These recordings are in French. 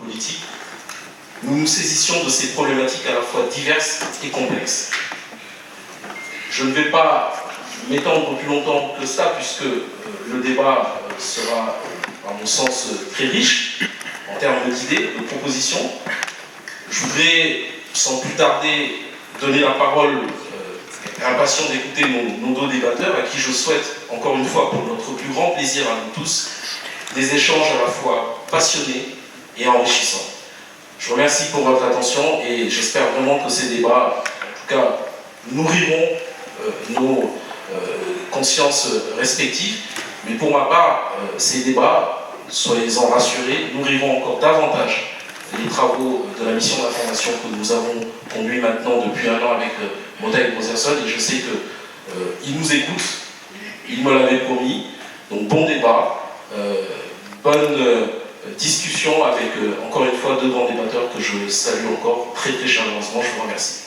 politique, nous nous saisissions de ces problématiques à la fois diverses et complexes. Je ne vais pas m'étendre plus longtemps que ça, puisque le débat sera, à mon sens, très riche en termes d'idées, de propositions. Je voudrais, sans plus tarder, donner la parole, impatient d'écouter nos deux débatteurs, à qui je souhaite, encore une fois, pour notre plus grand plaisir à nous tous, des échanges à la fois passionnés et enrichissants. Je vous remercie pour votre attention et j'espère vraiment que ces débats, en tout cas, nourriront nos consciences respectives. Mais pour ma part, ces débats, soyez-en rassurés, nourriront encore davantage les travaux de la mission d'information que nous avons conduit maintenant depuis un an avec Motaï Brozerson, et je sais qu'il nous écoute, il me l'avait promis. Donc bon débat, bonne discussion avec, encore une fois, deux grands débatteurs que je salue encore très très chaleureusement. Je vous remercie.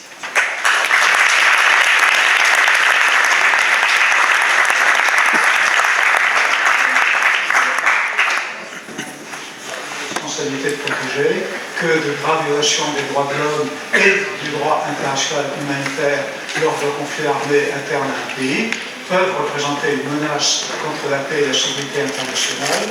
De protéger, que de graves violations des droits de l'homme et du droit international humanitaire lors de conflits armés internes à un pays peuvent représenter une menace contre la paix et la sécurité internationale,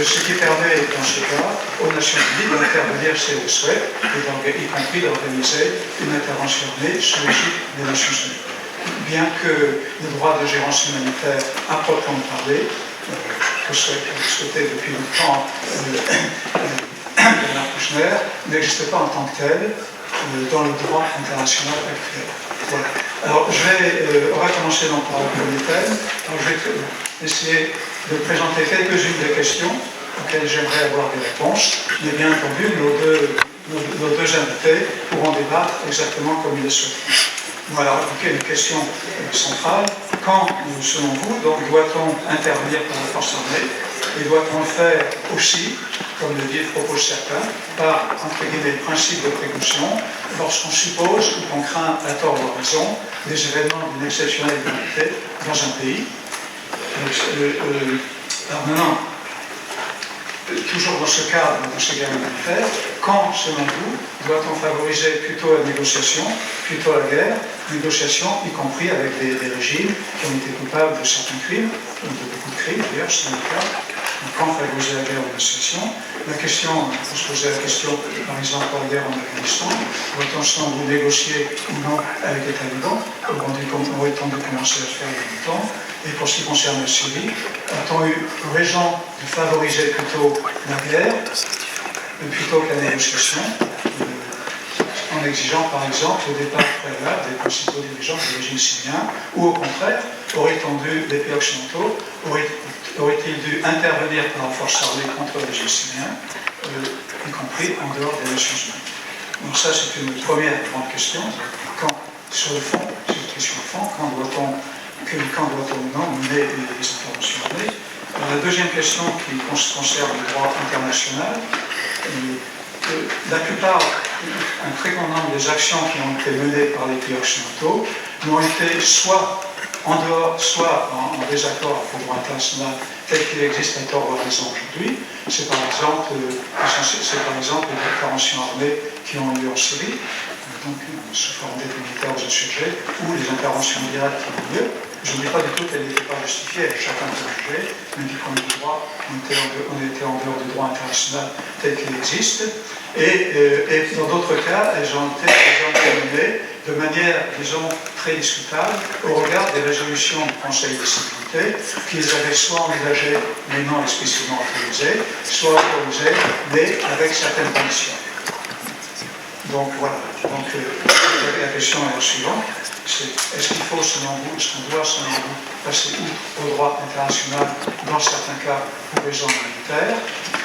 ce qui permet dans ce cas aux Nations Unies d'intervenir si elles le souhaitent, y compris d'organiser une intervention armée sous l'égide des Nations Unies. Bien que le droit de gérance humanitaire à proprement parler, que souhaitait depuis longtemps Bernard Kouchner, n'existe pas en tant que tel dans le droit international actuel. Voilà. Alors, on va commencer donc par le premier thème. Alors, je vais essayer de présenter quelques-unes des questions auxquelles j'aimerais avoir des réponses, mais bien entendu, nos deux invités pourront débattre exactement comme ils le souhaitent. Voilà, donc une question centrale. Quand, selon vous, doit-on intervenir par la force armée? Et doit-on le faire aussi, comme le proposent certains, par, entre guillemets, le principe de précaution, lorsqu'on suppose ou qu'on craint, à tort ou à raison, des événements d'une exceptionnelle gravité dans un pays? Alors maintenant, toujours dans ce cadre de ces guerres humanitaires, quand, selon vous, doit-on favoriser plutôt la négociation, plutôt la guerre, négociation, y compris avec des régimes qui ont été coupables de certains crimes, ou de beaucoup de crimes d'ailleurs, c'est le cas. Donc, quand favoriser la guerre ou la négociation? La question, on peut se poser la question, par exemple, pour la guerre en Afghanistan, doit-on selon vous négocier ou non avec les talibans? Aurait-on dû commencer à le faire il y a longtemps? Et pour ce qui concerne la Syrie, a-t-on eu raison de favoriser plutôt la guerre plutôt que la négociation, en exigeant par exemple le départ préalable des principaux dirigeants du régime syrien, ou au contraire, les pays occidentaux auraient-ils dû intervenir par la force armée contre le régime syrien, y compris en dehors des Nations Unies? Donc ça, c'est une première grande question. Sur le fond, c'est une question de fond, quand doit-on non mener les interventions armées? La deuxième question qui concerne le droit international, la plupart, un très grand nombre des actions qui ont été menées par les pays occidentaux n'ont été soit en dehors, soit en désaccord avec le droit international tel qu'il existe à tort ou à raison aujourd'hui. C'est par exemple les interventions armées qui ont lieu en Syrie, donc sous forme d'aide militaire aux insurgés, ou les interventions directes qui ont lieu. Je ne dis pas du tout qu'elles n'étaient pas justifiées, chacun peut juger, mais du point de vue droit, on était en dehors du droit international tel qu'il existe. Et dans d'autres cas, elles ont été menées de manière, disons, très discutable au regard des résolutions du Conseil de sécurité qu'ils avaient soit envisagées, mais non explicitement autorisées, soit autorisées, mais avec certaines conditions. Donc voilà. Donc la question est la suivante. Est-ce qu'il faut, selon vous, est-ce qu'on doit, selon vous, passer outre au droit international dans certains cas pour raisons humanitaires?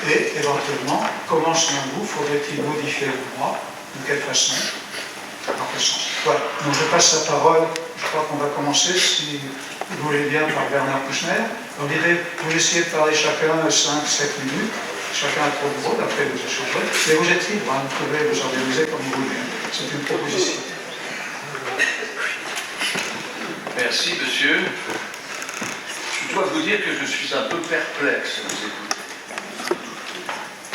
Et éventuellement, comment, selon vous, faudrait-il modifier le droit? De quelle façon? Dans quel sens? Voilà. Donc je passe la parole, je crois qu'on va commencer, si vous voulez bien, par Bernard Kouchner. Donc l'idée, vous essayez de parler chacun 5-7 minutes. Chacun a trop de rôle, après vous échangerez. Mais vous êtes libre, vous pouvez vous organiser comme vous voulez. C'est une proposition. Merci, monsieur. Je dois vous dire que je suis un peu perplexe à vous écouter.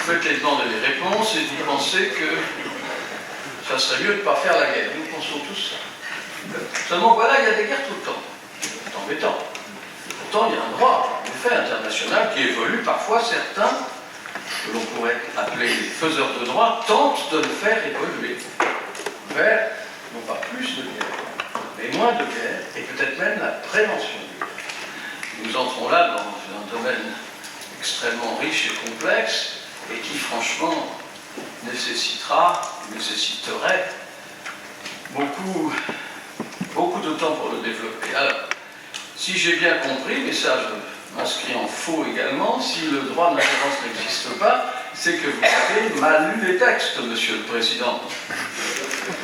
faites les demandes et les réponses et vous pensez que ça serait mieux de ne pas faire la guerre. Nous pensons tous ça. Seulement voilà, il y a des guerres tout le temps. C'est embêtant. Pourtant, il y a un droit, en effet, international qui évolue. Parfois, certains, que l'on pourrait appeler les faiseurs de droit, tentent de le faire évoluer vers, non pas plus de guerre, mais moins de guerre, et peut-être même la prévention de guerre. Nous entrons là dans un domaine extrêmement riche et complexe, et qui, franchement, nécessiterait beaucoup de temps pour le développer. Alors, si j'ai bien compris, mais ça je m'inscris en faux également, si le droit d'intervention n'existe pas, c'est que vous avez mal lu les textes, Monsieur le Président.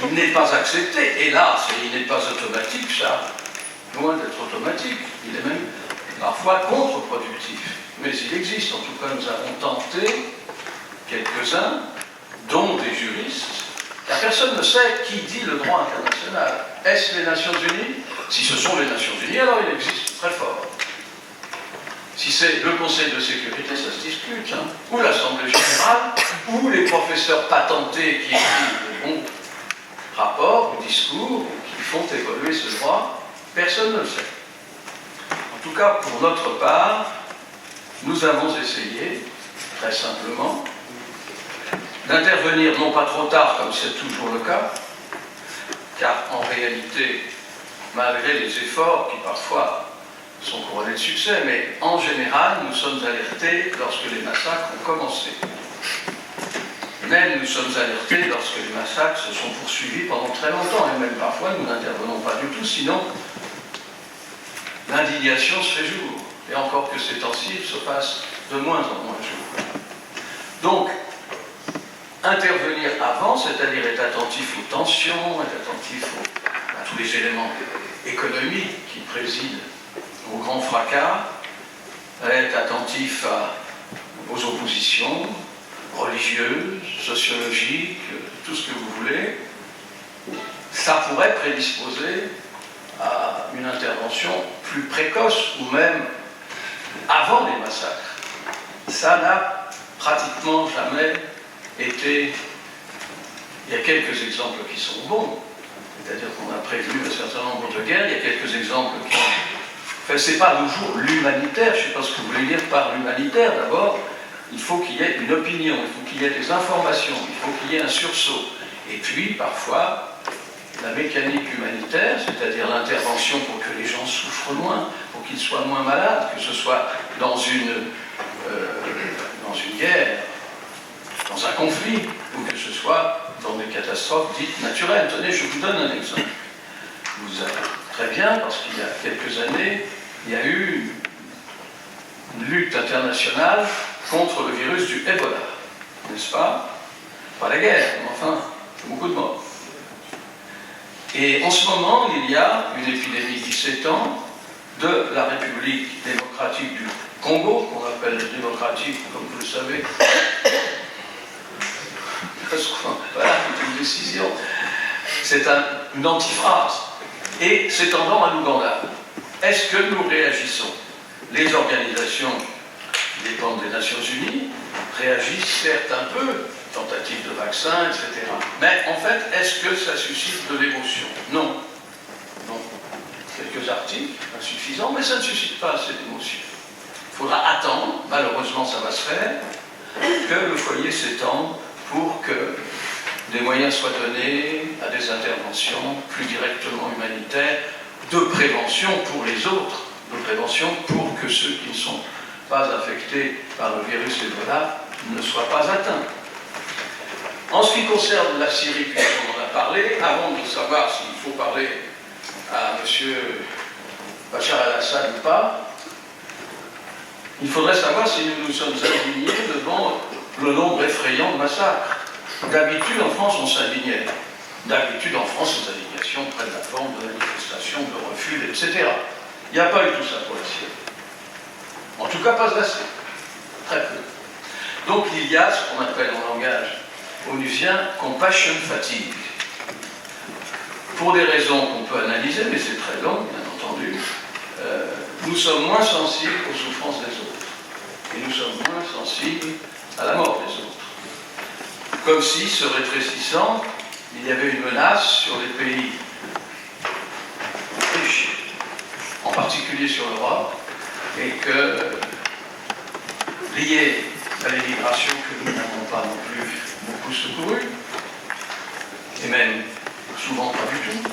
Il n'est pas accepté, hélas, et il n'est pas automatique, ça, loin d'être automatique, il est même parfois contre-productif. Mais il existe, en tout cas nous avons tenté, quelques-uns, dont des juristes, car personne ne sait qui dit le droit international. Est-ce les Nations Unies? Si ce sont les Nations Unies, alors il existe très fort. Si c'est le Conseil de sécurité, ça se discute, hein. Ou l'Assemblée générale, ou les professeurs patentés qui écrivent de bons rapports ou discours qui font évoluer ce droit, personne ne le sait. En tout cas, pour notre part, nous avons essayé, très simplement, d'intervenir non pas trop tard, comme c'est toujours le cas, car en réalité, malgré les efforts qui parfois sont couronnés de succès, mais en général, nous sommes alertés lorsque les massacres ont commencé. Même nous sommes alertés lorsque les massacres se sont poursuivis pendant très longtemps, et même parfois nous n'intervenons pas du tout, sinon l'indignation se fait jour. Et encore que ces temps-ci, il se passe de moins en moins jour. Donc, intervenir avant, c'est-à-dire être attentif aux tensions, être attentif à tous les éléments économiques qui président au grand fracas, être attentif aux oppositions religieuses, sociologiques, tout ce que vous voulez, ça pourrait prédisposer à une intervention plus précoce ou même avant les massacres. Ça n'a pratiquement jamais été... Il y a quelques exemples qui sont bons, c'est-à-dire qu'on a prévu un certain nombre de guerres, il y a quelques exemples qui... Enfin, c'est pas toujours l'humanitaire, je ne sais pas ce que vous voulez dire par l'humanitaire. D'abord, il faut qu'il y ait une opinion, il faut qu'il y ait des informations, il faut qu'il y ait un sursaut. Et puis, parfois, la mécanique humanitaire, c'est-à-dire l'intervention pour que les gens souffrent moins, pour qu'ils soient moins malades, que ce soit dans une guerre, dans un conflit, ou que ce soit dans des catastrophes dites naturelles. Tenez, je vous donne un exemple. Vous savez très bien, parce qu'il y a quelques années, il y a eu une lutte internationale contre le virus du Ebola, n'est-ce pas? Pas la guerre, mais enfin, beaucoup de morts. Et en ce moment, il y a une épidémie qui s'étend de la République démocratique du Congo, qu'on appelle démocratique, comme vous le savez. Voilà, c'est une décision. C'est une antiphrase. Et s'étendant à l'Ouganda. Est-ce que nous réagissons? Les organisations qui dépendent des Nations Unies réagissent certes un peu, tentatives de vaccins, etc. Mais en fait, est-ce que ça suscite de l'émotion? Non. Non. Quelques articles, insuffisants, mais ça ne suscite pas assez d'émotion. Il faudra attendre, malheureusement ça va se faire, que le foyer s'étende pour que des moyens soient donnés à des interventions plus directement humanitaires, de prévention pour les autres, de prévention pour que ceux qui ne sont pas affectés par le virus Ebola ne soient pas atteints. En ce qui concerne la Syrie, puisqu'on en a parlé, avant de savoir s'il faut parler à M. Bachar al-Assad ou pas, il faudrait savoir si nous nous sommes indignés devant le nombre effrayant de massacres. D'habitude, en France, on s'indignait. D'habitude, en France, les indignations prennent la forme de manifestations, de refus, etc. Il n'y a pas eu tout ça pour la Syrie. En tout cas, pas assez. Très peu. Donc, il y a ce qu'on appelle en langage onusien compassion fatigue. Pour des raisons qu'on peut analyser, mais c'est très long, bien entendu, nous sommes moins sensibles aux souffrances des autres. Et nous sommes moins sensibles à la mort des autres. Comme si, se rétrécissant, il y avait une menace sur les pays riches, en particulier sur l'Europe, et que, lié à l'immigration que nous n'avons pas non plus beaucoup secourue, et même souvent pas du tout,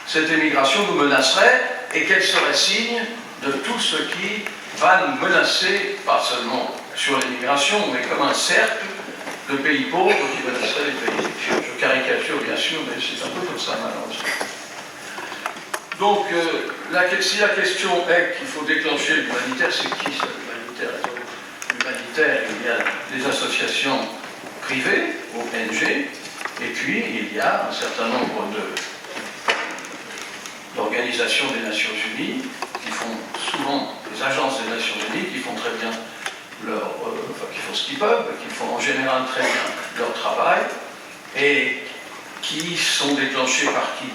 cette émigration nous menacerait et qu'elle serait signe de tout ce qui va nous menacer, pas seulement sur l'immigration, mais comme un cercle de pays pauvres qui menacerait les pays riches. Je caricature bien sûr, mais c'est un peu comme ça malheureusement. Donc, si la question est qu'il faut déclencher l'humanitaire, c'est qui ça l'humanitaire? L'humanitaire, il y a des associations privées, ONG, et puis il y a un certain nombre d'organisations des Nations Unies qui font souvent, des agences des Nations Unies qui font très bien qui font ce qu'ils peuvent, qui font en général très bien leur travail, et qui sont déclenchés par qui?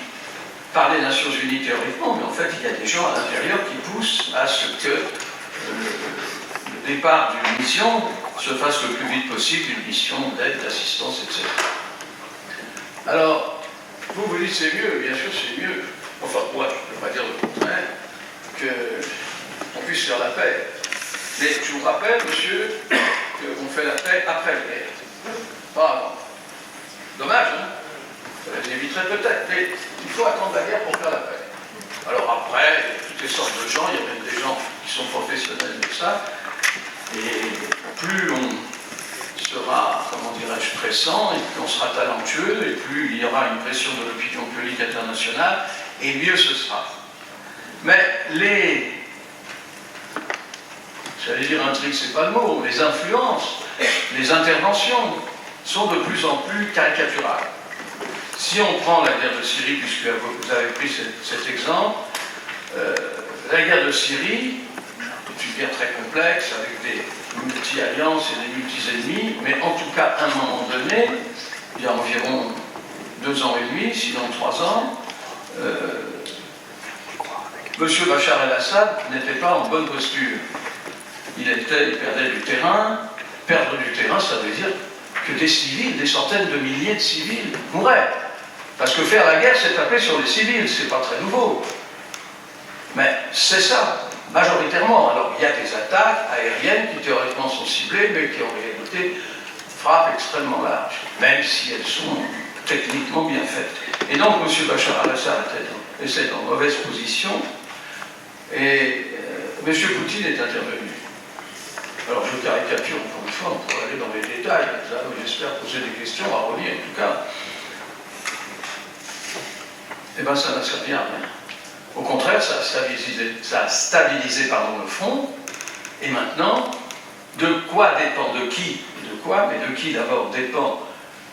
Par les Nations Unies théoriquement, mais en fait il y a des gens à l'intérieur qui poussent à ce que le départ d'une mission se fasse le plus vite possible, une mission d'aide, d'assistance, etc. Alors, vous dites c'est mieux, bien sûr c'est mieux, enfin moi je ne peux pas dire le contraire, qu'on puisse faire la paix. Mais je vous rappelle, monsieur, qu'on fait la paix après la guerre, pas avant. Dommage, hein? Ça l'éviterait peut-être, mais il faut attendre la guerre pour faire la paix. Alors après, il y a toutes les sortes de gens, il y a même des gens qui sont professionnels de ça, et plus on sera, comment dirais-je, pressant, et plus on sera talentueux, et plus il y aura une pression de l'opinion publique internationale, et mieux ce sera. Mais j'allais dire intrigue, c'est pas le mot, les influences, les interventions sont de plus en plus caricaturales. Si on prend la guerre de Syrie, puisque vous avez pris cet exemple, la guerre de Syrie est une guerre très complexe, avec des multi-alliances et des multi-ennemis, mais en tout cas, à un moment donné, il y a environ 2 ans et demi, sinon 3 ans, M. Bachar el-Assad n'était pas en bonne posture. Il perdait du terrain. Perdre du terrain, ça veut dire que des civils, des centaines de milliers de civils mouraient. Parce que faire la guerre, c'est taper sur les civils, c'est pas très nouveau. Mais c'est ça, majoritairement. Alors, il y a des attaques aériennes qui théoriquement sont ciblées, mais qui en réalité frappent extrêmement large, même si elles sont techniquement bien faites. Et donc, M. Bachar el-Assad était en mauvaise position, et M. Poutine est intervenu. Alors, je caricature encore une fois, on pourrait aller dans les détails, j'espère poser des questions à relire en tout cas. Eh bien, ça n'a servi à rien. Au contraire, ça a stabilisé le front, et maintenant, de quoi dépend, de qui, de quoi, mais de qui d'abord dépend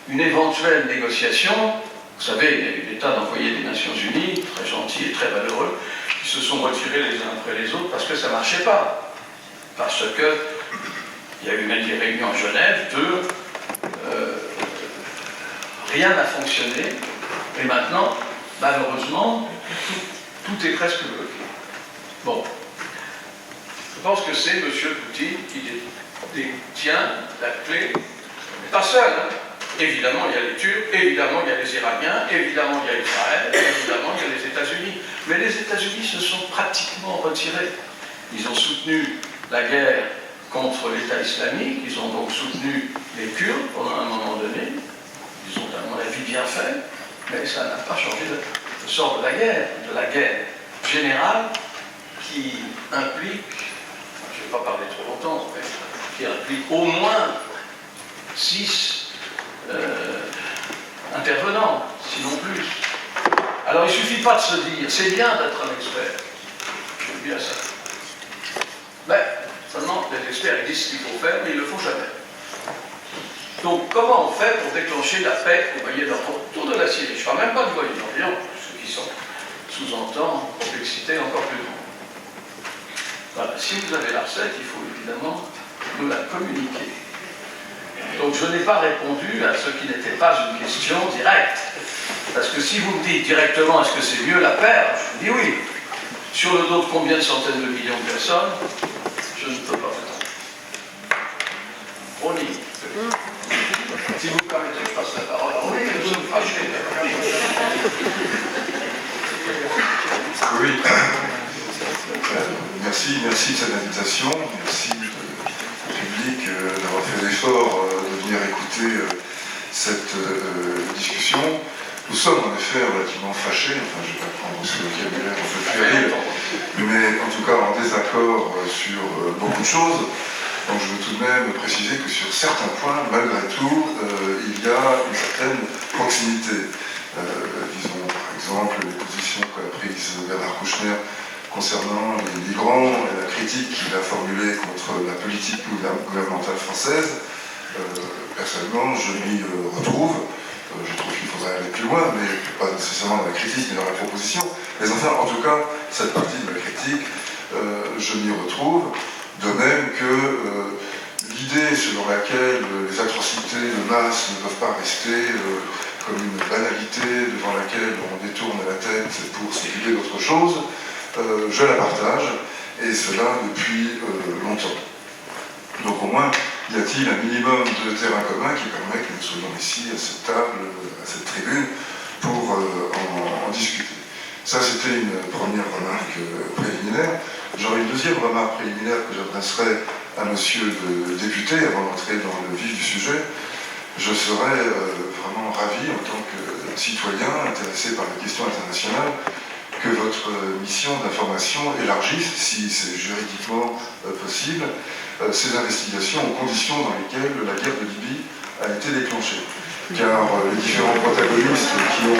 une éventuelle négociation. Vous savez, il y a eu des tas d'envoyés des Nations Unies, très gentils et très valeureux, qui se sont retirés les uns après les autres parce que ça ne marchait pas. Parce que il y a eu même des réunions à Genève rien n'a fonctionné, et maintenant, malheureusement, tout est presque bloqué. Bon. Je pense que c'est M. Poutine qui détient la clé, mais pas seul, hein. Évidemment, il y a les Turcs, évidemment, il y a les Iraniens, évidemment, il y a Israël, évidemment, il y a les États-Unis. Mais les États-Unis se sont pratiquement retirés. Ils ont soutenu la guerre contre l'État islamique, ils ont donc soutenu les Kurdes pendant un moment donné. Ils ont, à mon avis, bien fait, mais ça n'a pas changé le sort de la guerre générale qui implique, je ne vais pas parler trop longtemps, mais qui implique au moins 6 intervenants, sinon plus. Alors il ne suffit pas de se dire, c'est bien d'être un expert, j'aime bien ça. Mais seulement les experts ils disent ce qu'il faut faire, mais ils ne le font jamais. Donc comment on fait pour déclencher la paix au Moyen-Orient autour de la Syrie? Je ne parle même pas du Moyen-Orient, ce qui sous-entend une complexité encore plus grande. Voilà. Si vous avez la recette, il faut évidemment nous la communiquer. Donc je n'ai pas répondu à ce qui n'était pas une question directe. Parce que si vous me dites directement est-ce que c'est mieux la paix, je vous dis oui. Sur le dos de combien de centaines de millions de personnes, je ne peux pas répondre. On Si vous permettez, je passe la parole. Oui, nous sommes fâchés. Oui. Merci de cette invitation. Merci au public d'avoir fait l'effort de venir écouter cette discussion. Nous sommes en effet relativement fâchés, enfin je vais pas prendre ce vocabulaire un peu puéril, mais en tout cas en désaccord sur beaucoup de choses. Donc je veux tout de même préciser que sur certains points, malgré tout, il y a une certaine proximité. Disons par exemple les positions qu'a prises Bernard Kouchner concernant les migrants et la critique qu'il a formulée contre la politique gouvernementale française. Personnellement, je m'y retrouve. Je trouve qu'il faudrait aller plus loin, mais pas nécessairement dans la critique, mais dans la proposition. Mais enfin, en tout cas, cette partie de la critique, je m'y retrouve. De même que l'idée selon laquelle les atrocités de masse ne peuvent pas rester comme une banalité devant laquelle on détourne la tête pour s'occuper d'autre chose, je la partage, et cela depuis longtemps. Donc au moins, y a-t-il un minimum de terrain commun qui permet que nous soyons ici à cette table, à cette tribune, pour en discuter. Ça, c'était une première remarque préliminaire. J'aurais une deuxième remarque préliminaire que j'adresserai à monsieur le député avant d'entrer dans le vif du sujet. Je serais vraiment ravi, en tant que citoyen intéressé par les questions internationales, que votre mission d'information élargisse, si c'est juridiquement possible, ces investigations aux conditions dans lesquelles la guerre de Libye a été déclenchée. Car les différents protagonistes qui ont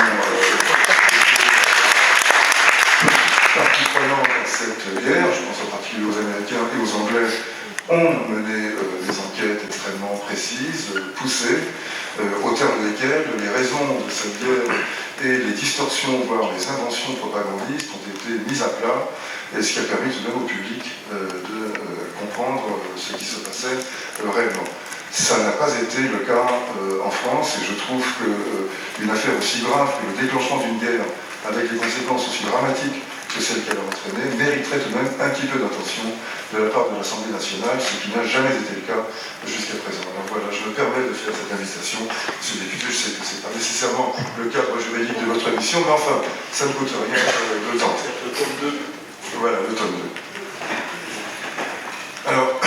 partie prenante à cette guerre, je pense en particulier aux Américains et aux Anglais, ont mené des enquêtes extrêmement précises, poussées, au terme desquelles les raisons de cette guerre et les distorsions, voire les inventions propagandistes ont été mises à plat, et ce qui a permis tout de même au public de comprendre ce qui se passait réellement. Ça n'a pas été le cas en France, et je trouve qu'une affaire aussi grave que le déclenchement d'une guerre, avec des conséquences aussi dramatiques que celles qu'elle a entraînées, mériterait tout de même un petit peu d'attention de la part de l'Assemblée nationale, ce qui n'a jamais été le cas jusqu'à présent. Alors voilà, je me permets de faire cette invitation. Monsieur le député, je sais que ce n'est pas nécessairement le cadre juridique de votre émission, mais enfin, ça ne coûte rien de le tenter. Le tome 2. Voilà, le tome 2. Alors,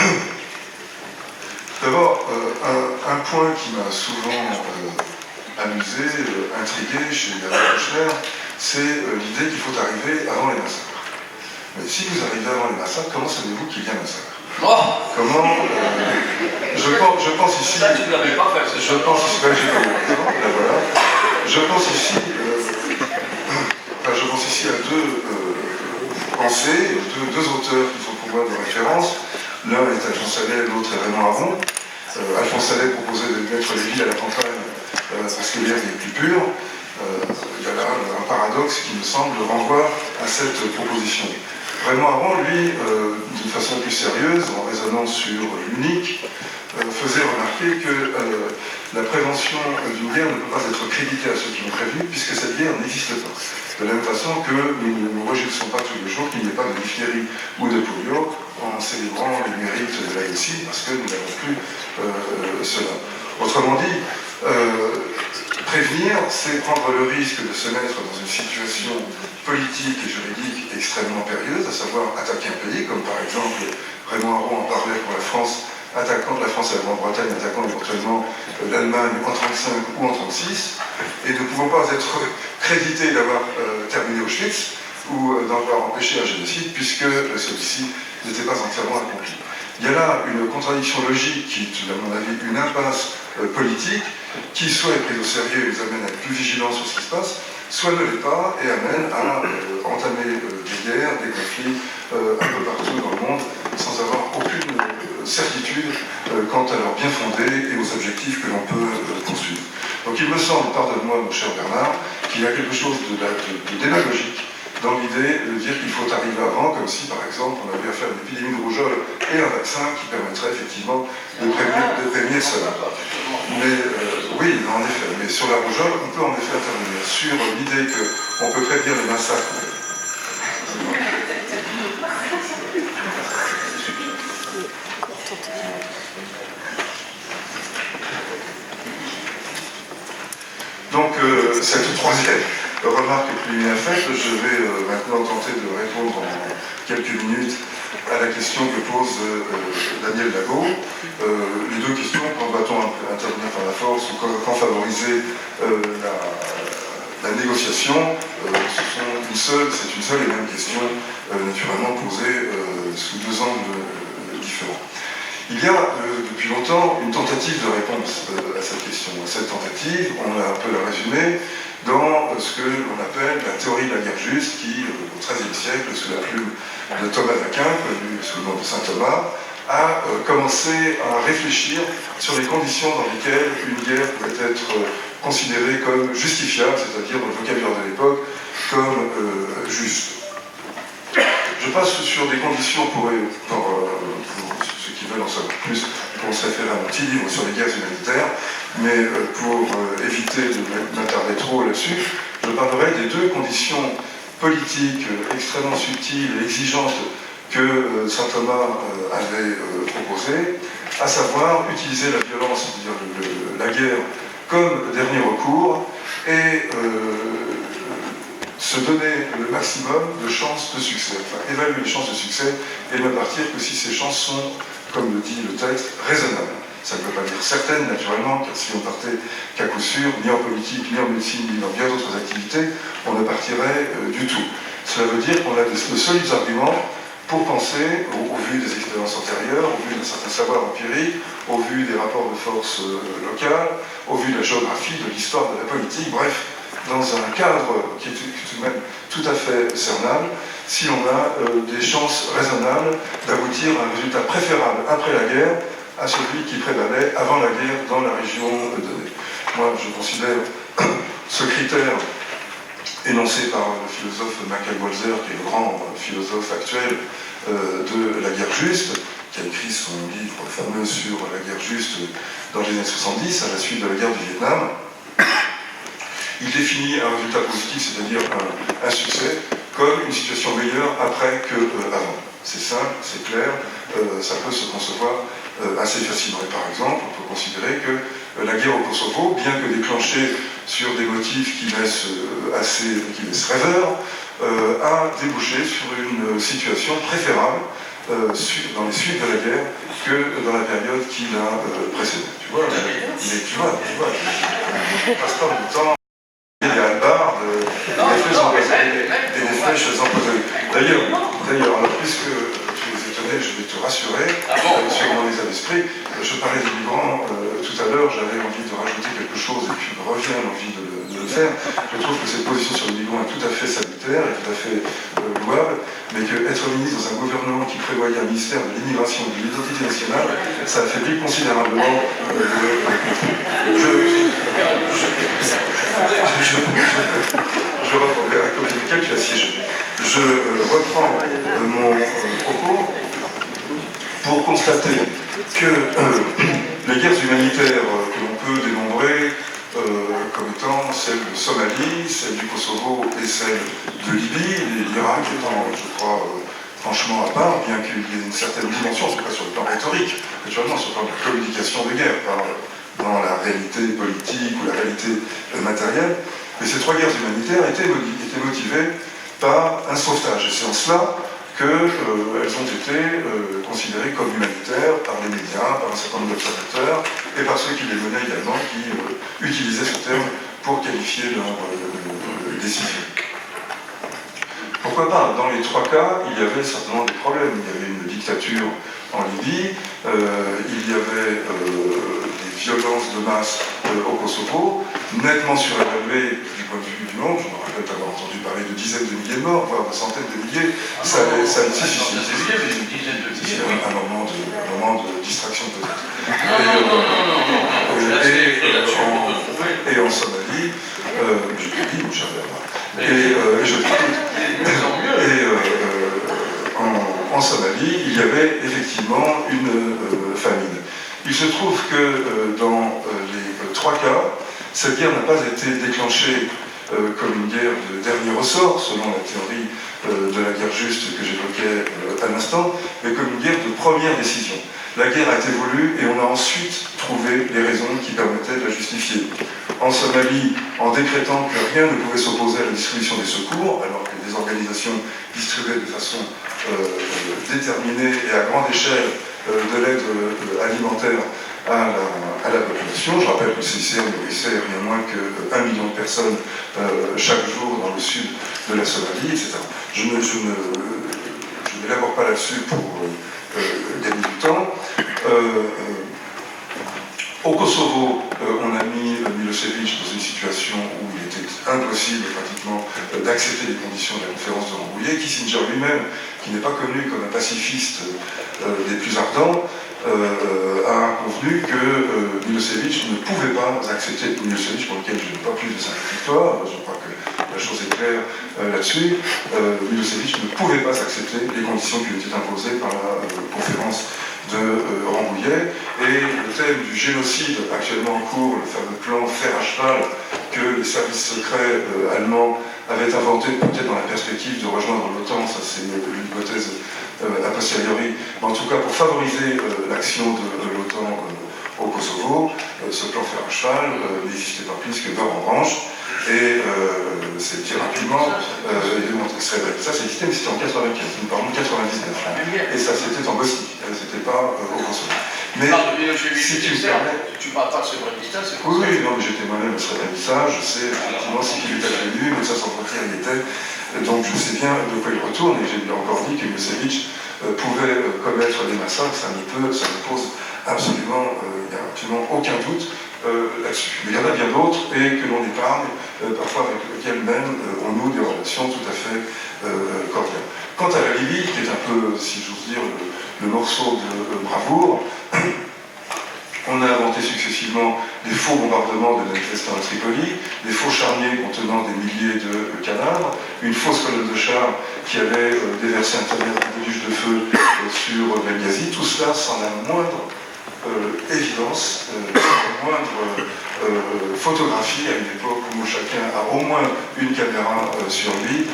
d'abord, un point qui m'a souvent amusé, intrigué chez Bernard Kouchner, c'est l'idée qu'il faut arriver avant les massacres. Mais si vous arrivez avant les massacres, comment savez-vous qu'il y a un massacre? Comment je pense ici. Ça, tu ne l'avais pas fait. Je pense ici. Voilà. Je pense ici à deux pensées, deux auteurs qui sont pour moi de référence. L'un est Alphonse Allais, l'autre est Raymond Aron. Alphonse Allais proposait de mettre les villes à la campagne parce que l'air est plus pur. Il y a là un paradoxe qui me semble renvoie à cette proposition. Raymond Aron, lui, d'une façon plus sérieuse, en raisonnant sur l'unique, faisait remarquer que la prévention d'une guerre ne peut pas être créditée à ceux qui l'ont prévue, puisque cette guerre n'existe pas. De la même façon que nous ne nous réjouissons pas tous les jours qu'il n'y ait pas de diphtérie ou de polio en célébrant les mérites de la médecine, parce que nous n'avons plus cela. Autrement dit, prévenir, c'est prendre le risque de se mettre dans une situation politique et juridique extrêmement périlleuse, à savoir attaquer un pays, comme par exemple Raymond Aron en parlait pour la France, attaquant la France et la Grande-Bretagne, attaquant éventuellement l'Allemagne en 1935 ou en 1936, et ne pouvons pas être crédités d'avoir terminé Auschwitz ou d'avoir empêché un génocide, puisque celui-ci n'était pas entièrement accompli. Il y a là une contradiction logique qui est, à mon avis, une impasse politique, qui soit est prise au sérieux et nous amène à être plus vigilants sur ce qui se passe, soit ne l'est pas et amène à entamer des guerres, des conflits un peu partout dans le monde, sans avoir aucune certitude quant à leur bien fondé et aux objectifs que l'on peut poursuivre. Donc il me semble, pardonne-moi mon cher Bernard, qu'il y a quelque chose de démagogique dans l'idée de dire qu'il faut arriver avant, comme si par exemple on avait à faire une épidémie de rougeole et un vaccin qui permettrait effectivement de prévenir cela. Mais oui, en effet, mais sur la rougeole, on peut en effet intervenir. Sur l'idée qu'on peut prévenir les massacres. que cette troisième remarque préliminaire faite, je vais maintenant tenter de répondre en quelques minutes à la question que pose Daniel Lago. Les deux questions, quand va-t-on intervenir par la force ou quand favoriser la négociation, c'est une seule et même question, naturellement posée sous deux angles différents. Il y a depuis longtemps une tentative de réponse à cette question. Cette tentative, on a un peu la résumée dans ce que l'on appelle la théorie de la guerre juste, qui, au XIIIe siècle, sous la plume de Thomas d'Aquin, connu sous le nom de saint Thomas, a commencé à réfléchir sur les conditions dans lesquelles une guerre pouvait être considérée comme justifiable, c'est-à-dire dans le vocabulaire de l'époque, comme juste. Je passe sur des conditions pour ceux qui veulent en savoir plus, pour se référer à mon petit livre sur les guerres humanitaires, mais pour éviter de m'attarder trop là-dessus, je parlerai des deux conditions politiques extrêmement subtiles et exigeantes que saint Thomas avait proposées, à savoir utiliser la violence, c'est-à-dire la guerre, comme dernier recours, et se donner le maximum de chances de succès, enfin évaluer les chances de succès et ne partir que si ces chances sont, comme le dit le texte, raisonnables. Ça ne veut pas dire certaines, naturellement, car si on partait qu'à coup sûr, ni en politique, ni en médecine, ni dans bien d'autres activités, on ne partirait du tout. Cela veut dire qu'on a de solides arguments pour penser, au vu des expériences antérieures, au vu d'un certain savoir empirique, au vu des rapports de force locales, au vu de la géographie, de l'histoire, de la politique, bref, dans un cadre qui est tout de même tout à fait cernable, si on a des chances raisonnables d'aboutir à un résultat préférable après la guerre à celui qui prévalait avant la guerre dans la région donnée. Moi, je considère ce critère énoncé par le philosophe Michael Walzer, qui est le grand philosophe actuel de la guerre juste, qui a écrit son livre fameux sur la guerre juste dans les années 70, à la suite de la guerre du Vietnam. Il définit un résultat positif, c'est-à-dire un succès, comme une situation meilleure après qu'avant. C'est simple, c'est clair, ça peut se concevoir assez facilement. Et par exemple, on peut considérer que la guerre au Kosovo, bien que déclenchée sur des motifs qui laissent rêveurs, a débouché sur une situation préférable dans les suites de la guerre que dans la période qui l'a précédée. Tu vois, on passe pas le temps. Il y a un bar, des flèches empoisonnées. D'ailleurs, alors puisque tu es étonné, je vais te rassurer sur mon état d'esprit. Je parlais des migrants tout à l'heure, j'avais envie de rajouter quelque chose et puis je reviens à l'envie de le faire. Je trouve que cette position sur les migrants est tout à fait salutaire et tout à fait louable, mais qu'être ministre dans un gouvernement qui prévoyait un ministère de l'immigration et de l'identité nationale, ça affaiblit considérablement Je reprends mon propos pour constater que les guerres humanitaires que l'on peut dénombrer comme étant celle de Somalie, celle du Kosovo et celle de Libye, l'Irak étant, je crois, franchement à part, bien qu'il y ait une certaine dimension, c'est pas sur le plan rhétorique, naturellement sur le plan de la communication de guerre, dans la réalité politique ou la réalité matérielle. Mais ces trois guerres humanitaires étaient motivées par un sauvetage. Et c'est en cela qu'elles ont été considérées comme humanitaires par les médias, par un certain nombre d'observateurs, et par ceux qui les menaient également, qui utilisaient ce terme pour qualifier leur décision. Pourquoi pas? Dans les trois cas, il y avait certainement des problèmes. Il y avait une dictature en Libye, il y avait des violences de masse au Kosovo, nettement surévaluées du point de vue du monde. Je me rappelle avoir entendu parler de dizaines de milliers de morts, voire de centaines de milliers. Un moment de distraction peut-être. Et en Somalie, je te dis, mon cher en Somalie, il y avait effectivement une famine. Il se trouve que dans les trois cas, cette guerre n'a pas été déclenchée comme une guerre de dernier ressort, selon la théorie de la guerre juste que j'évoquais à l'instant, mais comme une guerre de première décision. La guerre a été voulue et on a ensuite trouvé les raisons qui permettaient de la justifier. En Somalie, en décrétant que rien ne pouvait s'opposer à la distribution des secours, alors que des organisations distribuaient de façon déterminée et à grande échelle de l'aide alimentaire à la population. Je rappelle que le CICR nourrissait rien moins que 1 million de personnes chaque jour dans le sud de la Somalie, etc. Je n'élabore pas là-dessus pour gagner du temps. Au Kosovo, on a mis Milosevic dans une situation où il était impossible pratiquement d'accepter les conditions de la conférence de Rambouillet. Kissinger lui-même, qui n'est pas connu comme un pacifiste des plus ardents, a convenu que Milosevic ne pouvait pas accepter, Milosevic pour lequel je n'ai pas plus de 5 victoires, je crois que la chose est claire là-dessus, Milosevic ne pouvait pas accepter les conditions qui lui étaient imposées par la conférence de Rambouillet, et le thème du génocide actuellement en cours, le fameux plan fer à cheval que les services secrets allemands avaient inventé, peut-être dans la perspective de rejoindre l'OTAN, ça c'est une hypothèse a posteriori, mais en tout cas pour favoriser l'action de l'OTAN au Kosovo, ce plan fer à cheval n'existait pas plus que beurre en branche, et c'est dit rapidement, ça existait, mais c'était en 95, nous parlons de 99, et ça c'était en Bosnie, c'était pas au Kosovo. Mais si tu me permets... Tu parles pas de Srebrenica, c'est pour ça. Oui, non, mais j'étais moi-même à Srebrenica, je sais effectivement ce qu'il était advenu, mais ça sans frontières il était, donc je sais bien de quoi il retourne, et j'ai encore dit que Milosevic pouvait commettre des massacres, ça ne pose absolument, il n'y a absolument aucun doute là-dessus. Mais il y en a bien d'autres, et que l'on épargne, parfois avec lesquels même on noue des relations tout à fait cordiales. Quant à la Libye, qui est un peu, si j'ose dire, le morceau de bravoure, on a inventé successivement des faux bombardements de manifestants à Tripoli, des faux charniers contenant des milliers de cadavres, une fausse colonne de chars qui avait déversé un déluge de feu sur Benghazi, tout cela sans la moindre évidence, sans la moindre photographie à une époque où chacun a au moins une caméra sur lui.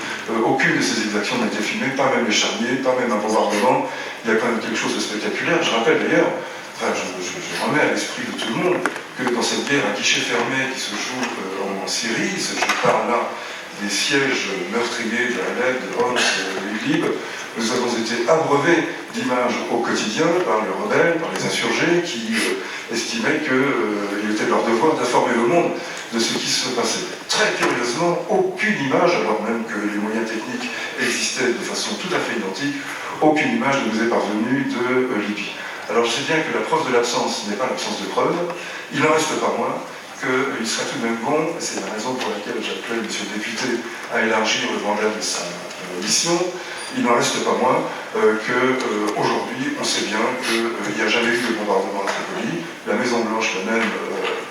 Aucune de ces exactions n'a été filmée, pas même les charniers, pas même un bombardement. Il y a quand même quelque chose de spectaculaire. Je rappelle d'ailleurs, enfin, je remets à l'esprit de tout le monde que dans cette guerre à guichet fermé qui se joue en Syrie, je parle là des sièges meurtriers de Alep, de Homs, de Idlib, nous avons été abreuvés d'images au quotidien par les rebelles, par les insurgés qui estimaient qu'il était leur devoir d'informer le monde de ce qui se passait. Très curieusement, aucune image, alors même que les moyens techniques existaient de façon tout à fait identique, aucune image ne nous est parvenue de Libye. Alors je sais bien que la preuve de l'absence n'est pas l'absence de preuve, il n'en reste pas moins qu'il serait tout de même bon, et c'est la raison pour laquelle j'appelle M. le député à élargir le mandat de sa mission, il n'en reste pas moins qu'aujourd'hui, on sait bien qu'il n'y a jamais eu de bombardement à Tripoli. La Maison-Blanche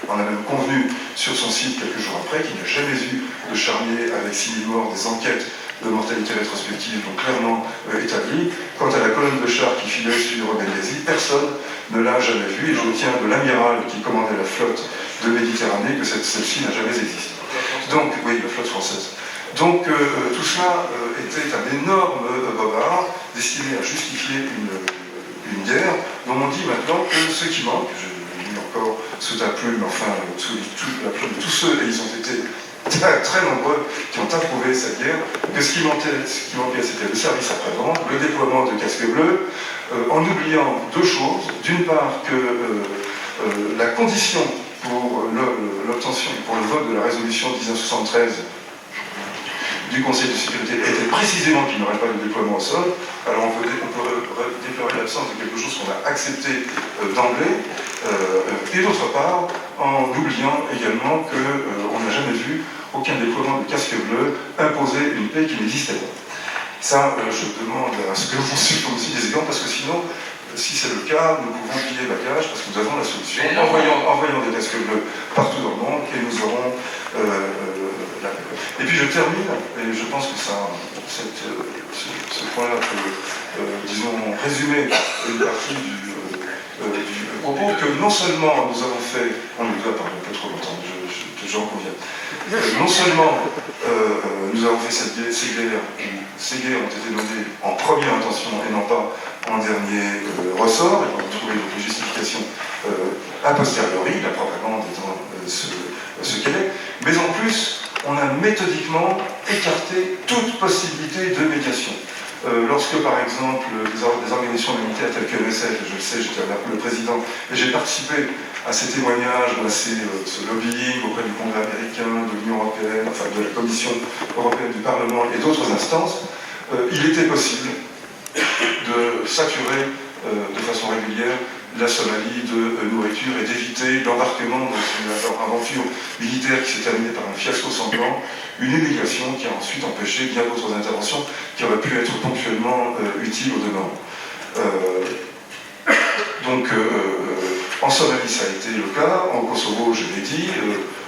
en a même convenu sur son site quelques jours après qu'il n'y a jamais eu de charnier avec 6 000 morts, des enquêtes de mortalité rétrospective donc clairement établies. Quant à la colonne de chars qui filait sur Benghazi, personne ne l'a jamais vue, et je tiens de l'amiral qui commandait la flotte de Méditerranée que celle-ci n'a jamais existé. Donc, oui, la flotte française. Donc tout cela était un énorme bobard destiné à justifier une guerre dont on dit maintenant que ce qui manque, je lis encore sous ta plume, enfin sous la plume de tous ceux, et ils ont été très, très nombreux qui ont approuvé cette guerre, que ce qui manquait c'était le service après-vente, le déploiement de casques bleus, en oubliant deux choses. D'une part que la condition pour l'obtention, pour le vote de la résolution 1973 du Conseil de sécurité était précisément qu'il n'y aurait pas de déploiement au sol. Alors on peut déplorer l'absence de quelque chose qu'on a accepté d'emblée, et d'autre part, en oubliant également qu'on n'a jamais vu aucun déploiement de casque bleu imposer une paix qui n'existait pas. Ça, je demande à ce que vous supposiez des exemples, parce que sinon, si c'est le cas, nous pouvons plier bagage, parce que nous avons la solution. Envoyons des casques bleus partout dans le monde, et nous aurons la paix. Et puis je termine, et je pense que ce point-là peut, disons, résumer une partie du propos que non seulement nous avons fait, on ne doit parler un peu trop longtemps, je j'en conviens. Non seulement nous avons fait ces guerres ont été menées en première intention et non pas en dernier ressort, et on a trouvé des justifications a posteriori, la propagande étant ce qu'elle est, mais en plus, on a méthodiquement écarté toute possibilité de médiation. Lorsque, par exemple, des organisations humanitaires telles que MSF, je le sais, j'étais le président, et j'ai participé à ces témoignages, à ce lobbying auprès du Congrès américain, de l'Union européenne, enfin de la Commission européenne, du Parlement et d'autres instances, il était possible de saturer de façon régulière la Somalie de nourriture et d'éviter l'embarquement dans une aventure militaire qui s'est terminée par un fiasco sanglant, une humiliation qui a ensuite empêché bien d'autres interventions qui auraient pu être ponctuellement utiles au demeurant. En Somalie, ça a été le cas. En Kosovo, je l'ai dit,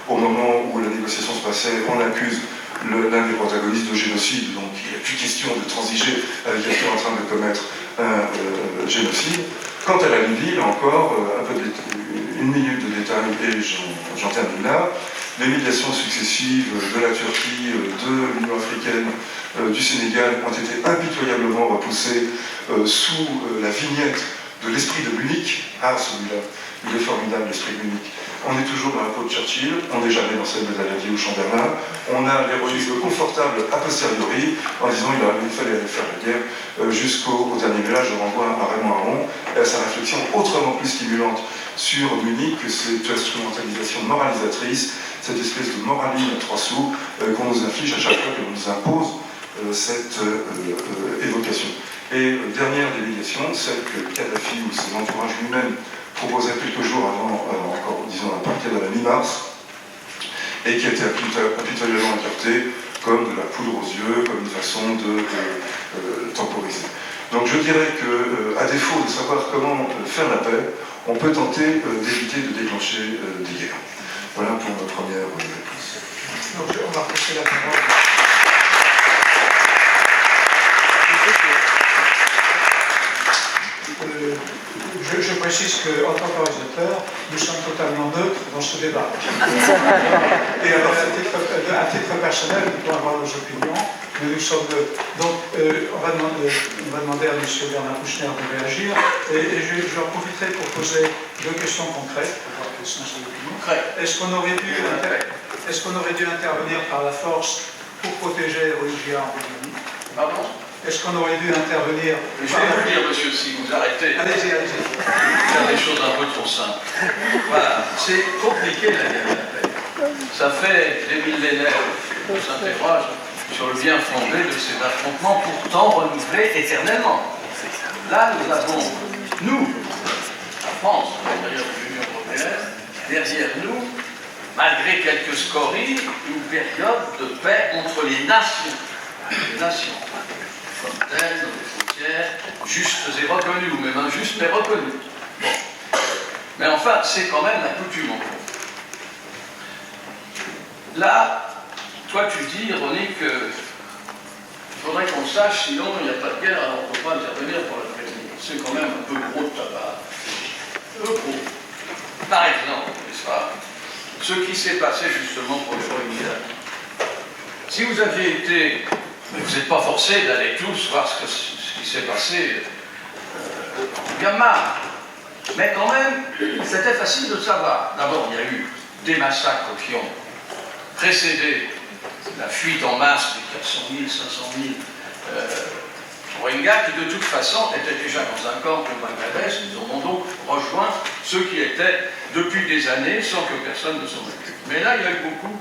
au moment où la négociation se passait, on accuse l'un des protagonistes de génocide, donc il n'y a plus question de transiger avec quelqu'un en train de commettre un génocide. Quant à la Libye, là encore, une minute de détail et j'en termine là. Les médiations successives de la Turquie, de l'Union africaine, du Sénégal ont été impitoyablement repoussées sous la vignette de l'esprit de Munich. Ah, celui-là, il est formidable, l'esprit de Munich. On est toujours dans la peau de Churchill, on n'est jamais dans celle de Daladier ou Chamberlain. On a l'héroïsme confortable a posteriori, en disant il fallait aller faire la guerre jusqu'au dernier. Mais là, je renvoie à Raymond Aron et à sa réflexion autrement plus stimulante sur Munich, que cette instrumentalisation moralisatrice, cette espèce de moraline à 3 sous qu'on nous inflige à chaque fois que l'on nous impose cette évocation. Et dernière déviation, celle que Kadhafi ou ses entourages lui-même proposait quelques jours avant, encore disons à partir de la mi-mars, et qui a été impitoyablement écartée comme de la poudre aux yeux, comme une façon de temporiser. Donc je dirais qu'à défaut de savoir comment faire la paix, on peut tenter d'éviter de déclencher des guerres. Voilà pour ma première réponse. Donc on va passer la parole. Je précise qu'en tant qu'organisateur, nous sommes totalement neutres dans ce débat. Et alors, à titre personnel, nous pouvons avoir nos opinions, mais nous sommes neutres. Donc, on va demander à M. Bernard Kouchner de réagir, et j'en profiterai pour poser 2 questions concrètes, pour voir quelles sont ses opinions. Est-ce qu'on aurait dû intervenir par la force pour protéger Rohingya en Roumanie? Pardon? Est-ce qu'on aurait dû intervenir? Je vais vous dire, monsieur, si vous arrêtez. Allez-y. Faire des choses un peu trop simples. Voilà, c'est compliqué la guerre de la paix. Ça fait des millénaires qu'on s'interroge sur le bien fondé de ces affrontements pourtant renouvelés éternellement. Là, nous avons, la France, d'ailleurs l'Union européenne, derrière nous, malgré quelques scories, une période de paix entre les nations. Les nations. Comme telles, dans les frontières, justes et reconnues, ou même injustes mais reconnues. Bon. Mais enfin, c'est quand même la coutume en gros. Là, toi tu dis, ironique, il faudrait qu'on sache, sinon il n'y a pas de guerre, alors on ne peut pas intervenir pour la prévenir. C'est quand même un peu gros de tabac. Un peu gros. Par exemple, n'est-ce pas, ce qui s'est passé justement pour les Rohingyas. Si vous aviez été... Mais vous n'êtes pas forcés d'aller tous voir ce qui s'est passé en Myanmar. Mais quand même, c'était facile de savoir. D'abord, il y a eu des massacres qui ont précédé la fuite en masse des 400 000, 500 000 Rohingyas, qui de toute façon étaient déjà dans un camp au Bangladesh. Ils ont donc rejoint ceux qui étaient depuis des années sans que personne ne s'en occupe. Mais là, il y a eu beaucoup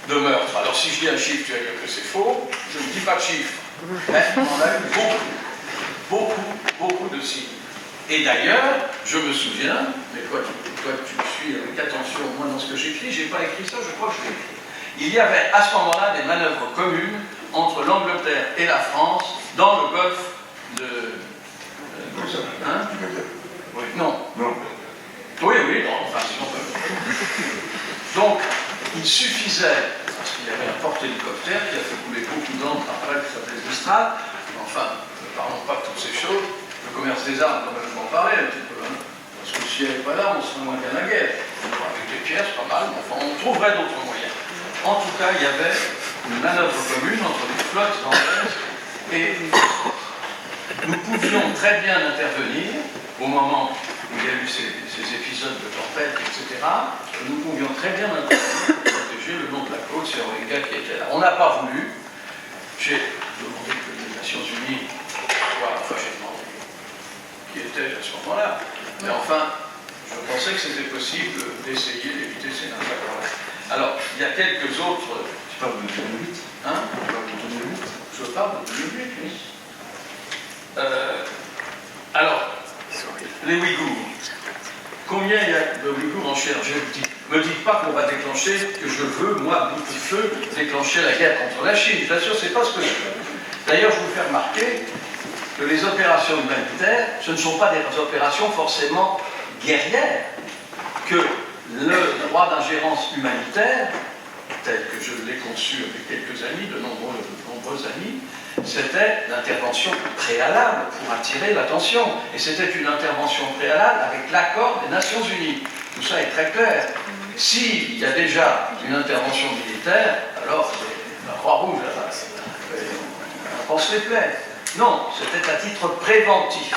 de meurtres. Alors si je dis un chiffre, tu vas dire que c'est faux, je ne dis pas de chiffre. Mais on a eu beaucoup de signes. Et d'ailleurs, je me souviens, mais toi tu me suis avec attention, moi dans ce que j'écris, je n'ai pas écrit ça, je crois que je l'ai écrit. Il y avait à ce moment-là des manœuvres communes entre l'Angleterre et la France dans le golfe de... Oui, non. Oui, enfin si on peut. Donc, il suffisait, parce qu'il y avait un porte-hélicoptère qui a fait couler beaucoup d'encre après, qui s'appelait Mistral, enfin, ne parlons pas de toutes ces choses, le commerce des armes, quand même, je vais en parler un petit peu, hein, parce que s'il n'y avait pas d'armes, on serait moins bien à la guerre, avec des pierres, c'est pas mal, mais enfin, on trouverait d'autres moyens. En tout cas, il y avait une manœuvre commune entre les flottes anglaises et nous pouvions très bien intervenir au moment où il y a eu ces épisodes de tempête, etc. Nous pouvions très bien intervenir pour protéger le long de la côte sur les gars qui étaient là. On n'a pas voulu. J'ai demandé que les Nations Unies soient, enfin j'ai demandé qui était à ce moment-là. Mais enfin, je pensais que c'était possible d'essayer d'éviter ces massacres-là. Alors, il y a quelques autres... Tu parles de 2008 Hein? Tu parles de 2008 Je parle de 2008, oui. Alors, les Ouïghours. Combien il y a de Ouïghours en Chine? Ne me dites pas qu'on va déclencher, que je veux, moi, bout de feu, déclencher la guerre contre la Chine. Bien sûr, c'est pas ce que je veux. D'ailleurs, je vous fais remarquer que les opérations humanitaires, ce ne sont pas des opérations forcément guerrières, que le droit d'ingérence humanitaire, tel que je l'ai conçu avec quelques amis, de nombreux amis, c'était l'intervention préalable pour attirer l'attention. Et c'était une intervention préalable avec l'accord des Nations Unies. Tout ça est très clair. S'il y a déjà une intervention militaire, alors c'est la Croix-Rouge, on pense les plaies. Non, c'était à titre préventif.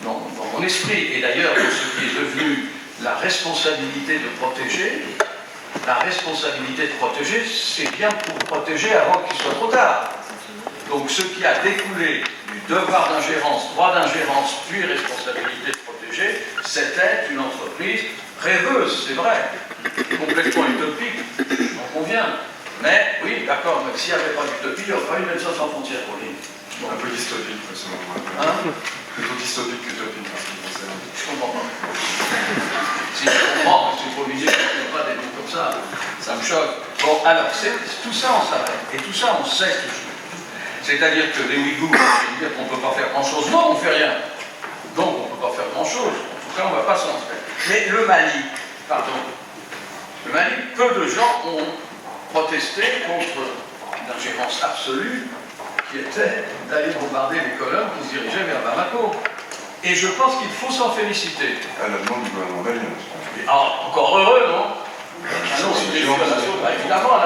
Dans mon esprit, et d'ailleurs, ce qui est devenu la responsabilité de protéger, c'est bien pour protéger avant qu'il soit trop tard. Donc ce qui a découlé du devoir d'ingérence, droit d'ingérence, puis responsabilité de protéger, c'était une entreprise rêveuse, c'est vrai, complètement utopique, j'en conviens. Mais oui, d'accord, mais s'il n'y avait pas d'utopie, il n'y aurait pas eu Médecins sans frontières, Pauline. Bon. Un peu dystopique, selon moi. Hein? Plutôt dystopique qu'utopique, en ce qui concerne. Je comprends pas. Si je comprends, c'est pour lui dire qu'il n'y a pas des mots comme ça, ça me choque. Bon, alors, tout ça, on s'arrête. Et tout ça, on sait toujours. C'est-à-dire que les Ouïghours, c'est dire qu'on ne peut pas faire grand-chose. Non, on ne fait rien. Donc, on ne peut pas faire grand-chose. En tout cas, on ne va pas s'en faire. Mais le Mali, peu de gens ont protesté contre l'ingérence absolue qui était d'aller bombarder les colonnes qui se dirigeaient vers Bamako. Et je pense qu'il faut s'en féliciter. À la demande du gouvernement malien, je pense. Ah, encore heureux, non? Ah non, c'est des violations, évidemment,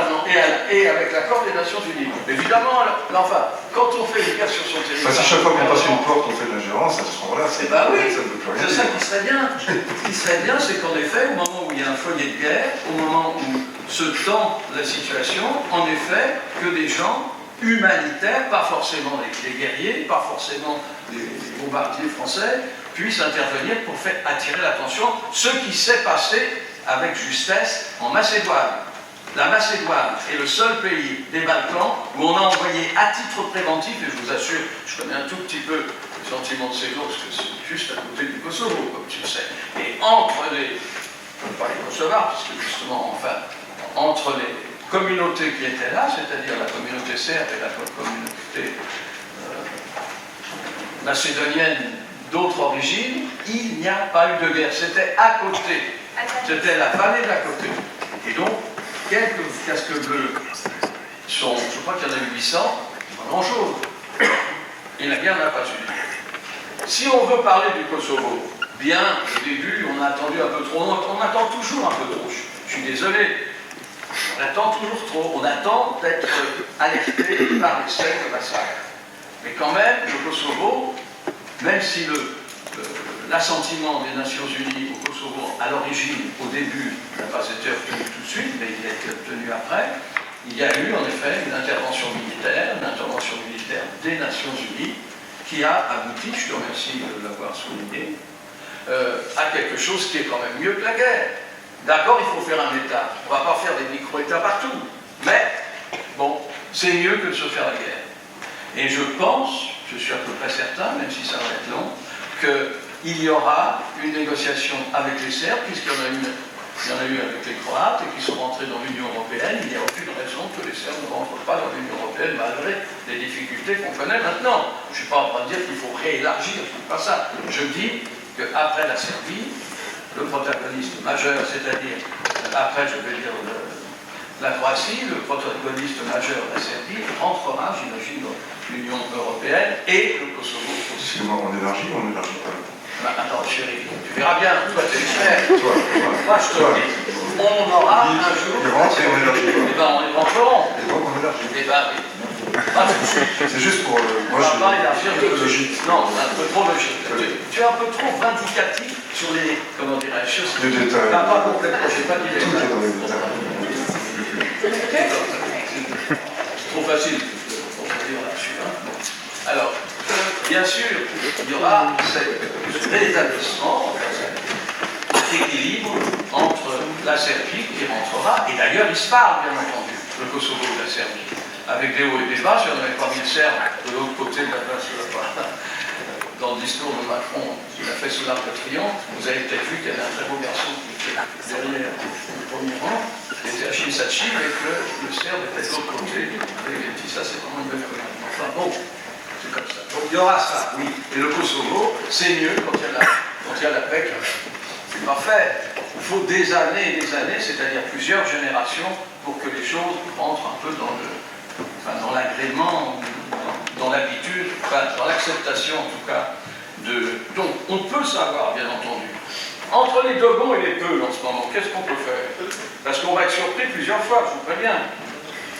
et avec l'accord des Nations Unies. Évidemment, enfin, quand on fait une guerre sur son territoire... Si chaque fois qu'on passe une porte, on fait de l'ingérence, à ce moment-là, c'est ça ne veut plus rien c'est ça dire. qui serait bien. Ce qui serait bien, c'est qu'en effet, au moment où il y a un foyer de guerre, au moment où se tend la situation, en effet, que des gens humanitaires, pas forcément les guerriers, pas forcément les bombardiers français, puissent intervenir pour faire attirer l'attention, ce qui s'est passé avec justesse en Macédoine. La Macédoine est le seul pays des Balkans où on a envoyé à titre préventif, et je vous assure, je connais un tout petit peu le sentiment de ces gens, parce que c'est juste à côté du Kosovo, comme tu le sais. Et entre les, pas les Kosovars, puisque justement, enfin, entre les communautés qui étaient là, c'est-à-dire la communauté serbe et la communauté macédonienne d'autres origines, il n'y a pas eu de guerre. C'était à côté. C'était la vallée d'à côté. Et donc, quelques casques bleus sont, je crois qu'il y en a eu 800, pas grand-chose. Et la guerre n'a pas suivi. Si on veut parler du Kosovo, bien, au début, on a attendu un peu trop. On attend toujours un peu trop. Je suis désolé. On attend toujours trop. On attend d'être alerté par les scènes de massacre. Mais quand même, le Kosovo, même si l'assentiment des Nations Unies au Kosovo, à l'origine, au début, n'a pas été obtenu tout de suite, mais il a été obtenu après, il y a eu en effet une intervention militaire des Nations Unies, qui a abouti, je te remercie de l'avoir souligné, à quelque chose qui est quand même mieux que la guerre. D'accord, il faut faire un État. On ne va pas faire des micro-États partout. Mais, bon, c'est mieux que de se faire la guerre. Et je pense, je suis à peu près certain, même si ça va être long, qu'il y aura une négociation avec les Serbes, puisqu'il y en a eu avec les Croates, et qui sont rentrés dans l'Union européenne. Il n'y a aucune raison que les Serbes ne rentrent pas dans l'Union européenne, malgré les difficultés qu'on connaît maintenant. Je ne suis pas en train de dire qu'il faut réélargir, ce n'est pas ça. Je dis qu'après la Serbie, le protagoniste majeur, c'est-à-dire, après, je vais dire, la Croatie, le protagoniste majeur de la Serbie, rentrera, j'imagine, dans l'Union européenne et le Kosovo aussi. Excusez-moi, on élargit ou on n'élargit pas? Bah, attends, chérie, tu verras bien, toi t'es expert. Toi. Moi je te le dis, on aura un jour. Il rentre et on élargit pas. Eh ben on les rentrerons. Et donc on élargit. Eh ben oui. Ah, C'est juste pour... on moi, va je... pas élargir le logique. Non, un peu trop logique. Tu es un peu trop vindicatif sur les, comment dirais-je, sur Les détails. Pas complètement, j'ai pas dit les Tout est détails. dans les détails. C'est trop facile pour se dire là-dessus. Hein. Alors, bien sûr, il y aura ce rétablissement, cet équilibre entre la Serbie qui rentrera, et d'ailleurs il se parle, bien entendu, le Kosovo et la Serbie, avec des hauts et des bas. Si on n'avait pas mis le Serbe de l'autre côté de la place de la Parole, dans le discours de Macron qu'il a fait sous l'Arc de Triomphe, vous avez peut-être vu qu'il y avait un très beau garçon qui était derrière le premier rang, qui était Hachim Sachi, et que le Serbe était de l'autre côté. Et dit ça, c'est vraiment une belle commande. Enfin bon, c'est comme ça. Donc il y aura ça, oui. Et le Kosovo, c'est mieux quand il y a la paix. C'est parfait. Il faut des années et des années, c'est-à-dire plusieurs générations, pour que les choses rentrent un peu dans l'agrément, dans l'habitude, dans l'acceptation en tout cas. Donc on peut savoir, bien entendu, entre les Dogons et les Peuls en ce moment, qu'est-ce qu'on peut faire? Parce qu'on va être surpris plusieurs fois, je vous préviens.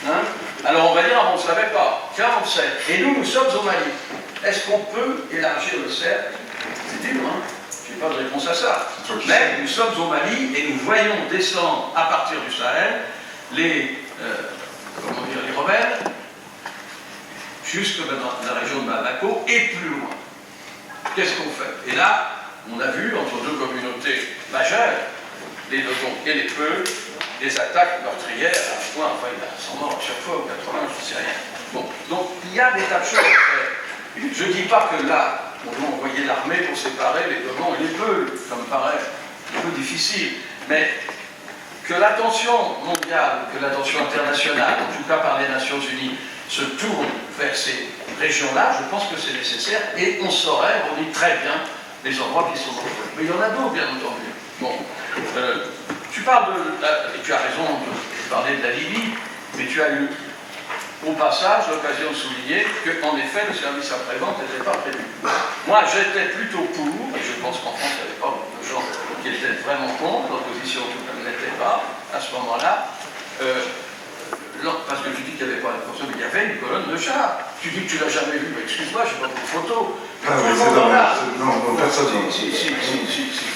Hein? Alors on va dire, on ne savait pas. Tiens, on sait. Et nous sommes au Mali. Est-ce qu'on peut élargir le cercle? C'est dur, hein? Je n'ai pas de réponse à ça. Mais nous sommes au Mali et nous voyons descendre à partir du Sahel les rebelles jusque dans la région de Bamako et plus loin. Qu'est-ce qu'on fait? Et là, on a vu entre deux communautés majeures, les Dogons et les Peuls, des attaques meurtrières à un point, enfin il y a 100 morts à chaque fois, ou 80, je ne sais rien. Bon, donc il y a des tas de choses à faire. Je ne dis pas que là, on doit envoyer l'armée pour séparer les Dogons et les Peuls, ça me paraît un peu difficile, mais que l'attention mondiale, que l'attention internationale, en tout cas par les Nations Unies, se tourne vers ces régions-là, je pense que c'est nécessaire, et on saurait, on dit très bien, les endroits qui sont dangereux. Mais il y en a d'autres, bien entendu. Bon, tu parles et tu as raison de parler de la Libye, mais tu as eu au passage l'occasion de souligner qu'en effet le service après-vente n'était pas prévu. Moi j'étais plutôt pour, et je pense qu'en France il n'y avait pas beaucoup de gens qui étaient vraiment contre, l'opposition tout comme n'était pas à ce moment-là, parce que tu dis qu'il n'y avait pas de mais il y avait une colonne de chars. Tu dis que tu ne l'as jamais vu, mais excuse-moi, je n'ai pas de photos. Ah oui, c'est dommage. Non, personne n'en a. Si,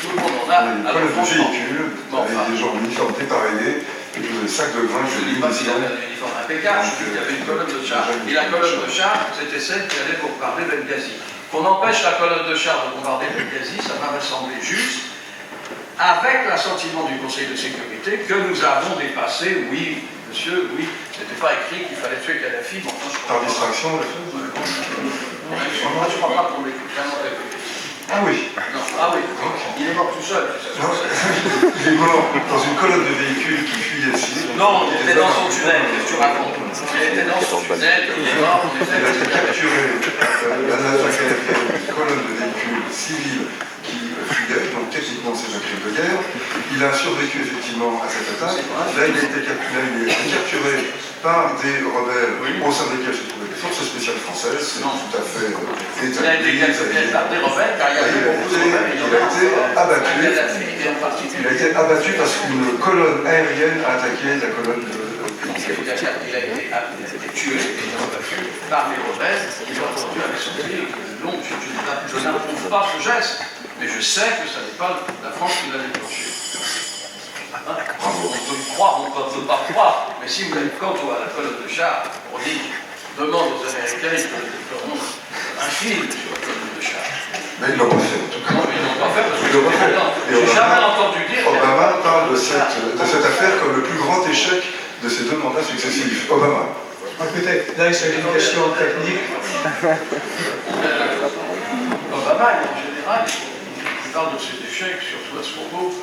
tout le monde en a. Une colonne de véhicules, avec des gens en uniforme dépareillés, et puis des sacs de grains. Je ne dis pas qu'il avait un uniforme impeccable, je dis qu'il y avait une colonne de chars. Et la colonne de chars, c'était celle qui allait bombarder Benghazi. Qu'on empêche la colonne de chars de bombarder Benghazi, ça m'avait semblé juste, avec l'assentiment du Conseil de sécurité, que nous avons dépassé, oui, monsieur, oui, c'était pas écrit qu'il fallait tuer Kadhafi, mais enfin, je crois Par distraction, le fait. moi, je crois pas qu'on l'ait vraiment répété. Ah oui. Non, ah oui, il est mort tout seul. Non, il est mort dans une colonne de véhicules qui fuyait le site. Non, il était dans son tunnel, qu'est-ce que tu racontes? Il était dans son tunnel, il est mort, Il a été capturé, la nation une colonne de véhicules civils qui fuyaient, donc techniquement c'est un crime de guerre. Il a survécu effectivement à cette attaque. Là, il a été capturé par des rebelles au sein desquels se trouvaient des forces spéciales françaises. C'est tout à fait établi. Il a été capturé par des rebelles, car il y avait beaucoup de rebelles. Il a été abattu. Il a été abattu parce qu'une colonne aérienne a attaqué la colonne de... Il a été tué et abattu par les rebelles qui ont entendu avec son fil. Donc, je n'approuve pas ce geste, mais je sais que ce n'est pas la France qui l'a déclenché. Hein? On peut croire, on ne peut pas croire, mais si vous avez quant à la colonne de chars, on dit, demande aux Américains, ils déploieront un film sur la colonne de chars. Mais ils ne l'ont pas fait en tout cas. Non, mais ils ne l'ont pas fait parce que Ils l'ont pas fait. j'ai jamais entendu dire. Obama parle de cette affaire comme le plus grand échec de ces deux mandats successifs. Obama. Écoutez, là il s'agit d'une question technique. Obama, en général, il parle de ses échecs, surtout à ce propos,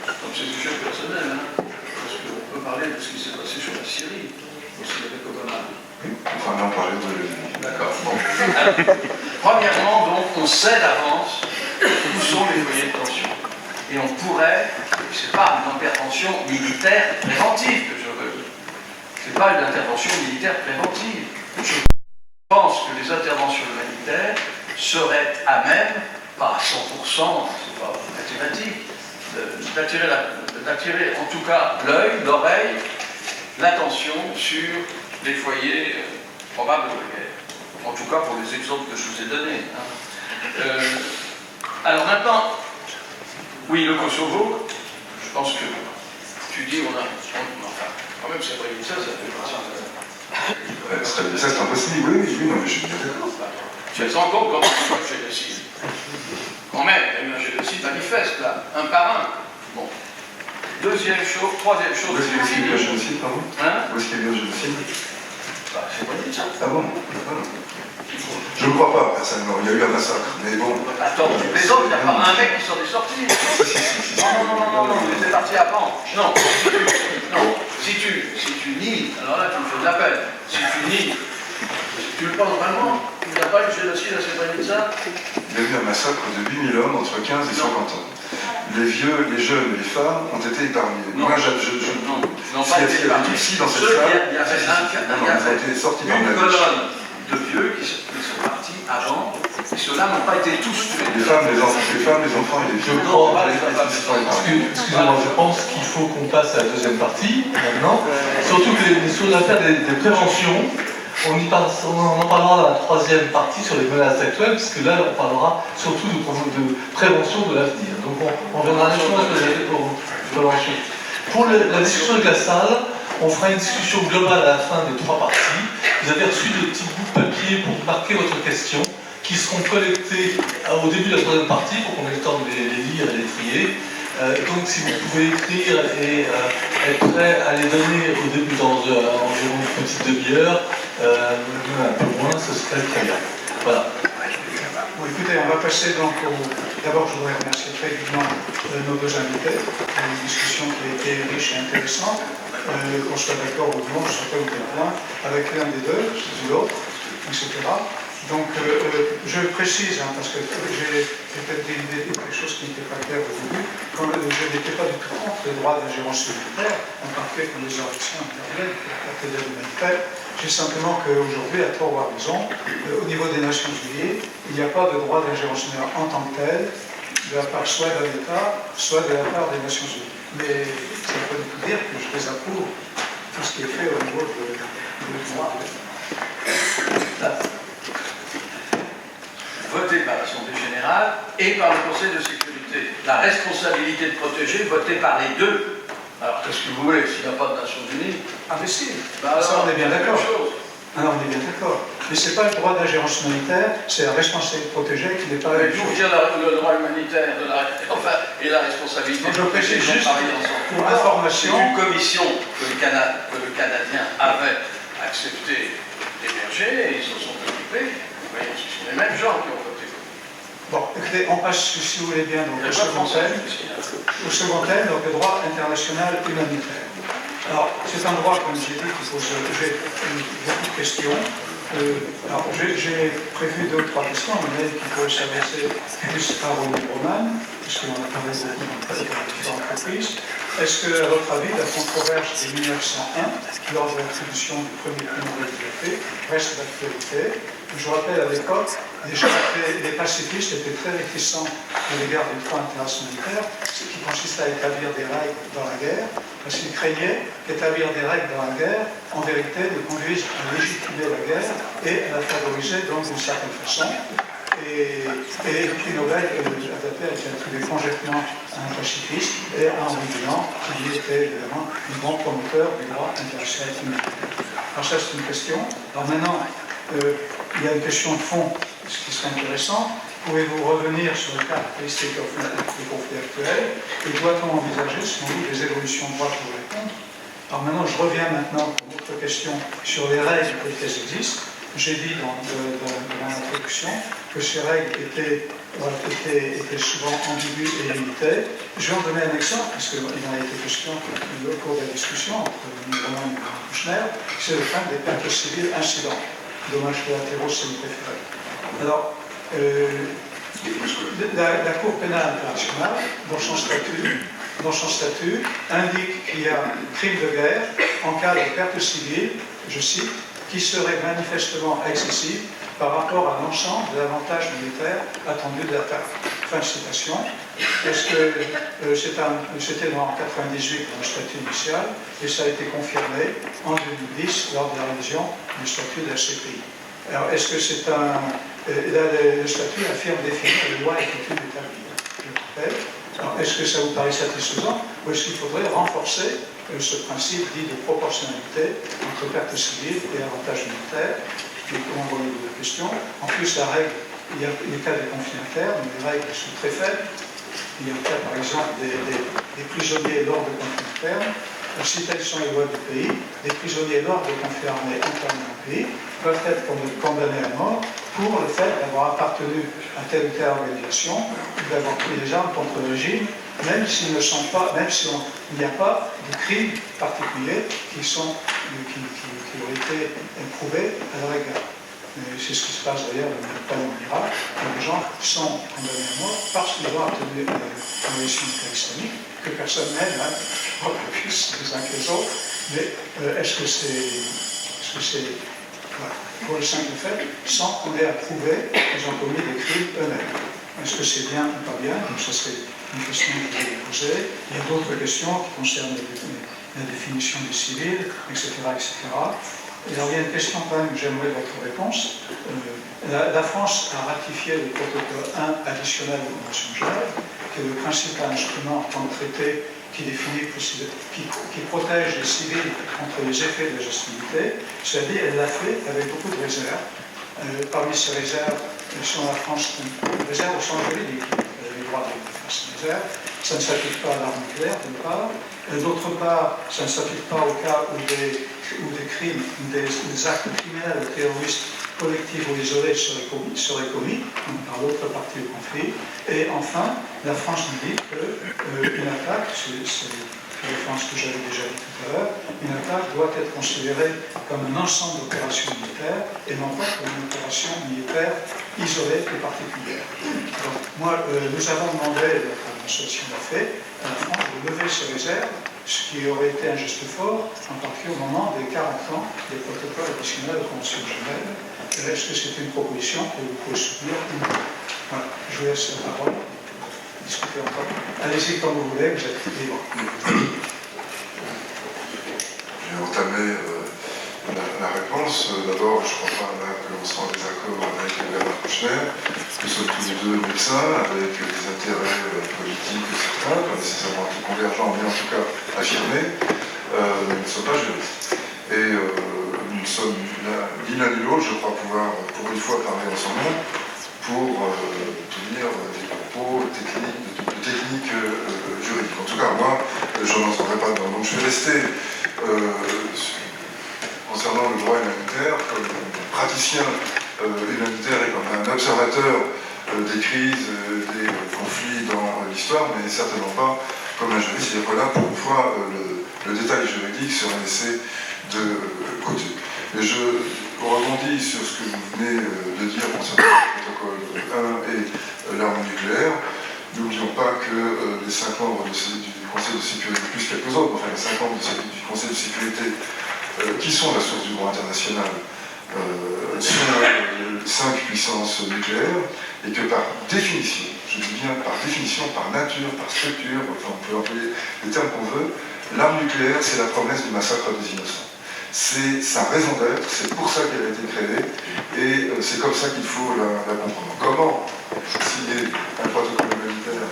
comme ses échecs personnels, hein, parce qu'on peut parler de ce qui s'est passé sur la Syrie, aussi avec Obama. Enfin, on en parlait de... D'accord. Bon. Alors, premièrement, donc, on sait d'avance où sont les foyers de tension. Et on pourrait, c'est pas une intervention militaire préventive que je veux. C'est pas une intervention militaire préventive. Je pense que les interventions humanitaires seraient à même pas à 100%, c'est pas mathématique, d'attirer en tout cas l'œil, l'oreille, l'attention sur les foyers probables de guerre. En tout cas pour les exemples que je vous ai donnés. Alors maintenant, oui, le Kosovo, je pense que tu dis, enfin, quand même, c'est vrai, ça fait partie. Ça, c'est impossible, oui, non, mais je suis bien d'accord. Tu te rends compte quand il y a eu un génocide. Quand même, il y a eu un génocide manifeste, là, un par un. Bon. Deuxième chose, troisième chose. Où est-ce qu'il y a eu un génocide, pardon? Où est-ce qu'il y a eu un génocide? C'est pas dit ça. Ah bon? Je ne crois pas, personnellement. Il y a eu un massacre, mais bon. Attends, tu plaisantes, il n'y a pas un mec qui s'en est sorti. Non, il était parti avant. Non, si tu nies, alors là tu me fais de la peine. Si tu nies, tu le penses vraiment? Il n'y a pas eu de génocide à Srebrenica? Il y a eu un massacre de 8000 hommes entre 15 et 50 ans. Les vieux, les jeunes et les femmes ont été épargnés. Non, moi, non, pas été épargnés. Ici, dans cette salle, il y avait une colonne de vieux qui sont partis avant, et ceux-là n'ont pas été tous tués. Les femmes, les enfants et les vieux. Excusez-moi, je pense qu'il faut qu'on passe à la deuxième partie maintenant. Surtout que sur l'affaire des préventions, on en parlera dans la troisième partie sur les menaces actuelles, puisque là on parlera surtout de prévention de l'avenir. Donc on reviendra directement sur les effets pour prévention. Pour la discussion de la salle, on fera une discussion globale à la fin des trois parties. Vous avez reçu des petits bouts de papier pour marquer votre question, qui seront collectés au début de la troisième partie pour qu'on ait le temps de les lire et les trier. Donc si vous pouvez écrire et être prêt à les donner au début dans environ une petite demi-heure, un peu moins, ce serait très bien. Voilà. Bon, écoutez, on va passer donc au... D'abord, je voudrais remercier très vivement nos deux invités pour une discussion qui a été riche et intéressante. Qu'on soit d'accord ou non sur tel ou tel point, avec l'un des deux, ou l'autre, etc. Donc, je précise, parce que j'ai peut-être dit quelque chose qui n'était pas clair au début, je n'étais pas du tout contre les droits d'ingérence militaire, en particulier quand les Européens interviennent pour la pédale humanitaire. J'ai simplement qu'aujourd'hui, à tort ou à raison, au niveau des Nations Unies, il n'y a pas de droit d'ingérence militaire en tant que tel, de la part soit d'un État, soit de la part des Nations Unies. Mais ça ne veut pas du tout dire que je désapprouve tout ce qui est fait au niveau de droit. Voté par l'Assemblée générale et par le Conseil de sécurité. La responsabilité de protéger, votée par les deux. Alors, qu'est-ce que vous voulez, s'il n'y a pas de Nations Unies? Ah, mais si, ça on est bien d'accord. Alors, on est bien d'accord. Mais ce n'est pas le droit d'ingérence humanitaire, c'est la responsabilité de protéger qui n'est pas la même chose. D'où vient le droit humanitaire et la responsabilité je précise juste pour information. C'est une commission que le Canadien avait accepté d'héberger et ils se sont occupés. Oui, ce sont les mêmes gens qui ont voté. Bon, écoutez, on passe, si vous voulez bien, donc, au second thème, donc le droit international humanitaire. Alors, c'est un droit, comme j'ai dit, qui pose beaucoup de questions. Alors, j'ai prévu 2 ou 3 questions, mais qui pourraient s'adresser plus à René Broman, puisqu'on a parlé beaucoup dans différentes reprises. Est-ce que, à votre avis, la controverse de 1901, lors de l'attribution du premier prix Nobel de liberté, reste d'actualité? Je rappelle, à l'époque, déjà, les pacifistes étaient très réticents à l'égard du droit international, ce qui consiste à établir des règles dans la guerre, parce qu'ils craignaient qu'établir des règles dans la guerre, en vérité, les conduise à légitimer la guerre et à la favoriser donc d'une certaine façon. Et le prix Nobel adapté a été attribué conjointement à un pacifiste et à Henri Dunant, qui était évidemment un grand promoteur du droit international humanitaire. Alors ça, c'est une question. Alors maintenant, il y a une question de fond, ce qui serait intéressant. Pouvez-vous revenir sur les caractéristiques du conflit actuel et doit-on envisager, selon vous, des évolutions de droit pour répondre? Alors maintenant, je reviens maintenant pour votre question sur les règles telles qu'elles existent. J'ai dit dans l'introduction que ces règles étaient souvent ambiguës et limitées. Je vais en donner un exemple, puisqu'il en a été question au cours de la discussion entre Roman et Kouchner, c'est le fait des pertes civiles incidentes. Dommages collatéraux semi-préférés. Alors, la Cour pénale internationale, dans son statut, indique qu'il y a crime de guerre en cas de perte civile, je cite, qui serait manifestement excessive par rapport à l'ensemble de l'avantage militaire attendu de l'attaque. Fin de citation. Est-ce que c'était en 1998 dans le statut initial et ça a été confirmé en 2010 lors de la révision du statut de la CPI. Alors, est-ce que c'est le statut affirme définir les lois et coutumes établies, je le rappelle. Alors, est-ce que ça vous paraît satisfaisant ou est-ce qu'il faudrait renforcer ce principe dit de proportionnalité entre perte civile et avantage militaire? Et comment voyez-vous la question? En plus, la règle, il y a les cas des conflits internes, mais les règles sont très faibles. Il y a le cas, par exemple, des prisonniers lors de conflits internes. Si telles sont les lois du pays, les prisonniers lors de conflits armés internes dans le pays peuvent être condamnés à mort pour le fait d'avoir appartenu à telle ou telle organisation ou d'avoir pris les armes contre le régime, même s'ils ne sont pas, même s'il n'y a pas de crimes particuliers qui ont été éprouvés à leur égard. C'est ce qui se passe d'ailleurs pas en Irak, où les gens sont condamnés à mort parce qu'ils ont obtenu un régime islamique que personne n'aime, pas plus les uns que les autres. Mais est-ce que c'est voilà, pour le simple fait, sans qu'on ait à prouver qu'ils ont commis des crimes eux-mêmes? Est-ce que c'est bien ou pas bien? Donc ça serait une question que je vais vous poser. Il y a d'autres questions qui concernent la définition du civil, etc., etc. Et alors, il y a une question quand même, j'aimerais votre réponse. La France a ratifié le protocole 1 additionnel de la Convention de Genève, qui est le principal instrument en tant que traité qui protège les civils contre les effets de la hostilité. Cela dit, elle l'a fait avec beaucoup de réserves. Parmi ces réserves, selon la France, réserves au sens juridique, les droits de faire ces réserves. Ça ne s'applique pas à l'arme nucléaire, d'une part. D'autre part, ça ne s'applique pas au cas où des crimes, des actes criminels ou terroristes collectifs ou isolés seraient commis par l'autre partie au conflit. Et enfin, la France nous dit qu'une attaque, c'est la référence que j'avais déjà dit tout à l'heure, une attaque doit être considérée comme un ensemble d'opérations militaires et non pas comme une opération militaire isolée et particulière. Donc, moi, nous avons demandé, notre association l'a fait, à la France de lever ces réserves, ce qui aurait été un geste fort, en particulier au moment des 40 ans des protocoles additionnels de la Convention de Genève. Est-ce que c'est une proposition que vous pouvez soutenir ou non? Voilà, je vous laisse la parole. Discuter encore. Allez-y comme vous voulez, vous êtes libre. Je vais entamer la réponse. D'abord, je ne crois pas que l'on soit en désaccord avec Bernard Kouchner. Nous sommes tous les deux médecins, avec des intérêts politiques certains, pas nécessairement tout convergents, mais en tout cas affirmés. Nous ne sommes pas juristes. Et nous sommes ni l'un ni l'autre, je crois pouvoir pour une fois parler en son nom, pour tenir des propos techniques juridiques. En tout cas, moi, je n'en entendrai pas dedans. Donc je vais rester concernant le droit humanitaire comme praticien humanitaire et comme un observateur des crises, des conflits dans l'histoire, mais certainement pas comme un juriste. C'est-à-dire que là, pour une fois, le détail juridique sera laissé de côté. Et je rebondis sur ce que vous venez de dire concernant le protocole 1 et l'arme nucléaire. N'oublions pas que les 5 membres du Conseil de sécurité, plus quelques autres, enfin les 5 membres du Conseil de sécurité qui sont la source du droit international, sont 5 puissances nucléaires, et que par définition, je dis bien par définition, par nature, par structure, enfin on peut employer les termes qu'on veut, l'arme nucléaire c'est la promesse du massacre des innocents. C'est sa raison d'être, c'est pour ça qu'elle a été créée, et c'est comme ça qu'il faut la comprendre. Comment signer un protocole humanitaire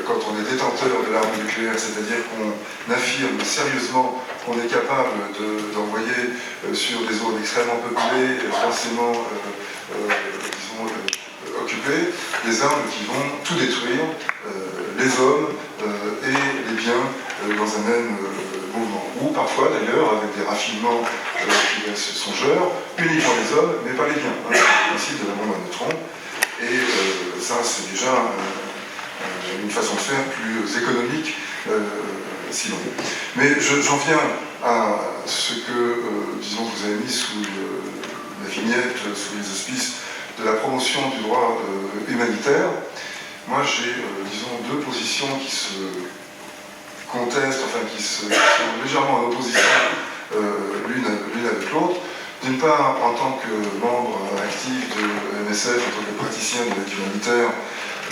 quand on est détenteur de l'arme nucléaire, c'est-à-dire qu'on affirme sérieusement qu'on est capable d'envoyer sur des zones extrêmement peuplées, densément occupées, des armes qui vont tout détruire, les hommes et les biens dans un même mouvement. Ou parfois d'ailleurs avec des raffinements qui laissent songeurs, uniquement les hommes, mais pas les biens. C'est le principe de la bombe à neutrons. Et ça, c'est déjà une façon de faire plus économique, si l'on veut. Mais j'en viens à ce que, disons, vous avez mis sous la vignette, sous les auspices de la promotion du droit humanitaire. Moi, j'ai, disons, deux positions qui se contestent, enfin, qui sont légèrement en opposition l'une avec l'autre. D'une part, en tant que membre actif de MSF, en tant que praticien de l'aide humanitaire,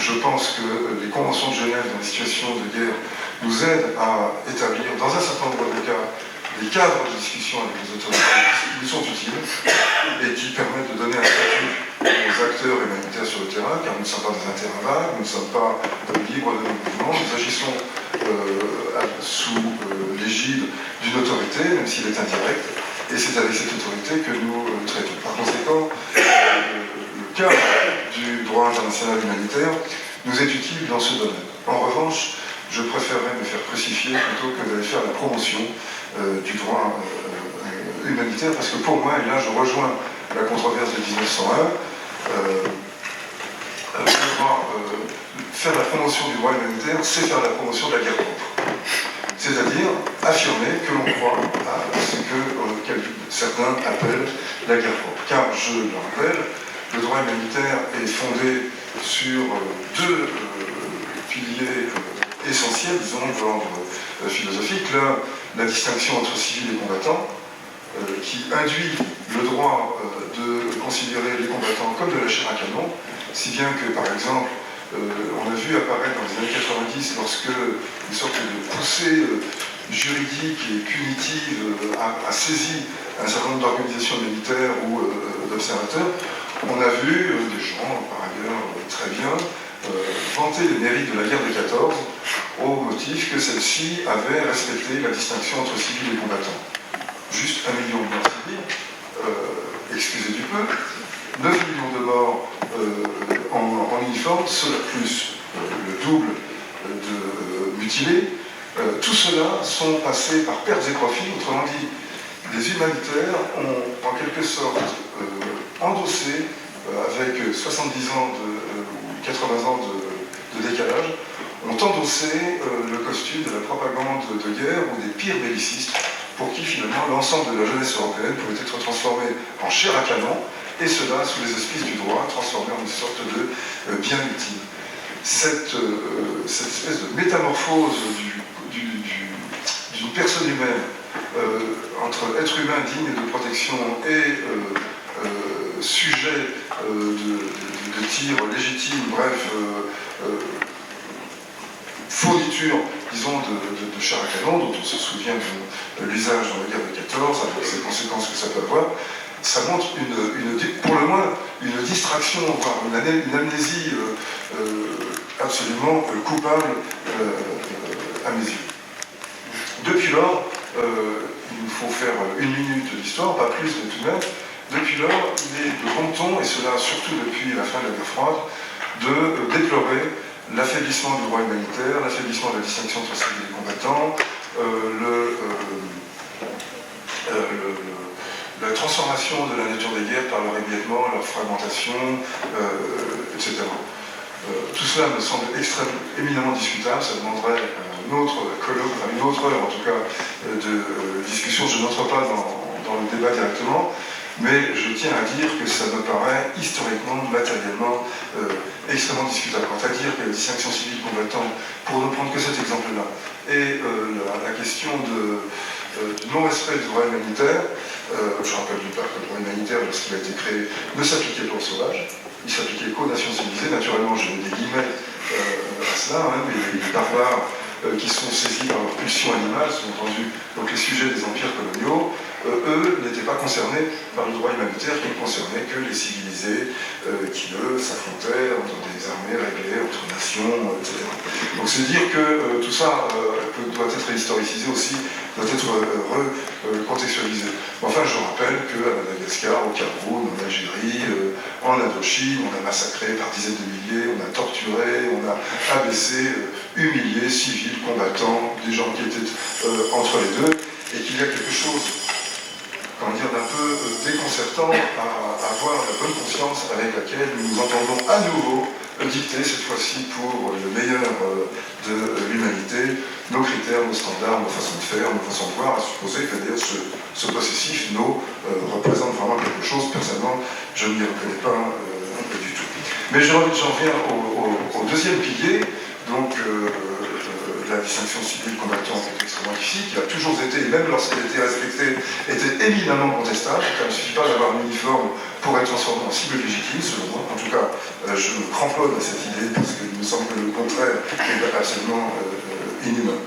je pense que les conventions de Genève dans les situations de guerre nous aident à établir, dans un certain nombre de cas, des cadres de discussion avec les autorités qui nous sont utiles et qui permettent de donner un statut aux acteurs humanitaires sur le terrain, car nous ne sommes pas des terrains vagues, nous ne sommes pas libres de nos mouvements, nous agissons sous l'égide d'une autorité, même s'il est indirect, et c'est avec cette autorité que nous traitons. Par conséquent, le cadre du droit international humanitaire nous est utile dans ce domaine. En revanche, je préférerais me faire crucifier plutôt que d'aller faire la promotion du droit humanitaire, parce que pour moi, et là je rejoins la controverse de 1901, faire la promotion du droit humanitaire, c'est faire la promotion de la guerre propre. C'est-à-dire affirmer que l'on croit à ce que certains appellent la guerre propre. Car, je le rappelle, le droit humanitaire est fondé sur deux piliers essentiels, disons, de l'ordre philosophique. L'un, la distinction entre civils et combattants, qui induit le droit de considérer les combattants comme de la chair à canon, si bien que, par exemple, on a vu apparaître dans les années 90, lorsque une sorte de poussée juridique et punitive a saisi un certain nombre d'organisations militaires ou d'observateurs, on a vu des gens, par ailleurs très bien, vanter les mérites de la guerre de 14 au motif que celle-ci avait respecté la distinction entre civils et combattants. Juste 1 million de morts civils, excusez du peu, 9 millions de morts en uniforme, cela plus le double de mutilés, tout cela sont passés par pertes et profits. Autrement dit, les humanitaires ont en quelque sorte endossé, avec 70 ans ou 80 ans de décalage, ont endossé le costume de la propagande de guerre ou des pires bellicistes, pour qui finalement l'ensemble de la jeunesse européenne pouvait être transformé en chair à canon, et cela sous les auspices du droit, transformé en une sorte de bien ultime. Cette espèce de métamorphose d'une personne humaine entre être humain digne de protection et sujet de tir légitime, bref, fourniture, disons, de char à canon, dont on se souvient de l'usage dans la guerre de 14, avec ses conséquences que ça peut avoir, ça montre pour le moins une distraction, voire une amnésie absolument coupable à mes yeux. Depuis lors, il nous faut faire 1 minute d'histoire, pas plus de tout de même. Depuis lors, il est de bon ton, et cela surtout depuis la fin de la guerre froide, de déplorer l'affaiblissement du droit humanitaire, l'affaiblissement de la distinction entre civils et combattants, la transformation de la nature des guerres par leur émiettement, leur fragmentation, etc. Tout cela me semble éminemment discutable, ça demanderait un autre colloque, une autre heure en tout cas de discussion. Je n'entre pas dans le débat directement, mais je tiens à dire que ça me paraît historiquement, matériellement extrêmement discutable. Quant à dire que la distinction civile-combattant, pour ne prendre que cet exemple-là, et la question du non-respect du droit humanitaire, je rappelle d'une part que le droit humanitaire, lorsqu'il a été créé, ne s'appliquait pas aux sauvages, il s'appliquait qu'aux nations civilisées. Naturellement, je mets des guillemets à cela, mais les barbares qui sont saisis par leur pulsion animale, sous-entendu donc les sujets des empires coloniaux, eux n'étaient pas concernés par le droit humanitaire qui ne concernait que les civilisés qui, eux, s'affrontaient entre des armées réglées, entre nations, etc. Donc c'est dire que tout ça doit être historicisé aussi, doit être recontextualisé. Enfin, je rappelle qu'à Madagascar, au Cameroun, en Algérie, en Indochine, on a massacré par dizaines de milliers, on a torturé, on a abaissé, humilié, civils, combattants, des gens qui étaient entre les deux, et qu'il y a quelque chose, comment dire, d'un peu déconcertant à avoir la bonne conscience avec laquelle nous entendons à nouveau dicter, cette fois-ci pour le meilleur de l'humanité, nos critères, nos standards, nos façons de faire, nos façons de voir, à supposer que d'ailleurs ce possessif nous représente vraiment quelque chose. Personnellement, je ne m'y reconnais pas du tout. Mais j'en viens au deuxième pilier, donc la distinction civile combattant est extrêmement difficile, qui a toujours été, même lorsqu'elle était respectée, était éminemment contestable, car il ne suffit pas d'avoir un uniforme pour être transformé en cible légitime, selon moi. En tout cas, je me cramponne à cette idée, parce qu'il me semble que le contraire est absolument inhumain.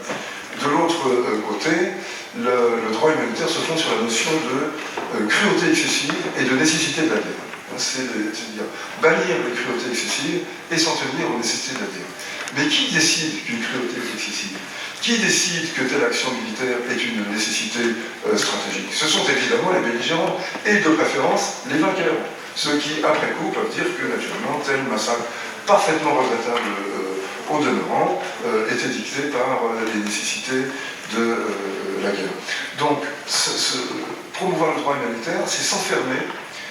De l'autre côté, le droit humanitaire se fonde sur la notion de cruauté excessive et de nécessité de la guerre. C'est-à-dire bannir les cruautés excessives et s'en tenir aux nécessités de la guerre. Mais qui décide qu'une cruauté est excessive? Qui décide que telle action militaire est une nécessité stratégique? Ce sont évidemment les belligérants, et de préférence les vainqueurs. Ceux qui, après coup, peuvent dire que, naturellement, tel massacre parfaitement regrettable au demeurant était dicté par les nécessités de la guerre. Donc, promouvoir le droit humanitaire, c'est s'enfermer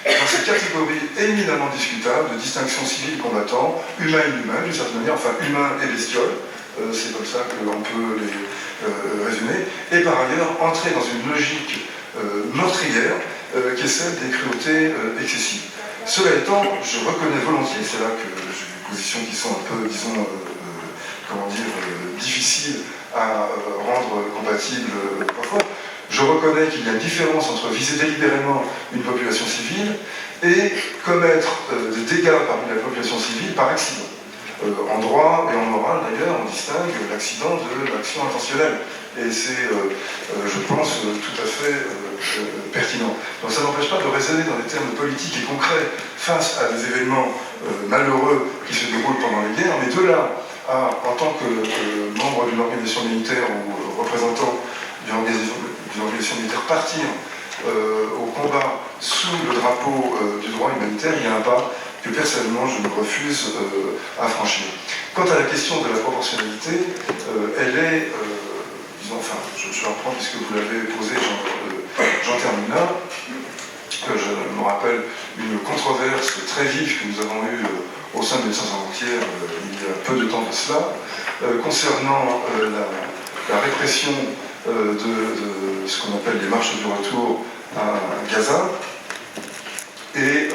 dans ces catégories éminemment discutables de distinction civile combattant, humain et inhumain, d'une certaine manière, enfin humain et bestiole, c'est comme ça qu'on peut les résumer, et par ailleurs entrer dans une logique meurtrière qui est celle des cruautés excessives. Cela étant, je reconnais volontiers, c'est là que j'ai des positions qui sont un peu, disons, difficiles à rendre compatibles parfois. Je reconnais qu'il y a une différence entre viser délibérément une population civile et commettre des dégâts parmi la population civile par accident. En droit et en morale, d'ailleurs, on distingue l'accident de l'action intentionnelle. Et c'est, je pense, tout à fait pertinent. Donc ça n'empêche pas de raisonner dans des termes politiques et concrets face à des événements malheureux qui se déroulent pendant les guerres, mais de là à, en tant que membre d'une organisation militaire ou représentant d'une organisation militaire, partir au combat sous le drapeau du droit humanitaire, il y a un pas que personnellement je me refuse à franchir. Quant à la question de la proportionnalité, elle est, disons, enfin, je reprends puisque vous l'avez posée, j'en termine là. Je me rappelle une controverse très vive que nous avons eue au sein de Médecins Sans Frontières il y a peu de temps de cela, concernant la répression de ce qu'on appelle les marches du retour à Gaza, et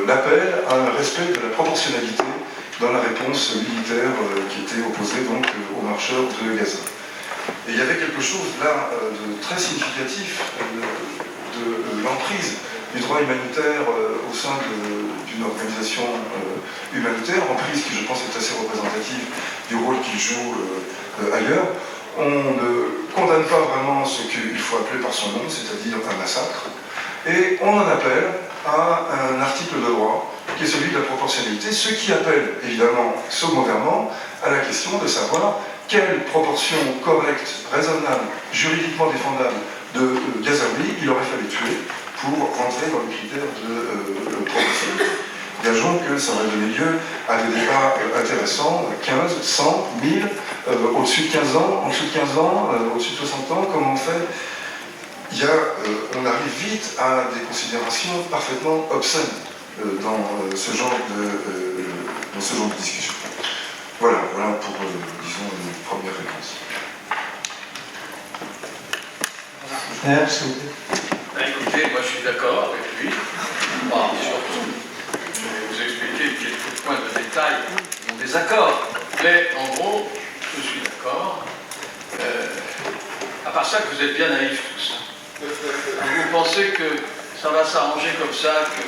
l'appel à un respect de la proportionnalité dans la réponse militaire qui était opposée donc aux marcheurs de Gaza. Et il y avait quelque chose là de très significatif de l'emprise du droit humanitaire au sein d'une organisation humanitaire, emprise qui je pense est assez représentative du rôle qu'il joue ailleurs. On ne condamne pas vraiment ce qu'il faut appeler par son nom, c'est-à-dire un massacre, et on en appelle à un article de droit qui est celui de la proportionnalité, ce qui appelle évidemment sommairement à la question de savoir quelle proportion correcte, raisonnable, juridiquement défendable de Gazaouis il aurait fallu tuer pour rentrer dans les critères de proportionnalité. Gageons que ça va donner lieu à des débats intéressants, 15, 100, 1000, au-dessus de 15 ans, en dessous de 15 ans, au-dessus de 60 ans, comment on fait? On arrive vite à des considérations parfaitement obscènes dans ce genre de discussion. Voilà pour, disons, une première réponse. Écoutez, moi je suis d'accord avec lui. Surtout, je vais vous expliquer quelques points de détail, mon désaccord. Mais en gros, je suis d'accord. À part ça, que vous êtes bien naïf tout ça. Vous pensez que ça va s'arranger comme ça, que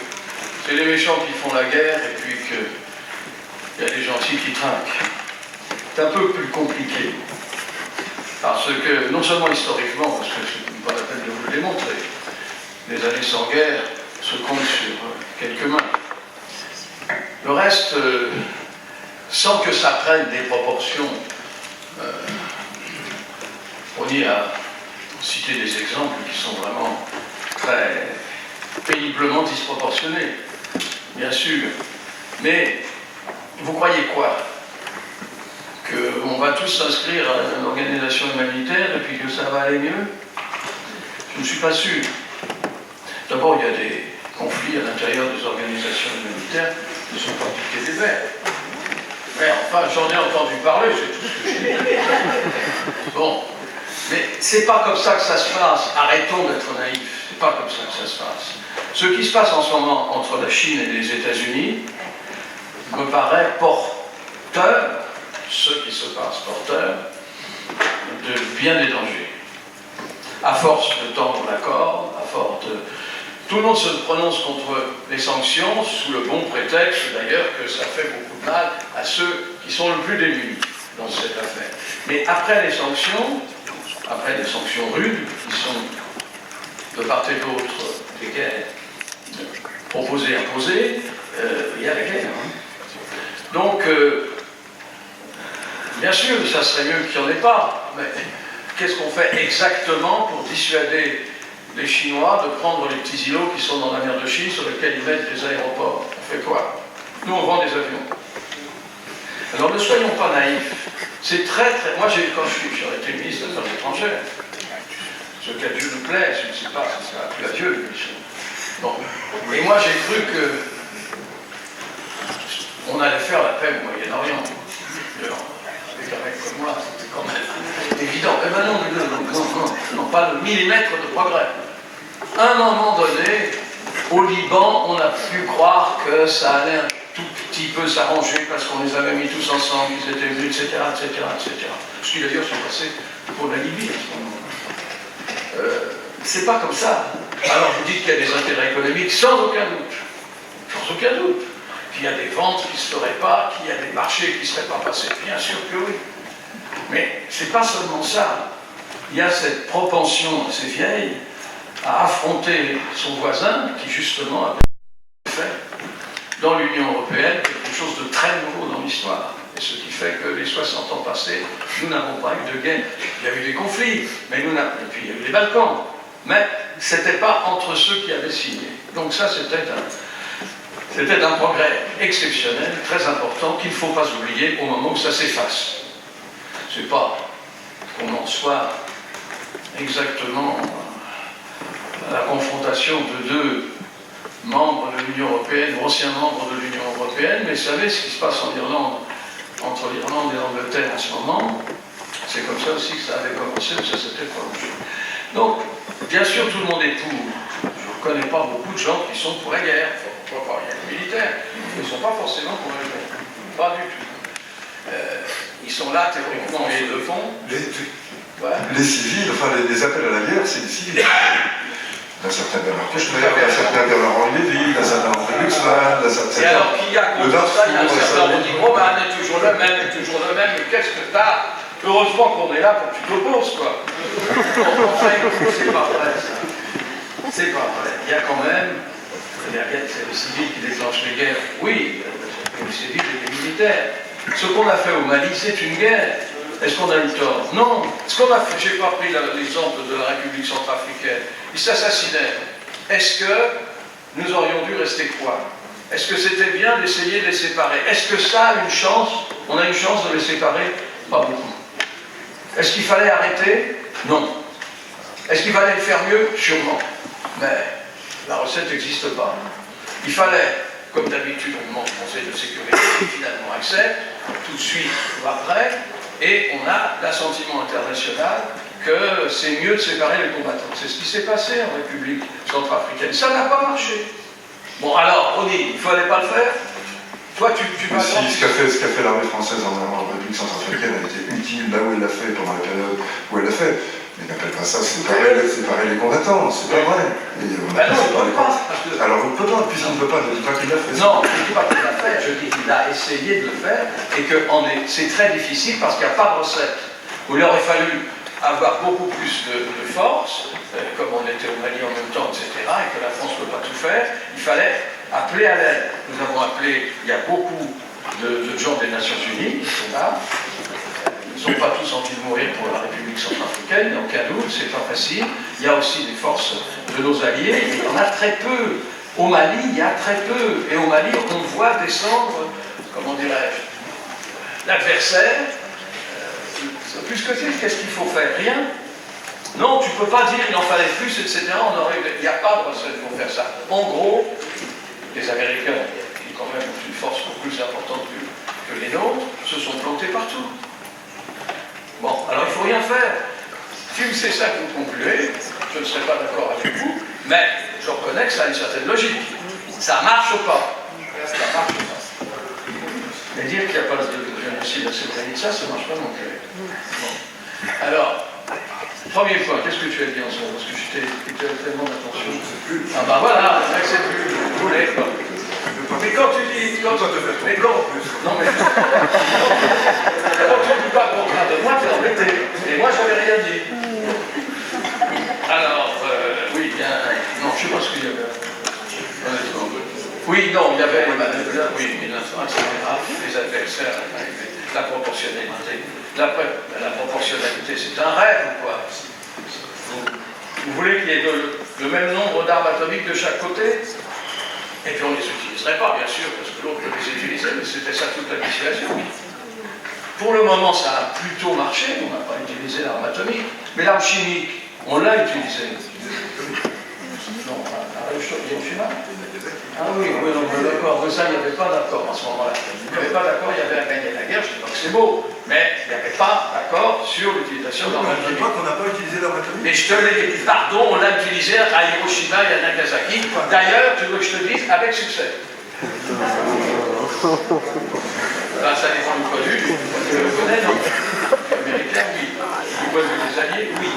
c'est les méchants qui font la guerre et puis qu'il y a des gentils qui trinquent. C'est un peu plus compliqué. Parce que, non seulement historiquement, parce que c'est pas la peine de vous le démontrer, les années sans guerre se comptent sur quelques mains. Le reste, sans que ça prenne des proportions, on y a cité des exemples qui sont vraiment très péniblement disproportionnés, bien sûr. Mais vous croyez quoi? Qu'on va tous s'inscrire à une organisation humanitaire et puis que ça va aller mieux? Je ne suis pas sûr. D'abord, il y a des conflits à l'intérieur des organisations humanitaires qui ne sont pas piqués des verres. Mais enfin, j'en ai entendu parler, c'est tout ce que je dis. Bon, mais c'est pas comme ça que ça se passe. Arrêtons d'être naïfs. C'est pas comme ça que ça se passe. Ce qui se passe en ce moment entre la Chine et les États-Unis me paraît porteur ceux qui se passent porteurs de bien des dangers. À force de tendre la corde, à force de... Tout le monde se prononce contre les sanctions, sous le bon prétexte d'ailleurs que ça fait beaucoup de mal à ceux qui sont le plus démunis dans cette affaire. Mais après les sanctions rudes, qui sont de part et d'autre des guerres proposées, imposées, il y a la guerre. Donc, bien sûr, ça serait mieux qu'il n'y en ait pas, mais qu'est-ce qu'on fait exactement pour dissuader les Chinois de prendre les petits îlots qui sont dans la mer de Chine sur lesquels ils mettent des aéroports? On fait quoi? Nous, on vend des avions. Alors ne soyons pas naïfs. C'est très... Moi, quand j'aurais été ministre des Affaires étrangères, ce qu'à Dieu nous plaît, je ne sais pas si ça a plu à Dieu, mais bon. Et moi, j'ai cru que on allait faire la paix au Moyen-Orient. Avec un mec comme moi, c'était quand même évident. Eh ben non, pas le millimètre de progrès. À un moment donné, au Liban, on a pu croire que ça allait un tout petit peu s'arranger parce qu'on les avait mis tous ensemble, ils étaient venus, etc., etc., etc. Ce qui d'ailleurs s'est passé pour la Libye à ce moment-là. C'est pas comme ça. Alors vous dites qu'il y a des intérêts économiques, sans aucun doute. Sans aucun doute. Qu'il y a des ventes qui ne se feraient pas, qu'il y a des marchés qui ne seraient pas passés. Bien sûr que oui. Mais c'est pas seulement ça. Il y a cette propension assez vieille à affronter son voisin qui justement a fait dans l'Union européenne quelque chose de très nouveau dans l'histoire. Et ce qui fait que les 60 ans passés, nous n'avons pas eu de guerre. Il y a eu des conflits, mais et puis il y a eu les Balkans. Mais ce n'était pas entre ceux qui avaient signé. Donc ça, c'était un progrès exceptionnel, très important, qu'il ne faut pas oublier au moment où ça s'efface. Ce n'est pas qu'on en soit exactement à la confrontation de deux membres de l'Union européenne, ou anciens membres de l'Union européenne, mais vous savez ce qui se passe en Irlande, entre l'Irlande et l'Angleterre en ce moment, c'est comme ça aussi que ça avait commencé, mais ça s'était prolongé. Donc, bien sûr, tout le monde est pour. Je ne connais pas beaucoup de gens qui sont pour la guerre. Pourquoi pas? Il y a les militaires, ils ne sont pas forcément pour la guerre. Pas du tout. Ils sont là théoriquement et ils le font. Les civils, enfin les appels à la guerre, c'est des civils. D'un certain Bernard Kouchner, d'un certain Bernard-Henri Lévy, d'un certain André Glucksmann, d'un certain... Et alors qu'il y a contre ça, il y a un certain Rodrigue Roman, est toujours le même, mais qu'est-ce que t'as? Heureusement qu'on est là pour que tu t'opposes, quoi. Enfin, c'est pas vrai, ça. C'est pas vrai. Il y a quand même... C'est les civils qui déclenchent les guerres. Oui, les civils et les militaires. Ce qu'on a fait au Mali, c'est une guerre. Est-ce qu'on a eu tort? Non. Ce qu'on a fait, j'ai pas pris l'exemple de la République centrafricaine. Ils s'assassinèrent. Est-ce que nous aurions dû rester quoi? Est-ce que c'était bien d'essayer de les séparer? Est-ce que ça a une chance? On a une chance de les séparer? Pas beaucoup. Est-ce qu'il fallait arrêter? Non. Est-ce qu'il fallait le faire mieux? Sûrement. Mais la recette n'existe pas. Il fallait, comme d'habitude, on demande au Conseil de sécurité, qui finalement accepte, tout de suite ou après, et on a l'assentiment international que c'est mieux de séparer les combattants. C'est ce qui s'est passé en République centrafricaine. Ça n'a pas marché. Bon, alors, on dit, il ne fallait pas le faire. Toi, tu vas... Si, ce qu'a fait l'armée française en République centrafricaine a été utile là où elle l'a fait, pendant la période où elle l'a fait. Mais n'appelle pas ça séparer les combattants, c'est pas vrai. Alors on ne peut pas, puisqu'on ne peut pas, ne dis pas qu'il l'a fait. Non, je ne dis pas qu'il l'a fait, je dis qu'il a essayé de le faire, et que c'est très difficile parce qu'il n'y a pas de recette. Où il aurait fallu avoir beaucoup plus de force, comme on était au Mali en même temps, etc., et que la France ne peut pas tout faire, il fallait appeler à l'aide. Nous avons appelé, il y a beaucoup de gens des Nations Unies qui sont là. Ils n'ont pas tous envie de mourir pour la République centrafricaine, donc à nous, c'est pas facile. Il y a aussi des forces de nos alliés, et il y en a très peu. Au Mali, il y a très peu. Et au Mali, on voit descendre, comment dirais-je, l'adversaire. Plus que qu'est-ce qu'il faut faire? Rien. Non, tu ne peux pas dire il en fallait plus, etc. Il n'y a pas de recette pour faire ça. En gros, les Américains, qui quand même ont une force beaucoup plus importante que les nôtres, se sont plantés partout. Bon, alors il ne faut rien faire. Si c'est ça que vous concluez, je ne serai pas d'accord avec vous, mais je reconnais que ça a une certaine logique. Ça ne marche pas. Ça ne marche pas. Mais dire qu'il n'y a pas de aussi de s'éloigner de ça, ça ne marche pas non plus. Bon. Alors, premier point, qu'est-ce que tu as dit en ce moment? Parce que je t'ai écouté avec tellement d'attention. Ah bah voilà, c'est plus, je voulais pas. Mais quand tu dis. Non, mais. Quand tu dis pas contraint de moi, tu es embêté. Et moi, j'avais rien dit. Alors, oui, bien. Non, je ne sais pas ce qu'il y avait. Oui, non, il y avait. Oui, 1901, etc. Les adversaires, la proportionnalité. La proportionnalité, c'est un rêve ou quoi? Vous voulez qu'il y ait le même nombre d'armes atomiques de chaque côté? Et puis on ne les utiliserait pas, bien sûr, parce que l'autre peut les utiliser, mais c'était ça toute la dissuasion. Pour le moment, ça a plutôt marché, on n'a pas utilisé l'arme atomique, mais l'arme chimique, on l'a utilisée. Non, à Hiroshima. Ah oui, non, d'accord, mais ça, il n'y avait pas d'accord à ce moment-là. Il n'y avait pas d'accord, il y avait à gagner la guerre, je ne sais pas que c'est beau, mais il n'y avait pas d'accord sur l'utilisation de l'arme atomique. On n'a pas utilisé l'arme atomique. Mais je te l'ai dit, pardon, on l'a utilisé à Hiroshima et à Nagasaki. D'ailleurs, tu veux que je te dise, avec succès. Ben, ça dépend du point de vue. Tu le connais, non? Américain, oui. Du point de vue des alliés, oui.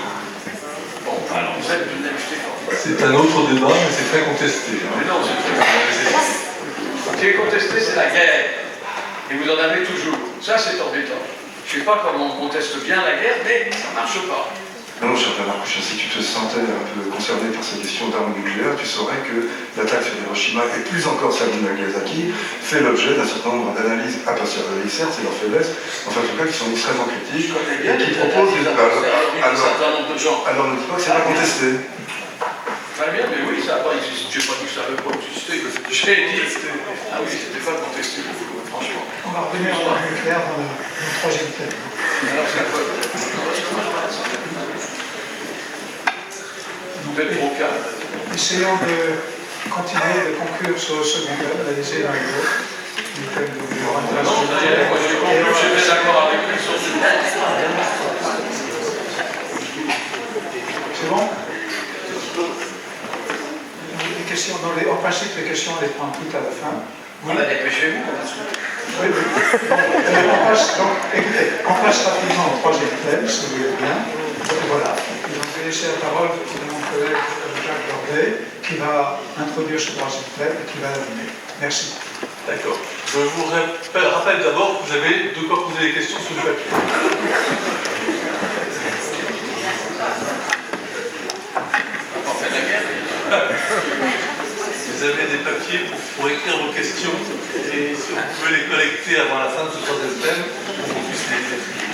Bon, alors, vous êtes une acheté fort. C'est un autre débat, mais c'est très contesté. Hein. Mais non, c'est très contesté. Ce qui est contesté, c'est la guerre. Et vous en avez toujours. Ça, c'est embêtant. Je ne sais pas comment on conteste bien la guerre, mais ça ne marche pas. Non, cher Marcouche, si tu te sentais un peu concerné par cette question d'armes nucléaires, tu saurais que l'attaque sur Hiroshima, et plus encore celle de Nagasaki, fait l'objet d'un certain nombre d'analyses a posteriori, certes, c'est leur faiblesse, enfin en tout cas qui sont extrêmement critiques, et qui proposent des... Alors ne dis pas que c'est pas contesté. Très bien, mais oui, ça n'a pas existé. Je n'ai pas dit que ça n'avait pas existé. J'ai dit... Ah oui, c'était pas contesté, franchement. On va revenir au nucléaire dans le troisième thème. Alors, c'est quoi? Vous êtes trop calme. Essayons de continuer de conclure sur le second thème, d'analyser l'un et l'autre. Le thème de l'orientation. Moi, j'ai conclu, j'étais d'accord avec lui sur ce thème. C'est bon? Les questions, en principe, les questions, on les prend toutes à la fin. Dépêchez-vous. Oui, oui. Écoutez, on passe rapidement au troisième thème, si vous voulez bien. Et voilà. Et donc, je vais laisser la parole à mon collègue Jacques Dordet, qui va introduire ce troisième thème et qui va l'animer. Merci. D'accord. Je vous rappelle d'abord que vous avez de quoi poser des questions sur le papier. Vous avez des papiers pour écrire vos questions et si vous pouvez les collecter avant la fin de ce troisième thème pour qu'on puisse les expliquer.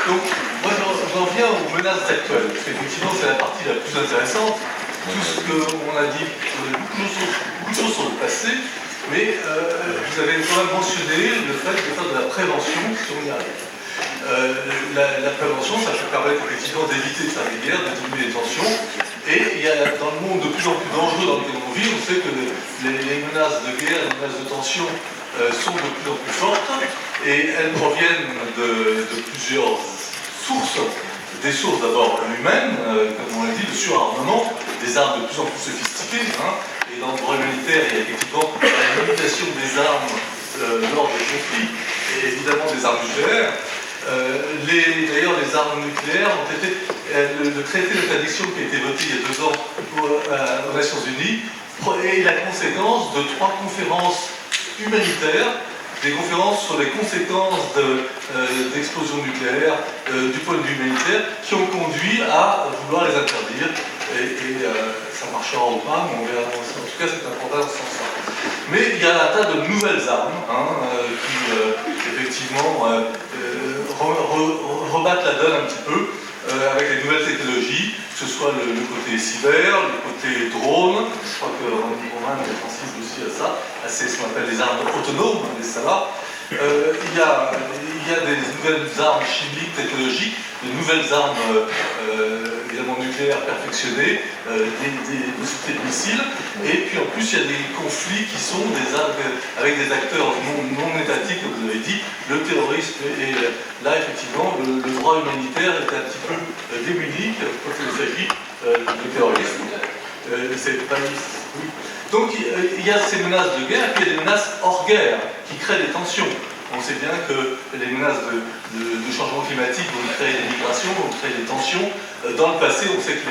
Donc, moi j'en viens aux menaces actuelles, parce qu'effectivement c'est la partie la plus intéressante. Tout ce qu'on a dit, beaucoup de choses sur le passé, mais vous avez quand même mentionné le fait de faire de la prévention si on y arrive. La prévention, ça peut permettre effectivement d'éviter de faire des guerres, de diminuer les tensions. Et il y a dans le monde de plus en plus dangereux dans lequel on vit, on sait que les menaces de guerre, les menaces de tension sont de plus en plus fortes et elles proviennent de plusieurs sources. Des sources d'abord humaines, comme on l'a dit, le surarmement, des armes de plus en plus sophistiquées. Hein, et dans le droit humanitaire, il y a effectivement la limitation des armes lors des conflits et évidemment des armes nucléaires. D'ailleurs, les armes nucléaires ont été... le traité d'interdiction qui a été voté il y a 2 ans aux Nations Unies est la conséquence de 3 conférences humanitaires, des conférences sur les conséquences d'explosions nucléaires du point de vue humanitaire qui ont conduit à vouloir les interdire. Et ça marchera ou pas, mais on verra. En tout cas, c'est important dans ce sens-là. Mais il y a un tas de nouvelles armes qui, effectivement, rebattent la donne un petit peu avec les nouvelles technologies, que ce soit le côté cyber, le côté drone. Je crois que Romain est sensible aussi à ça, à ce qu'on appelle les armes autonomes, les SALA. Il y a des nouvelles armes chimiques, technologiques, de nouvelles armes évidemment nucléaires perfectionnées, des possibilités de missiles, et puis en plus il y a des conflits qui sont avec des acteurs non étatiques, comme vous avez dit, le terrorisme, et là effectivement le droit humanitaire est un petit peu démuni quand il s'agit de terrorisme. Donc il y a ces menaces de guerre, et puis il y a des menaces hors guerre qui créent des tensions. On sait bien que les menaces de changement climatique vont créer des migrations, vont créer des tensions. Dans le passé, on sait que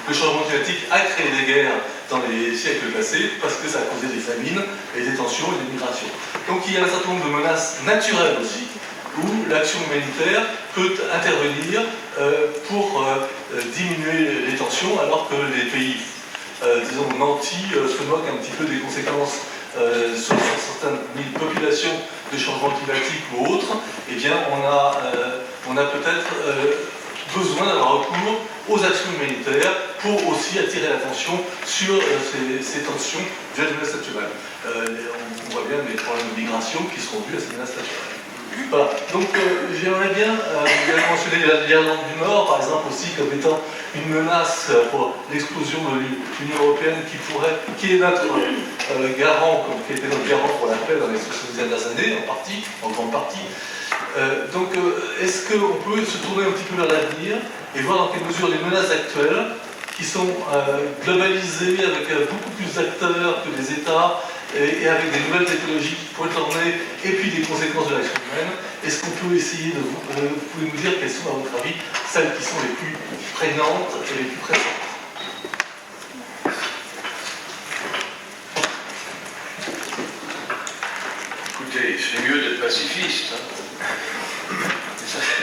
le changement climatique a créé des guerres dans les siècles passés parce que ça a causé des famines et des tensions et des migrations. Donc il y a un certain nombre de menaces naturelles aussi, où l'action humanitaire peut intervenir pour diminuer les tensions, alors que les pays, disons, nantis se moquent un petit peu des conséquences sur certaines populations de changement climatique ou autres. Eh bien, on a peut-être besoin d'avoir recours aux actions humanitaires pour aussi attirer l'attention sur ces tensions dues à des menaces naturelles. On voit bien les problèmes de migration qui seront dus à ces menaces naturelles. Voilà. Donc j'aimerais bien mentionner l'Irlande du Nord, par exemple, aussi comme étant une menace pour l'explosion de l'Union européenne qui est notre garant, qui était notre garant pour la paix dans les 70 dernières années, en grande partie. Donc est-ce qu'on peut se tourner un petit peu vers l'avenir et voir dans quelle mesure les menaces actuelles, qui sont globalisées avec beaucoup plus d'acteurs que des États, et avec des nouvelles technologies qui pourraient tourner, et puis des conséquences de l'action humaine, est-ce qu'on peut essayer vous pouvez nous dire quelles sont, à votre avis, celles qui sont les plus prégnantes et les plus pressantes? Écoutez, c'est mieux d'être pacifiste.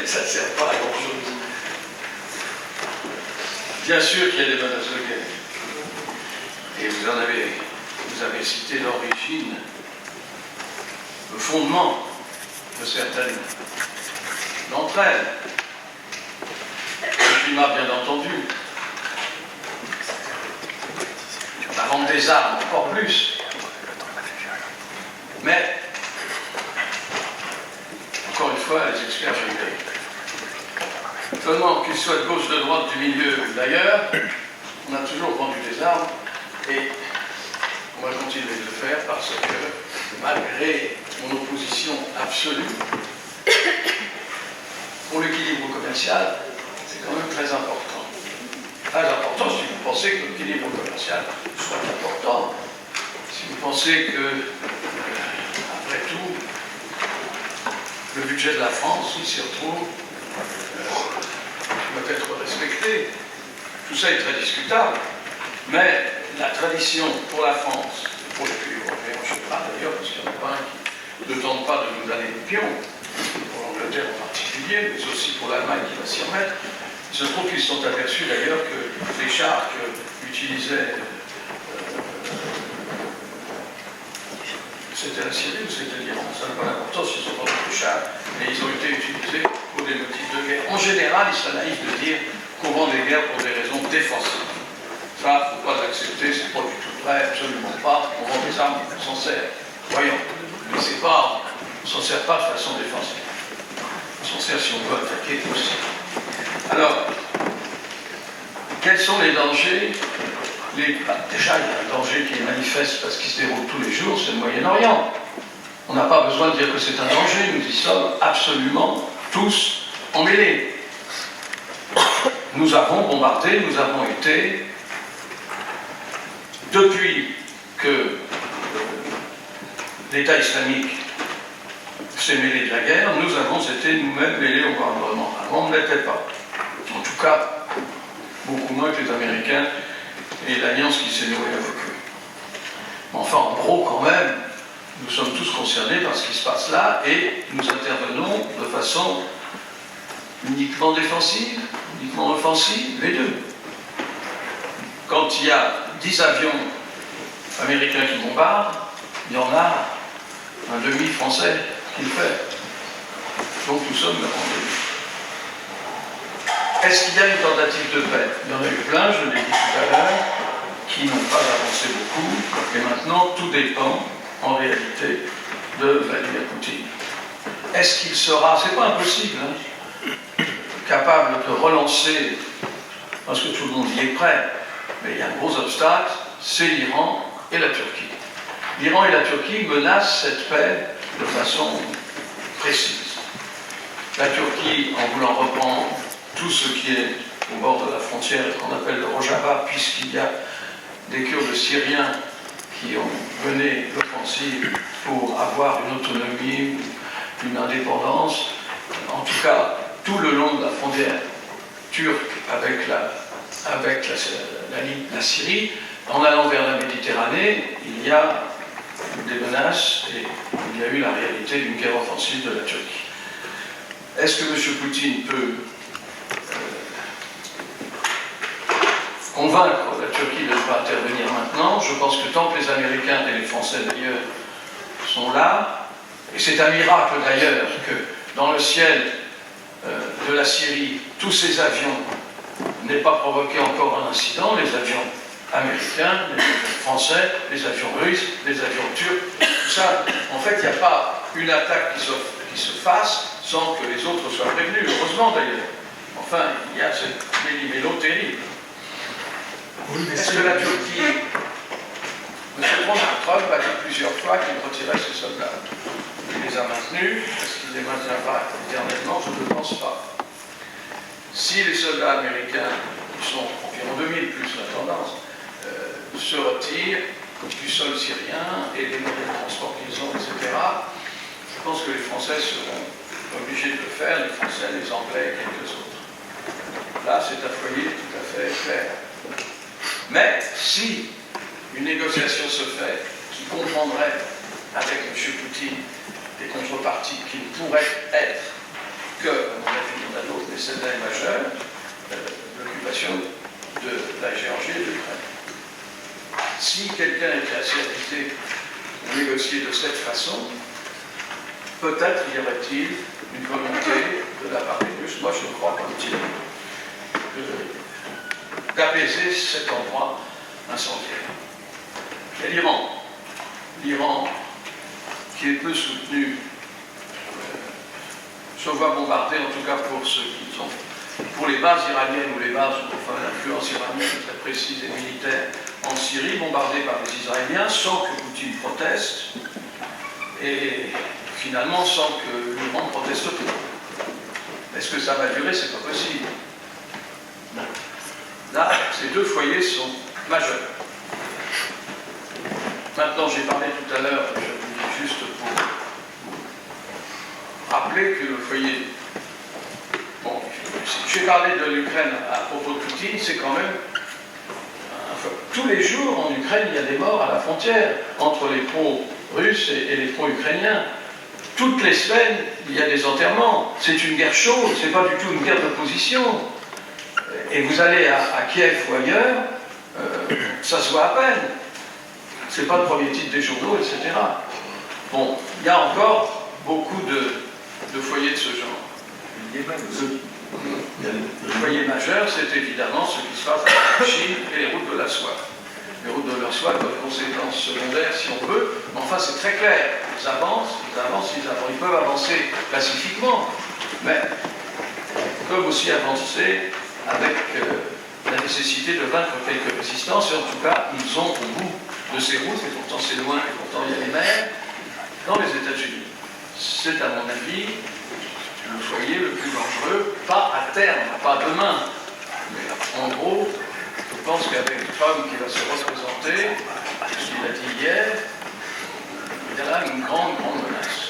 Ça ne sert pas à grand-chose. Bien sûr qu'il y a des menaces de guerre. Et vous avez cité l'origine, le fondement de certaines d'entre elles. Le climat, bien entendu. La vente des armes, encore plus. Mais, encore une fois, les experts génériques. Seulement, qu'ils soient de gauche, de droite, du milieu ou d'ailleurs, on a toujours vendu des armes et on va continuer de le faire parce que, malgré mon opposition absolue pour l'équilibre commercial, c'est quand même très important. Très important si vous pensez que l'équilibre commercial soit important. Si vous pensez que, après tout, le budget de la France, il s'y retrouve, doit être respecté. Tout ça est très discutable. Mais la tradition pour la France, pour les pays européens en général d'ailleurs, parce qu'il n'y en a pas un qui ne tente pas de nous donner des pions, pour l'Angleterre en particulier, mais aussi pour l'Allemagne qui va s'y remettre, il se trouve qu'ils se sont aperçus d'ailleurs que les chars qu'utilisaient c'était la Syrie ou c'était l'Iran, ça n'a pas d'importance, ils sont pas des chars, mais ils ont été utilisés pour des motifs de guerre. En général, il serait naïf de dire qu'on vend des guerres pour des raisons défensives. Ça, il ne faut pas l'accepter, c'est pas du tout vrai, absolument pas. On vend des armes, on s'en sert. Voyons, mais c'est pas, on ne s'en sert pas de façon défensive. On s'en sert si on veut attaquer aussi. Alors, quels sont les dangers? Déjà, il y a un danger qui est manifeste parce qu'il se déroule tous les jours, c'est le Moyen-Orient. On n'a pas besoin de dire que c'est un danger, nous y sommes absolument tous emmêlés. Nous avons bombardé, nous avons été, depuis que l'État islamique s'est mêlé de la guerre, nous avons été nous-mêmes mêlés au bombardement. Avant, on ne l'était pas. En tout cas, beaucoup moins que les Américains et l'alliance qui s'est nouée avec eux. Mais enfin, en gros, quand même, nous sommes tous concernés par ce qui se passe là et nous intervenons de façon uniquement défensive, uniquement offensive, les deux. Quand il y a 10 avions américains qui bombardent, il y en a un demi français qui le fait. Donc nous sommes en demi. Est-ce qu'il y a une tentative de paix? Il y en a eu plein, je l'ai dit tout à l'heure, qui n'ont pas avancé beaucoup, et maintenant tout dépend, en réalité, de Vladimir Poutine. Est-ce qu'il sera, c'est pas impossible, hein, capable de relancer, parce que tout le monde y est prêt, mais il y a un gros obstacle, c'est l'Iran et la Turquie. L'Iran et la Turquie menacent cette paix de façon précise. La Turquie, en voulant reprendre tout ce qui est au bord de la frontière, qu'on appelle le Rojava, puisqu'il y a des Kurdes syriens qui ont mené l'offensive pour avoir une autonomie, une indépendance, en tout cas tout le long de la frontière turque avec la Syrie. En allant vers la Méditerranée, il y a des menaces et il y a eu la réalité d'une guerre offensive de la Turquie. Est-ce que M. Poutine peut convaincre la Turquie de ne pas intervenir maintenant? Je pense que tant que les Américains et les Français d'ailleurs sont là, et c'est un miracle d'ailleurs que dans le ciel de la Syrie, tous ces avions n'aient pas provoqué encore un incident, les avions américains, les avions français, les avions russes, les avions turcs, tout ça. En fait, il n'y a pas une attaque qui se fasse sans que les autres soient prévenus, heureusement d'ailleurs. Enfin, il y a cette méli-mélo terrible. Est-ce que la Turquie... M. Trump a dit plusieurs fois qu'il retirait ses soldats. Il les a maintenus. Est-ce qu'il les maintiendra éternellement? Je ne le pense pas. Si les soldats américains, qui sont environ 2000 plus la tendance, se retirent du sol syrien et des moyens de transport qu'ils ont, etc., je pense que les Français seront obligés de le faire, les Français, les Anglais et quelques autres. Là, c'est un foyer tout à fait clair. Mais si une négociation se fait qui comprendrait avec M. Poutine des contreparties qui ne pourraient être que, à mon avis, l'un d'autre, mais celle-là est majeure, l'occupation de la Géorgie et de l'Ukraine. Si quelqu'un était assez habité à négocier de cette façon, peut-être y aurait-il une volonté de la part des Russes, moi je crois comme tel, d'apaiser cet endroit incendiaire. Et l'Iran, qui est peu soutenu, se voit bombarder, en tout cas pour ceux qui sont, pour les bases iraniennes ou les bases, enfin l'influence iranienne très précise et militaire en Syrie, bombardée par les Israéliens, sans que Poutine proteste, et finalement sans que l'Iran proteste pas. Est-ce que ça va durer? C'est pas possible. Là, ces deux foyers sont majeurs. Maintenant, j'ai parlé tout à l'heure, je vous dis juste pour rappeler que le foyer... Bon, j'ai parlé de l'Ukraine à propos de Poutine, c'est quand même... tous les jours en Ukraine, il y a des morts à la frontière, entre les pro-russes et les pro-ukrainiens. Toutes les semaines, il y a des enterrements. C'est une guerre chaude, c'est pas du tout une guerre de position. Et vous allez à Kiev ou ailleurs, ça se voit à peine. C'est pas le premier titre des journaux, etc. Bon, il y a encore beaucoup de foyers de ce genre. Le foyer majeur, c'est évidemment ce qui se passe en Chine et les routes de la soie. Les routes de la soie ont des conséquences secondaires, si on veut, mais enfin c'est très clair. Ils avancent, ils peuvent avancer pacifiquement, mais ils peuvent aussi avancer avec la nécessité de vaincre quelques résistances, et en tout cas, ils ont au bout de ces routes, et pourtant c'est loin, et pourtant il y a les mers, dans les États-Unis. C'est à mon avis le foyer le plus dangereux, pas à terme, pas demain, mais en gros, je pense qu'avec Trump qui va se représenter, ce qu'il a dit hier, il y a là une grande menace.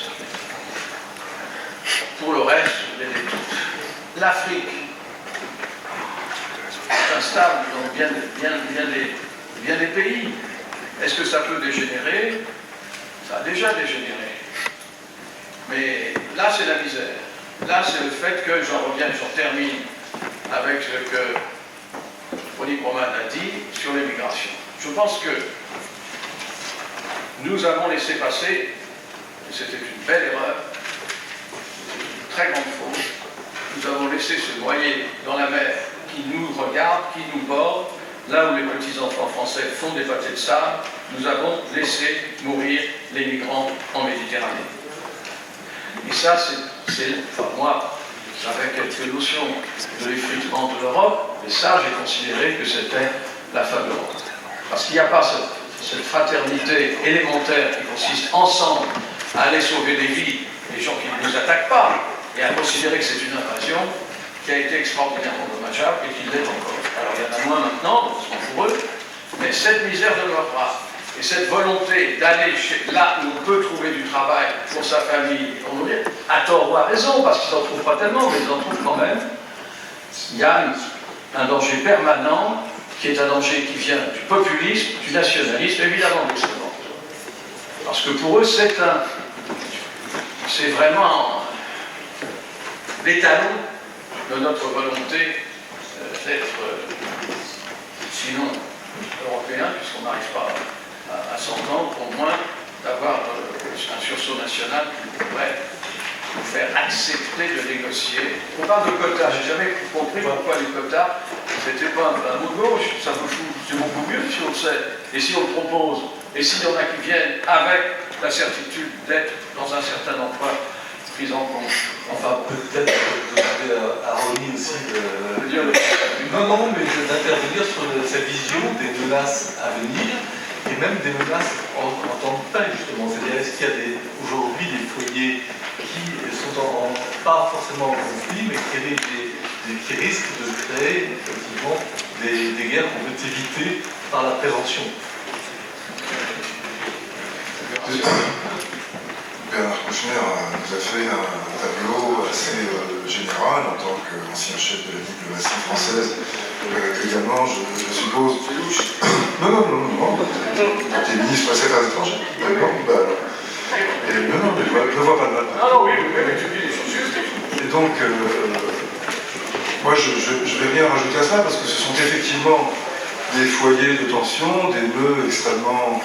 Pour le reste, je l'ai dit toutes. L'Afrique s'installe dans bien des pays. Est-ce que ça peut dégénérer? Ça a déjà dégénéré. Mais là, c'est la misère. Là, c'est le fait que, j'en termine avec ce que Ronnie Broman a dit sur l'immigration. Je pense que nous avons laissé passer, et c'était une belle erreur, une très grande faute, nous avons laissé se noyer dans la mer qui nous regarde, qui nous borde, là où les petits-enfants français font des pâtés de sable, nous avons laissé mourir les migrants en Méditerranée. Et ça, enfin moi, j'avais quelques notions de l'effritement de l'Europe, mais ça, j'ai considéré que c'était la fin de l'Europe. Parce qu'il n'y a pas cette fraternité élémentaire qui consiste ensemble à aller sauver des vies, des gens qui ne nous attaquent pas, et à considérer que c'est une invasion qui a été extraordinairement dommageable et qui l'est encore. Alors il y en a moins maintenant, heureusement pour eux, mais cette misère demeurera. Et cette volonté d'aller là où on peut trouver du travail pour sa famille, à tort ou à raison, parce qu'ils n'en trouvent pas tellement, mais ils en trouvent quand même, il y a un danger permanent qui est un danger qui vient du populisme, du nationalisme, évidemment d'extrême. Parce que pour eux, c'est vraiment l'étalon de notre volonté d'être, sinon européen, puisqu'on n'arrive pas à s'entendre, au moins d'avoir un sursaut national qui pourrait nous faire accepter de négocier. On parle de quotas, j'ai jamais compris pourquoi les quotas, c'était pas un mot de gauche, ça me fout, c'est beaucoup mieux si on le sait, et si on le propose, et s'il y en a qui viennent avec la certitude d'être dans un certain emploi pris en compte. Enfin, peut-être demander à Ronnie aussi non, mais d'intervenir sur cette vision des menaces à venir et même des menaces en tant que telles, justement. C'est-à-dire, est-ce qu'il y a aujourd'hui des foyers qui sont pas forcément en conflit, mais qui risquent de créer effectivement des guerres qu'on peut éviter par la prévention? Bernard Kouchner nous a fait un tableau assez général en tant qu'ancien chef de la diplomatie française. Également, je suppose. Non. T'es ministre des Affaires étrangères. Non, mais je ne vois pas de mal. Oui, tu dis les choses justes. Et donc, moi, je ne vais rien rajouter à ça parce que ce sont effectivement des foyers de tension, des nœuds extrêmement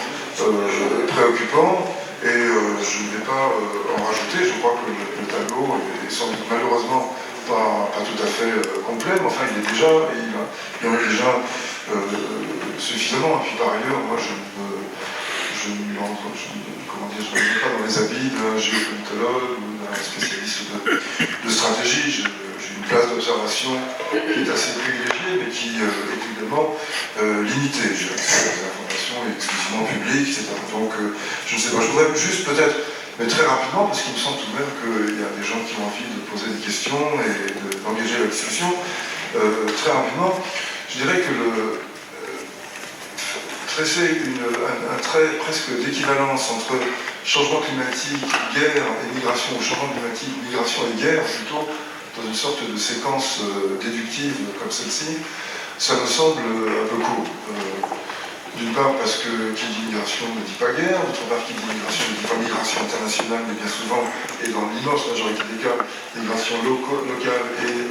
préoccupants. Et je ne vais pas en rajouter, je crois que le tableau est sans doute malheureusement pas tout à fait complet, mais enfin il en est déjà suffisamment. Et puis par ailleurs, moi je ne me mets pas dans les habits d'un géopolitologue ou d'un spécialiste de stratégie. J'ai une place d'observation qui est assez privilégiée, mais qui est évidemment limitée. J'ai accès à des informations exclusivement publiques, etc. Donc, je ne sais pas, je voudrais juste peut-être, mais très rapidement, parce qu'il me semble tout de même qu'il y a des gens qui ont envie de poser des questions et d'engager la discussion. Très rapidement, je dirais que tresser un trait presque d'équivalence entre changement climatique, guerre et migration, ou changement climatique, migration et guerre, plutôt, dans une sorte de séquence déductive comme celle-ci, ça me semble un peu court. D'une part parce que qui dit migration ne dit pas guerre, d'autre part qui dit migration ne dit pas migration internationale, mais bien souvent, et dans l'immense majorité des cas, migration locale et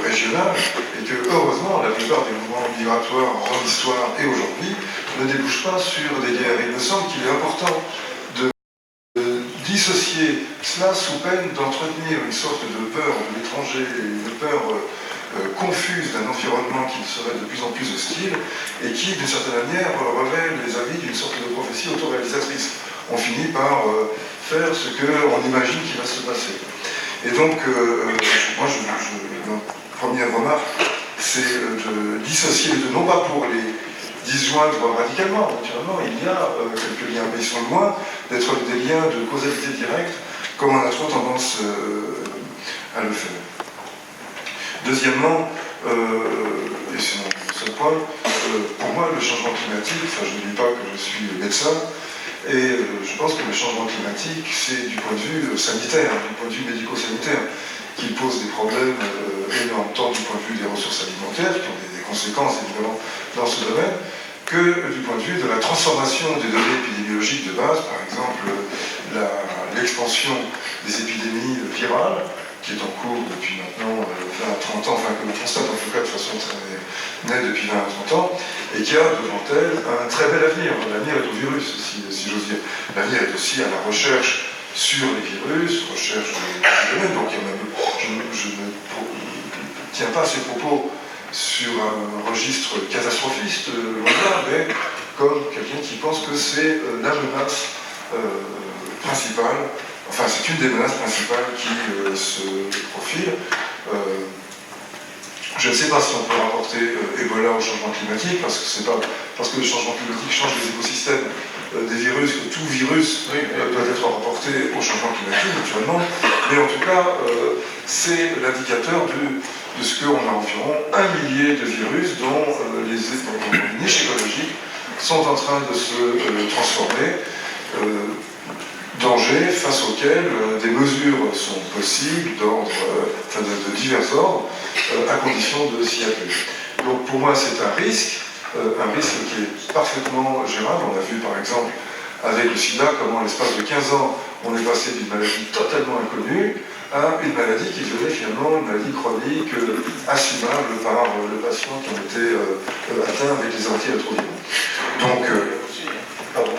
régionale, et que heureusement la plupart des mouvements migratoires en histoire et aujourd'hui ne débouchent pas sur des guerres. Il me semble qu'il est important de dissocier cela sous peine d'entretenir une sorte de peur de l'étranger, une peur confuse d'un environnement qui serait de plus en plus hostile et qui, d'une certaine manière, révèle les avis d'une sorte de prophétie autoréalisatrice. On finit par faire ce qu'on imagine qui va se passer. Et donc, ma première remarque, c'est de dissocier les deux, non pas pour les disjoindre radicalement, naturellement, il y a quelques liens, mais ils sont loin d'être des liens de causalité directe, comme on a trop tendance à le faire. Deuxièmement, et c'est mon seul point, pour moi le changement climatique, enfin je ne dis pas que je suis médecin, et je pense que le changement climatique c'est du point de vue sanitaire, du point de vue médico-sanitaire, qui pose des problèmes énormes, tant du point de vue des ressources alimentaires, qui ont des conséquences évidemment dans ce domaine, que du point de vue de la transformation des données épidémiologiques de base, par exemple l'expansion des épidémies virales, qui est en cours depuis maintenant 20 à 30 ans, enfin que l'on constate en tout cas de façon très nette depuis 20 à 30 ans, et qui a devant elle un très bel avenir. L'avenir est au virus, si j'ose dire. L'avenir est aussi à la recherche sur les virus, recherche des domaines, donc je ne tiens pas ces propos sur un registre catastrophiste, mais comme quelqu'un qui pense que c'est la menace principale. Enfin, c'est une des menaces principales qui se profile. Je ne sais pas si on peut rapporter Ebola au changement climatique, parce que c'est pas parce que le changement climatique change les écosystèmes des virus que tout virus doit être rapporté au changement climatique, naturellement. Mais en tout cas, c'est l'indicateur de ce qu'on a environ 1 millier de virus dont les niches écologiques sont en train de se transformer. Danger face auquel des mesures sont possibles de divers ordres, à condition de s'y appeler. Donc pour moi c'est un risque qui est parfaitement gérable. On a vu par exemple avec le sida comment à l'espace de 15 ans on est passé d'une maladie totalement inconnue à une maladie qui devenait finalement une maladie chronique assumable par le patient qui a été atteint avec les antirétroviraux. Donc, pardon.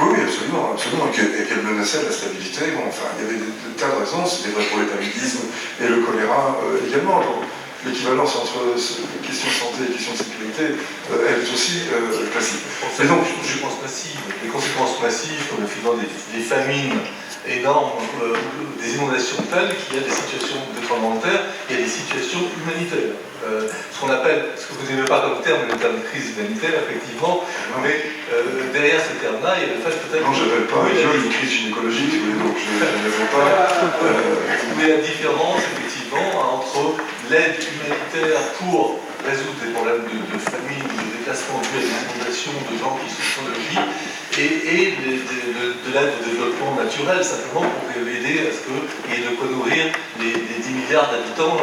Oui, absolument, absolument, et qu'elle menaçait la stabilité. Bon, enfin, il y avait des tas de raisons, c'était vrai pour l'hépatite et le choléra également. L'équivalence entre les questions de santé et les questions de sécurité, elle est aussi classique. Et donc, les conséquences massives, comme finalement des famines énormes, des inondations telles qu'il y a des situations de tremblement de terre, il y a des situations humanitaires. Ce qu'on appelle, ce que vous n'aimez pas comme terme, le terme de crise humanitaire, effectivement, mais derrière ce terme-là, il y a le fait peut-être... Non, je n'appelle pas une crise gynécologique, donc je n'appelle pas... Mais la différence, effectivement, entre l'aide humanitaire pour résoudre des problèmes de famine, de déplacement dû à des inondations, de gens qui sont sans logis, et de l'aide au développement naturel, simplement pour aider à ce qu'il y ait de quoi nourrir les 10 milliards d'habitants.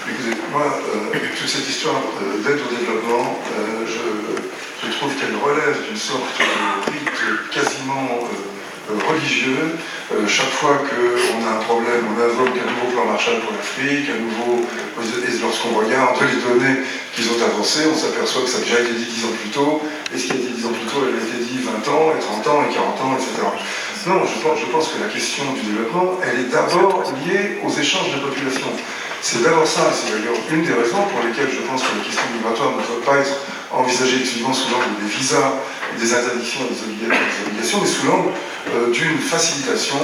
Écoutez, moi, toute cette histoire d'aide au développement, je trouve qu'elle relève d'une sorte de rite quasiment religieux. Chaque fois qu'on a un problème, on invoque un nouveau plan Marshall pour l'Afrique, et lorsqu'on regarde les données qu'ils ont avancées, on s'aperçoit que ça a déjà été dit 10 ans plus tôt, et ce qui a été 10 ans plus tôt, elle a été dit 20 ans, et 30 ans, et 40 ans, etc. Non, je pense que la question du développement, elle est d'abord liée aux échanges de population. C'est d'abord ça, et c'est d'ailleurs une des raisons pour lesquelles je pense que la question migratoire ne doit pas être envisagée exclusivement sous l'angle des visas, des interdictions et des obligations, mais sous l'angle d'une facilitation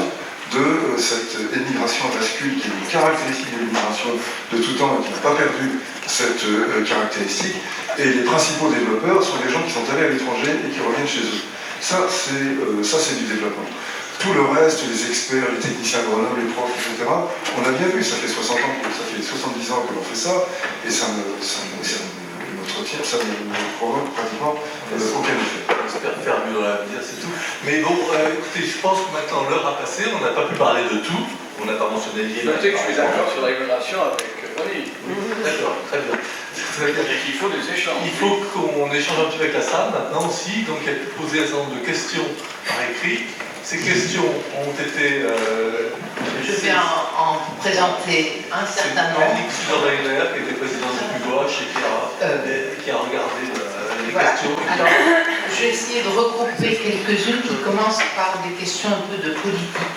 de cette émigration à bascule qui est une caractéristique de l'immigration de tout temps et qui n'a pas perdu cette caractéristique. Et les principaux développeurs sont des gens qui sont allés à l'étranger et qui reviennent chez eux. Ça, c'est du développement. Tout le reste, les experts, les techniciens agronomes, les profs, etc., on a bien vu, ça fait 60 ans, ça fait 70 ans que l'on fait ça, et ça ne provoque pratiquement aucun effet. On espère faire mieux dans l'avenir, c'est tout. Mais bon, écoutez, je pense que maintenant l'heure a passé, on n'a pas pu parler de tout, on n'a pas mentionné l'IA. Notez que je suis d'accord sur la migration avec Ronnie. D'accord, très bien. Et qu'il faut des échanges. Il faut qu'on échange un petit peu avec la salle maintenant aussi, donc elle peut poser un certain nombre de questions par écrit. Ces questions ont été... je vais en présenter un certain nombre. Annick Sudor-Weiler, qui était présidente du Gauche et qui a regardé les voilà. questions. Alors, je vais essayer de regrouper quelques-unes qui commencent par des questions un peu de politique.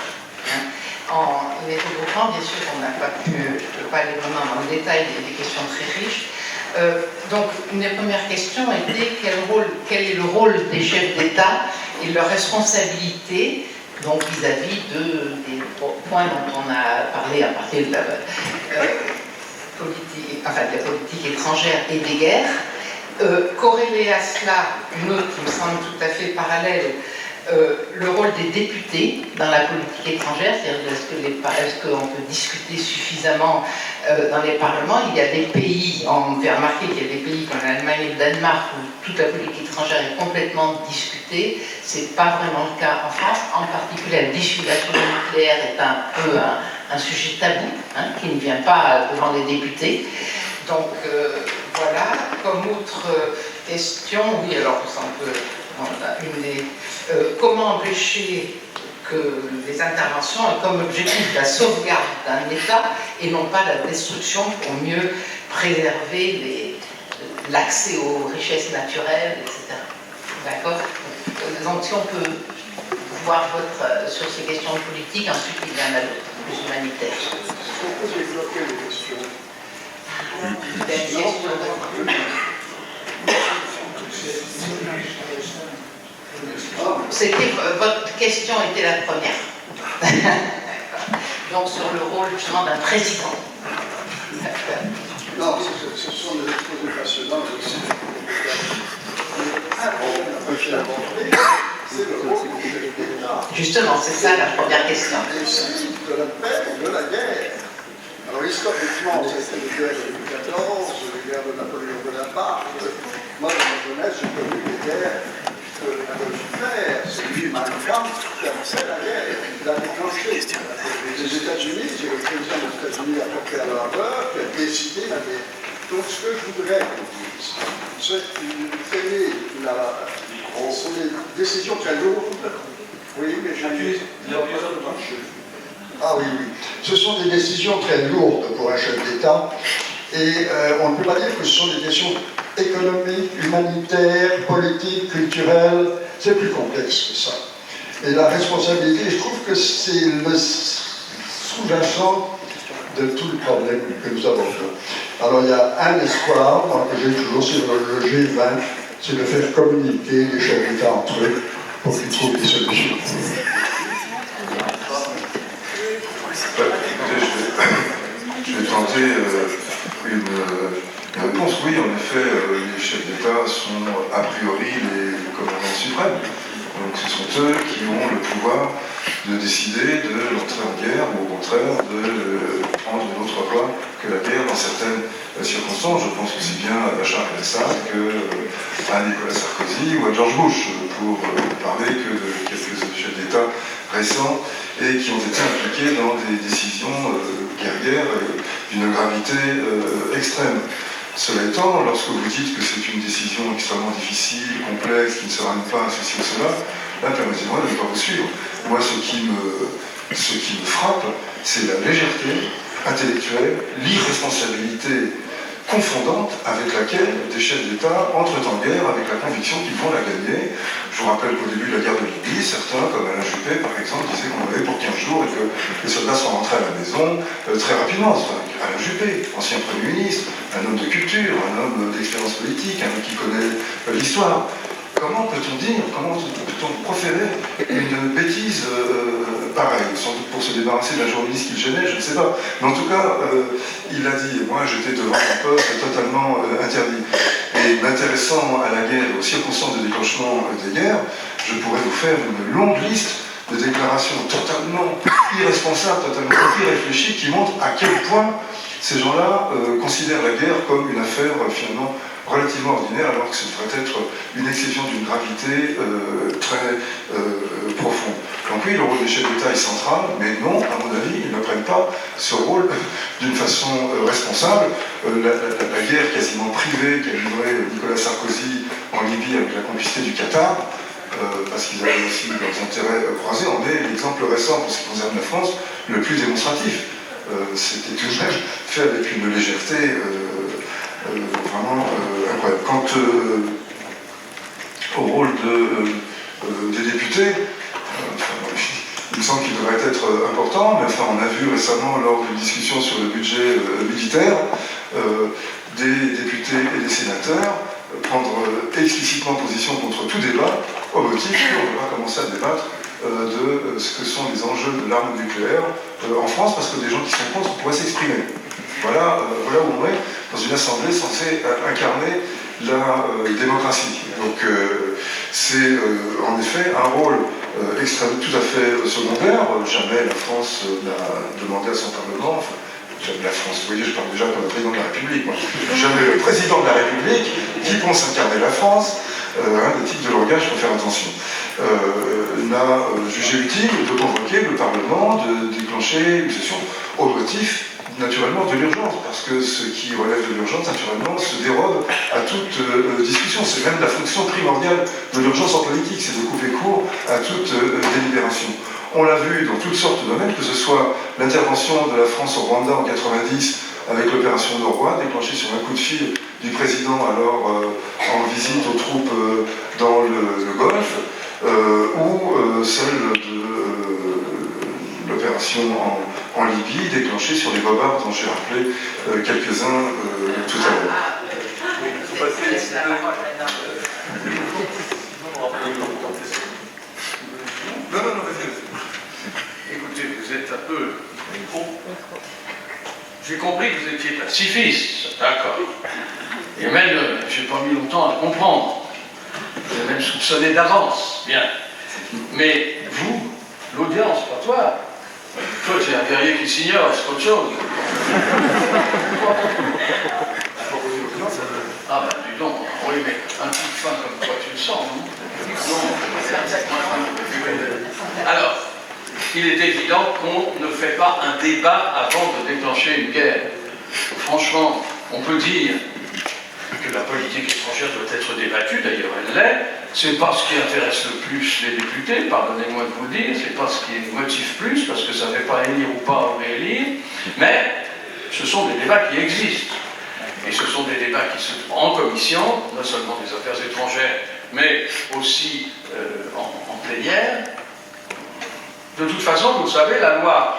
En les regroupant, bien sûr, on n'a pas pu, je ne peux pas aller vraiment dans le détail, des questions très riches. Donc, une des premières questions était quel est le rôle des chefs d'État et leur responsabilité donc vis-à-vis des points dont on a parlé à partir de la politique étrangère et des guerres. Corrélé à cela, une autre qui me semble tout à fait parallèle, le rôle des députés dans la politique étrangère, c'est-à-dire est-ce qu'on peut discuter suffisamment dans les parlements. Il y a des pays, on me fait remarquer qu'il y a des pays comme l'Allemagne et le Danemark où toute la politique étrangère est complètement discutée. C'est pas vraiment le cas en France. En particulier, la dissuasion nucléaire est un peu un sujet tabou, qui ne vient pas devant les députés. Donc voilà, comme autre question, oui, alors c'est un peu comment empêcher que les interventions aient comme objectif la sauvegarde d'un État et non pas la destruction pour mieux préserver l'accès aux richesses naturelles, etc. D'accord? Donc si on peut voir sur ces questions politiques, ensuite il y en a d'autres, plus humanitaires. On peut développer les questions. Votre question était la première. Donc sur le rôle justement d'un président. Non, ce sont des exposés passionnants aussi. C'est le rôle de l'État. Justement, c'est ça la première question. Aussi de la paix et de la guerre. Alors historiquement, c'était les guerres de Louis XIV, les guerres de Napoléon Bonaparte, Moi, dans ma jeunesse, j'ai connu les guerres Adolf Hitler, celui Mein Kampf, qui a fait la guerre, il a déclenché. Les États-Unis, j'ai le président des États-Unis à Pearl Harbor, qui a décidé la guerre. Donc, ce que je voudrais qu'on dise, c'est que sont des décisions très lourdes. Oui, mais j'ai Ah oui, oui. Ce sont des décisions très lourdes pour un chef d'État. Et on ne peut pas dire que ce sont des questions économiques, humanitaires, politiques, culturelles. C'est plus complexe que ça. Et la responsabilité, je trouve que c'est le sous-jacent de tout le problème que nous avons. Alors il y a un espoir, que j'ai toujours sur le G20, c'est de faire communiquer les chefs d'État entre eux pour qu'ils trouvent des solutions. Je vais tenter une réponse. Oui, en effet, les chefs d'État sont a priori les commandants suprêmes. Donc ce sont eux qui ont le pouvoir de décider de l'entrée en guerre ou au contraire de prendre une autre voie que la guerre dans certaines circonstances. Je pense aussi bien à Bachar el-Assad qu'à Nicolas Sarkozy ou à George Bush, pour parler que de quelques chefs d'État récents et qui ont été impliqués dans des décisions guerrières d'une gravité extrême. Cela étant, lorsque vous dites que c'est une décision extrêmement difficile, complexe, qui ne sera pas à ceci ou cela, là, permettez-moi de ne pas vous suivre. Moi, ce qui me frappe, c'est la légèreté intellectuelle, l'irresponsabilité confondante avec laquelle des chefs d'État entrent en guerre avec la conviction qu'ils vont la gagner. Je vous rappelle qu'au début de la guerre de Libye, certains, comme Alain Juppé par exemple, disaient qu'on avait pour 15 jours et que les soldats sont rentrés à la maison très rapidement. Alain Juppé, ancien Premier ministre, un homme de culture, un homme d'expérience politique, un homme qui connaît l'histoire. Comment peut-on dire, comment peut-on proférer une bêtise pareille? Sans doute pour se débarrasser d'un journaliste qui le gênait, je ne sais pas. Mais en tout cas, il a dit, moi j'étais devant un poste totalement interdit. Et m'intéressant à la guerre et aux circonstances de déclenchement des guerres, je pourrais vous faire une longue liste de déclarations totalement irresponsables, totalement irréfléchies, qui montrent à quel point ces gens-là considèrent la guerre comme une affaire finalement relativement ordinaire, alors que ce devrait être une exception d'une gravité très profonde. Donc oui, le rôle des chefs d'État est central, mais non, à mon avis, ils ne prennent pas ce rôle d'une façon responsable. La guerre quasiment privée qu'a livrée Nicolas Sarkozy en Libye avec la complicité du Qatar, parce qu'ils avaient aussi leurs intérêts croisés, en est l'exemple récent pour ce qui concerne la France, le plus démonstratif. C'était tout de même fait avec une légèreté vraiment incroyable. Quant au rôle des députés, il me semble qu'il devrait être important, mais enfin on a vu récemment lors d'une discussion sur le budget militaire des députés et des sénateurs prendre explicitement position contre tout débat au motif qu'on devra commencer à débattre de ce que sont les enjeux de l'arme nucléaire en France, parce que des gens qui sont contre pourraient s'exprimer. Voilà où on est dans une assemblée censée incarner la démocratie. Donc c'est en effet un rôle tout à fait secondaire. Jamais la France n'a demandé à son Parlement, enfin, jamais la France, vous voyez, je parle déjà comme le président de la République, moi. Jamais le président de la République, qui pense incarner la France, des types de langage, il faut faire attention, n'a jugé utile de convoquer le Parlement, de déclencher une session au motif naturellement de l'urgence, parce que ce qui relève de l'urgence, naturellement, se dérobe à toute discussion. C'est même la fonction primordiale de l'urgence en politique, c'est de couper court à toute délibération. On l'a vu dans toutes sortes de domaines, que ce soit l'intervention de la France au Rwanda en 90 avec l'opération Norrois, déclenchée sur un coup de fil du président alors en visite aux troupes dans le Golfe, ou celle de l'opération en Libye, déclenchée sur les bobards dont j'ai rappelé quelques-uns tout à l'heure. Non, écoutez, vous êtes un peu... J'ai compris que vous étiez pacifiste, d'accord. Et même, j'ai pas mis longtemps à comprendre. J'ai même soupçonné d'avance, bien. Mais vous, l'audience, pas toi. Toi, tu es un guerrier qui s'ignore, c'est autre chose. Ah ben, dis donc, oui. Oui, mais un coup de faim comme toi, tu le sens, non? Alors, il est évident qu'on ne fait pas un débat avant de déclencher une guerre. Franchement, on peut dire que la politique étrangère doit être débattue, d'ailleurs elle l'est. C'est pas ce qui intéresse le plus les députés, pardonnez-moi de vous le dire, c'est pas ce qui motive plus, parce que ça ne fait pas élire ou pas ou réélire, mais ce sont des débats qui existent. Et ce sont des débats qui se trouvent en commission, non seulement des affaires étrangères, mais aussi en plénière. De toute façon, vous savez, la loi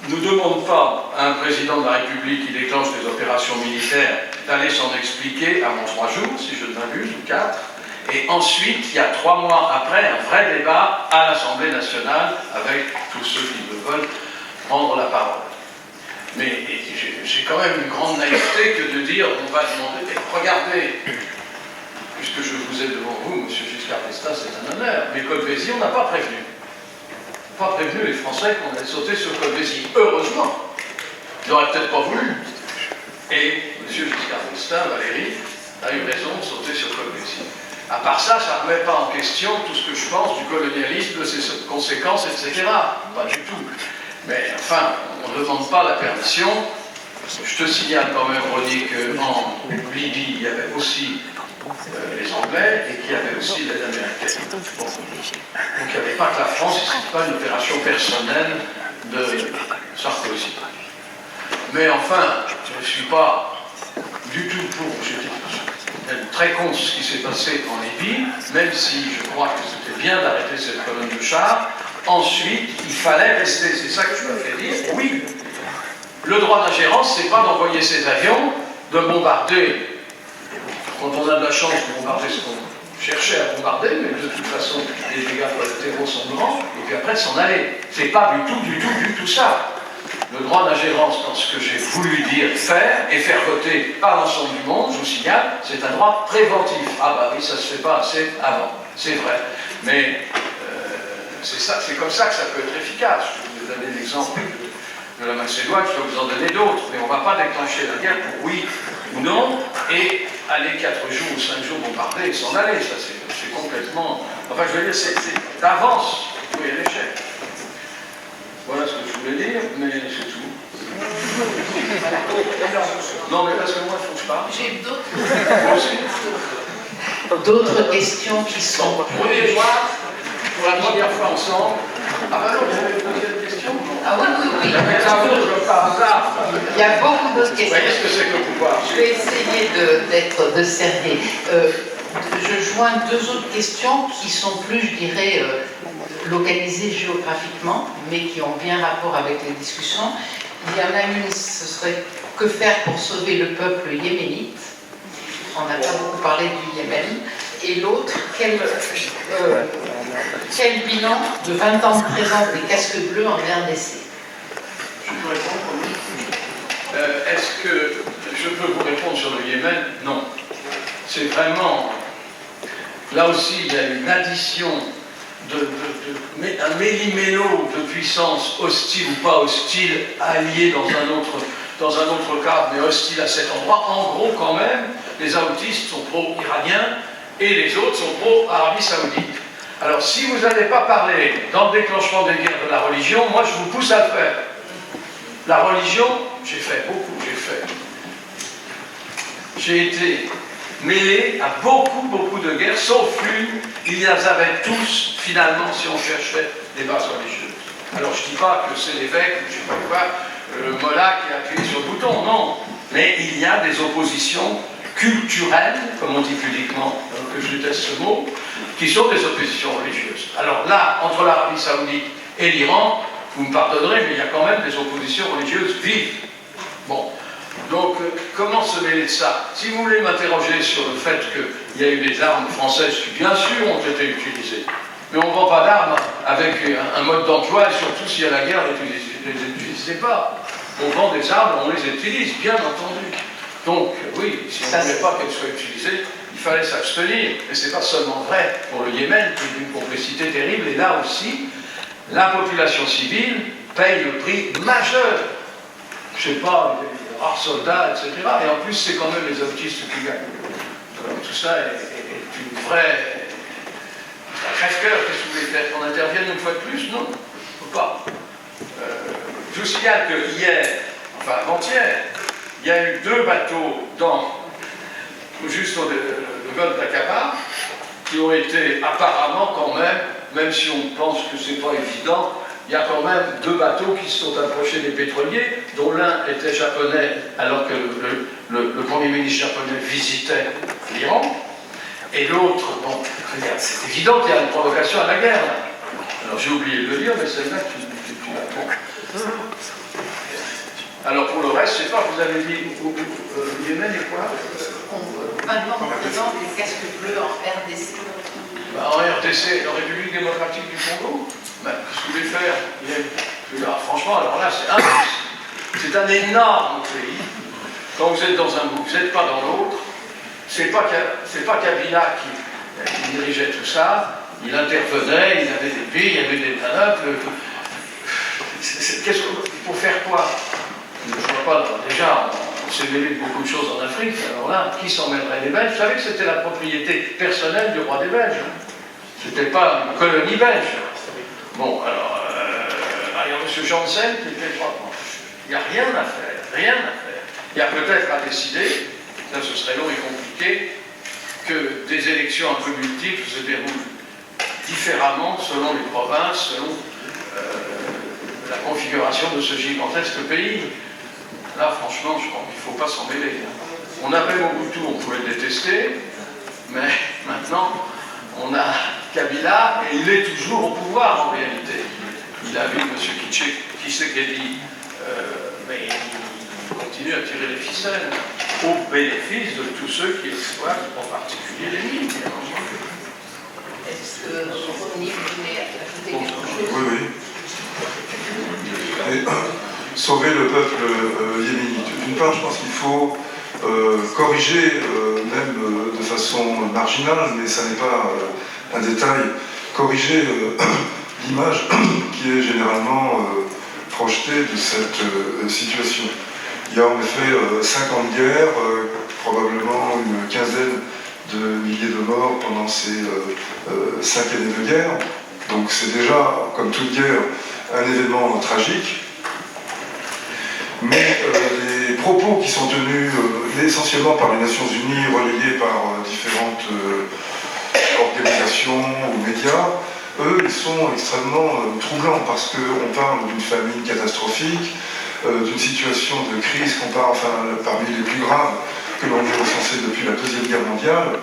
ne demande pas à un président de la République qui déclenche des opérations militaires d'aller s'en expliquer avant 3 jours, si je ne m'abuse, ou 4. Et ensuite, il y a 3 mois après, un vrai débat à l'Assemblée nationale avec tous ceux qui veulent prendre la parole. Mais j'ai quand même une grande naïveté que de dire on va demander, regardez, puisque je vous ai devant vous, M. Giscard d'Estaing, c'est un honneur, mais Caudevézy, on n'a pas prévenu. Pas prévenu les Français qu'on allait sauter sur Caudevézy. Heureusement, ils n'auraient peut-être pas voulu. Et M. Giscard d'Estaing, Valéry, a eu raison de sauter sur Caudevézy. À part ça, ça ne remet pas en question tout ce que je pense du colonialisme, de ses conséquences, etc. Pas du tout. Mais enfin, on ne demande pas la permission. Je te signale quand même, Rodi, qu'en Libye, il y avait aussi les Anglais et qu'il y avait aussi l'aide américaine. Bon. Donc il n'y avait pas que la France, ce n'était pas une opération personnelle de Sarkozy. Mais enfin, je ne suis pas du tout pour, j'étais même très contre ce qui s'est passé en Libye, même si je crois que c'était bien d'arrêter cette colonne de chars. Ensuite, il fallait rester, c'est ça que je me fais dire, oui, le droit d'ingérence, c'est pas d'envoyer ses avions, de bombarder, quand on a de la chance de bombarder ce qu'on cherchait à bombarder, mais de toute façon, les dégâts collatéraux sont grands, et puis après de s'en aller. C'est pas du tout ça. Le droit d'ingérence dans ce que j'ai voulu dire, faire, et faire voter par l'ensemble du monde, je vous signale, c'est un droit préventif. Ah bah oui, ça se fait pas assez avant, c'est vrai. Mais c'est comme ça que ça peut être efficace. Je vais vous donner l'exemple de la Macédoine, je peux vous en donner d'autres, mais on ne va pas déclencher la guerre pour oui ou non, et aller 4 jours ou 5 jours bombarder et s'en aller. Ça, c'est complètement... Enfin, je veux dire, c'est d'avance, oui, à l'échec. Voilà ce que je voulais dire, mais c'est tout. Non, mais parce que moi, il faut que je parle. J'ai d'autres. Moi aussi. D'autres questions qui sont Pour les voir, pour la première fois ensemble. Ah ben non, vous avez posé une question? Ah oui, oui, oui. Par hasard. Il y a beaucoup d'autres Vous questions. voyez ce que c'est que le pouvoir? Je vais essayer d'être de servir. Je joins 2 autres questions qui sont plus, je dirais, localisées géographiquement, mais qui ont bien rapport avec les discussions. Il y en a une, ce serait que faire pour sauver le peuple yéménite. On n'a pas beaucoup parlé du Yémen. Et l'autre, quel bilan de 20 ans de présence des casques bleus en RDC? Je peux répondre? Est-ce que je peux vous répondre sur le Yémen? Non. C'est vraiment... Là aussi, il y a une addition un méli-mélo de puissances hostiles ou pas hostiles, alliées dans un autre cadre, mais hostiles à cet endroit. En gros, quand même, les Houthis sont pro-iraniens et les autres sont pro-Arabie Saoudite. Alors, si vous n'allez pas parler dans le déclenchement des guerres de la religion, moi, je vous pousse à le faire. La religion, j'ai fait beaucoup, j'ai été mêlé à beaucoup de guerres, sauf une, ils les avaient tous, finalement, si on cherchait des bases religieuses. Alors, je ne dis pas que c'est l'évêque, je ne sais pas quoi, Molla qui a appuyé sur le bouton, non. Mais il y a des oppositions culturelles, comme on dit pudiquement, que je déteste ce mot, qui sont des oppositions religieuses. Alors là, entre l'Arabie Saoudite et l'Iran, vous me pardonnerez, mais il y a quand même des oppositions religieuses vives. Bon. Donc, comment se mêler de ça? Si vous voulez m'interroger sur le fait qu'il y a eu des armes françaises qui, bien sûr, ont été utilisées, mais on ne vend pas d'armes avec un mode d'emploi, et surtout s'il y a la guerre, ne les utilisez pas. On vend des armes, on les utilise, bien entendu. Donc, oui, si on ne voulait pas qu'elles soient utilisées, il fallait s'abstenir. Mais ce n'est pas seulement vrai pour le Yémen, qui est d'une complexité terrible, et là aussi, la population civile paye le prix majeur. Je ne sais pas, les rares soldats, etc. Et en plus, c'est quand même les autistes qui gagnent. Donc tout ça est une vraie... un crève-cœur, qu'est-ce que vous voulez faire? Qu'on intervienne une fois de plus? Non, il ne faut pas. Je vous signale que hier, enfin avant-hier, il y a eu 2 bateaux juste au golfe d'Aqaba qui ont été apparemment quand même si on pense que c'est pas évident, il y a quand même 2 bateaux qui se sont approchés des pétroliers, dont l'un était japonais alors que le Premier ministre japonais visitait l'Iran, et l'autre, bon, c'est évident qu'il y a une provocation à la guerre. Alors j'ai oublié de le dire, mais c'est là que tu l'apprends. Alors pour le reste, je ne sais pas, vous avez dit Yémen et quoi? Maintenant, on présente les casques bleus en RDC. En RDC, en République démocratique du Congo, qu'est-ce que vous voulez faire? Franchement, alors là, c'est impossible. C'est un énorme pays. Quand vous êtes dans un bout, vous n'êtes pas dans l'autre. C'est pas Kabila qui dirigeait tout ça. Il intervenait, il avait des billes, il y avait des manœuvres. Pour faire quoi? Je ne vois pas, déjà, on s'est mêlé de beaucoup de choses en Afrique, alors là, qui s'en mêlerait? Les Belges? Vous savez que c'était la propriété personnelle du roi des Belges. C'était pas une colonie belge. Bon, alors, M. Janssen, qui était pas... Il n'y a rien à faire, rien à faire. Il y a peut-être à décider, là ce serait long et compliqué, que des élections un peu multiples se déroulent différemment selon les provinces, selon la configuration de ce gigantesque pays. Là, franchement, je pense qu'il ne faut pas s'en mêler. On avait Mobutu, on pouvait le détester, mais maintenant, on a Kabila, et il est toujours au pouvoir en réalité. Il a vu M. Tshisekedi, mais il continue à tirer les ficelles au bénéfice de tous ceux qui exploitent en particulier les mines. Est-ce que vous voulez ajouter quelque chose? Oui, oui. Et, sauver le peuple yéménite. D'une part, je pense qu'il faut corriger, même de façon marginale, mais ça n'est pas un détail, corriger l'image qui est généralement projetée de cette situation. Il y a en effet 5 ans de guerre, probablement une quinzaine de milliers de morts pendant ces 5 années de guerre. Donc c'est déjà, comme toute guerre, un événement tragique. Mais les propos qui sont tenus essentiellement par les Nations Unies, relayés par différentes organisations ou médias, eux, ils sont extrêmement troublants parce qu'on parle d'une famine catastrophique, d'une situation de crise parmi les plus graves que l'on ait recensées depuis la Deuxième Guerre mondiale.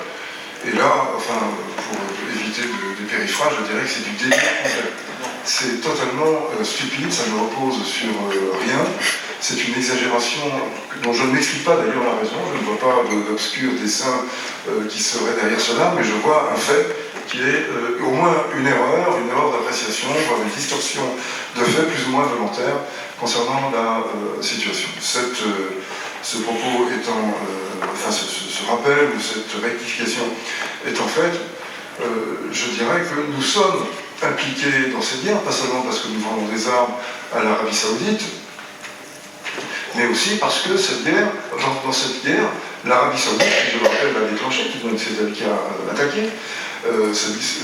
Et là, pour éviter des périphrases, je dirais que c'est du délire complet. C'est totalement stupide, ça ne repose sur rien. C'est une exagération dont je ne m'explique pas d'ailleurs la raison. Je ne vois pas d'obscur dessein qui serait derrière cela, mais je vois un fait qui est au moins une erreur d'appréciation, voire une distorsion de fait plus ou moins volontaire concernant la situation. Ce propos étant, ce rappel ou cette rectification étant faite, je dirais que nous sommes impliqués dans cette guerre, pas seulement parce que nous vendons des armes à l'Arabie Saoudite, mais aussi parce que dans cette guerre, l'Arabie Saoudite, qui je le rappelle l'a déclenché, qui a attaqué,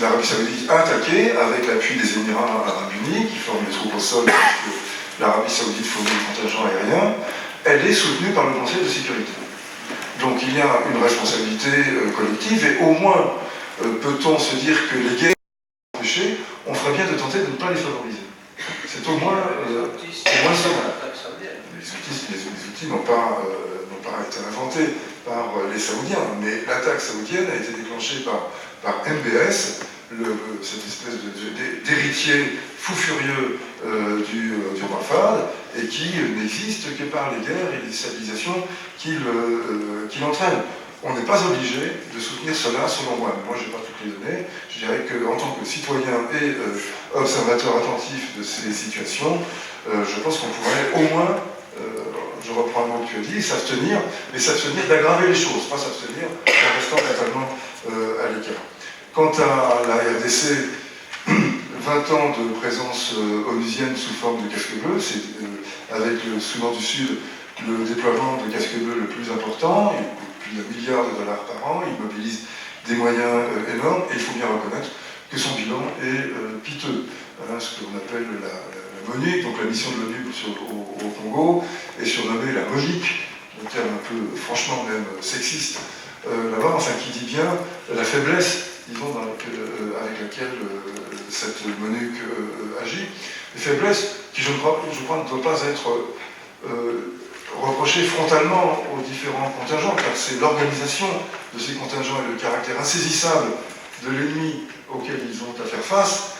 l'Arabie Saoudite a attaqué avec l'appui des Émirats Arabes Unis, qui forment les troupes au sol, parce que l'Arabie Saoudite fournit le contingent aérien, elle est soutenue par le Conseil de sécurité. Donc il y a une responsabilité collective, et au moins peut-on se dire que les guerres empêchées, on ferait bien de tenter de ne pas les favoriser. C'est au moins ça. Les outils n'ont pas été inventés par les Saoudiens, mais l'attaque saoudienne a été déclenchée par MBS, cette espèce d'héritier fou furieux du roi Fahd, et qui n'existe que par les guerres et les déstabilisations qu'il entraîne. On n'est pas obligé de soutenir cela, selon moi. Moi, je n'ai pas toutes les données. Je dirais qu'en tant que citoyen et observateur attentif de ces situations, je pense qu'on pourrait au moins, je reprends un mot que tu as dit, s'abstenir, mais s'abstenir d'aggraver les choses, pas s'abstenir en restant totalement à l'écart. Quant à la RDC, 20 ans de présence onusienne sous forme de casque bleu, c'est avec le Soudan du Sud le déploiement de casque bleu le plus important, plus d'1 milliard de dollars par an, il mobilise des moyens énormes, et il faut bien reconnaître que son bilan est piteux. Ce qu'on appelle la MONUC, donc la mission de l'ONU au Congo, est surnommée la MONUC, un terme un peu franchement même sexiste là-bas, enfin qui dit bien la faiblesse, disons, avec laquelle cette MONUC agit. Des faiblesses qui, je crois, ne doivent pas être reprochées frontalement aux différents contingents, car c'est l'organisation de ces contingents et le caractère insaisissable de l'ennemi auquel ils ont à faire face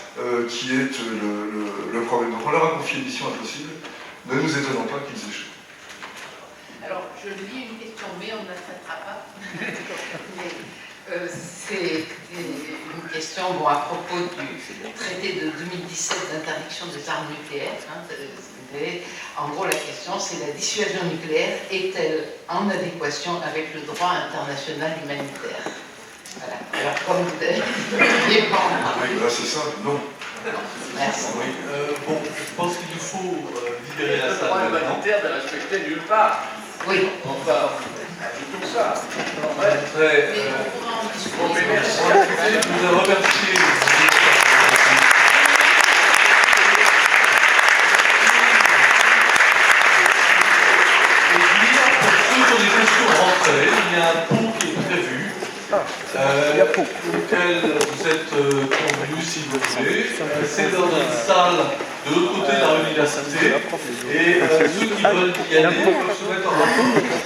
qui est le problème. Donc on leur a confié une mission impossible, ne nous étonnons pas qu'ils échouent. Alors, je lis une question, mais on ne la traitera pas. C'est une question à propos du traité de 2017 d'interdiction des armes nucléaires. En gros, la question, c'est la dissuasion nucléaire est-elle en adéquation avec le droit international humanitaire? Voilà. Alors, comme vous devez répondre. Oui, là, c'est simple, non. Merci. Oui, bon, je pense qu'il nous faut libérer la Le salle. droit humanitaire de respecter nulle part. Oui. Enfin, ajoutons ça. Mais on pourra en discuter. Bon, mais merci. Je vous remercie. Pour ceux qui ont des questions rentrées, il y a un pont qui est prévu. Auquel vous êtes convenus si vous voulez. C'est dans une salle de l'autre côté de la université. Et ceux qui veulent y aller peuvent se mettre en rapport.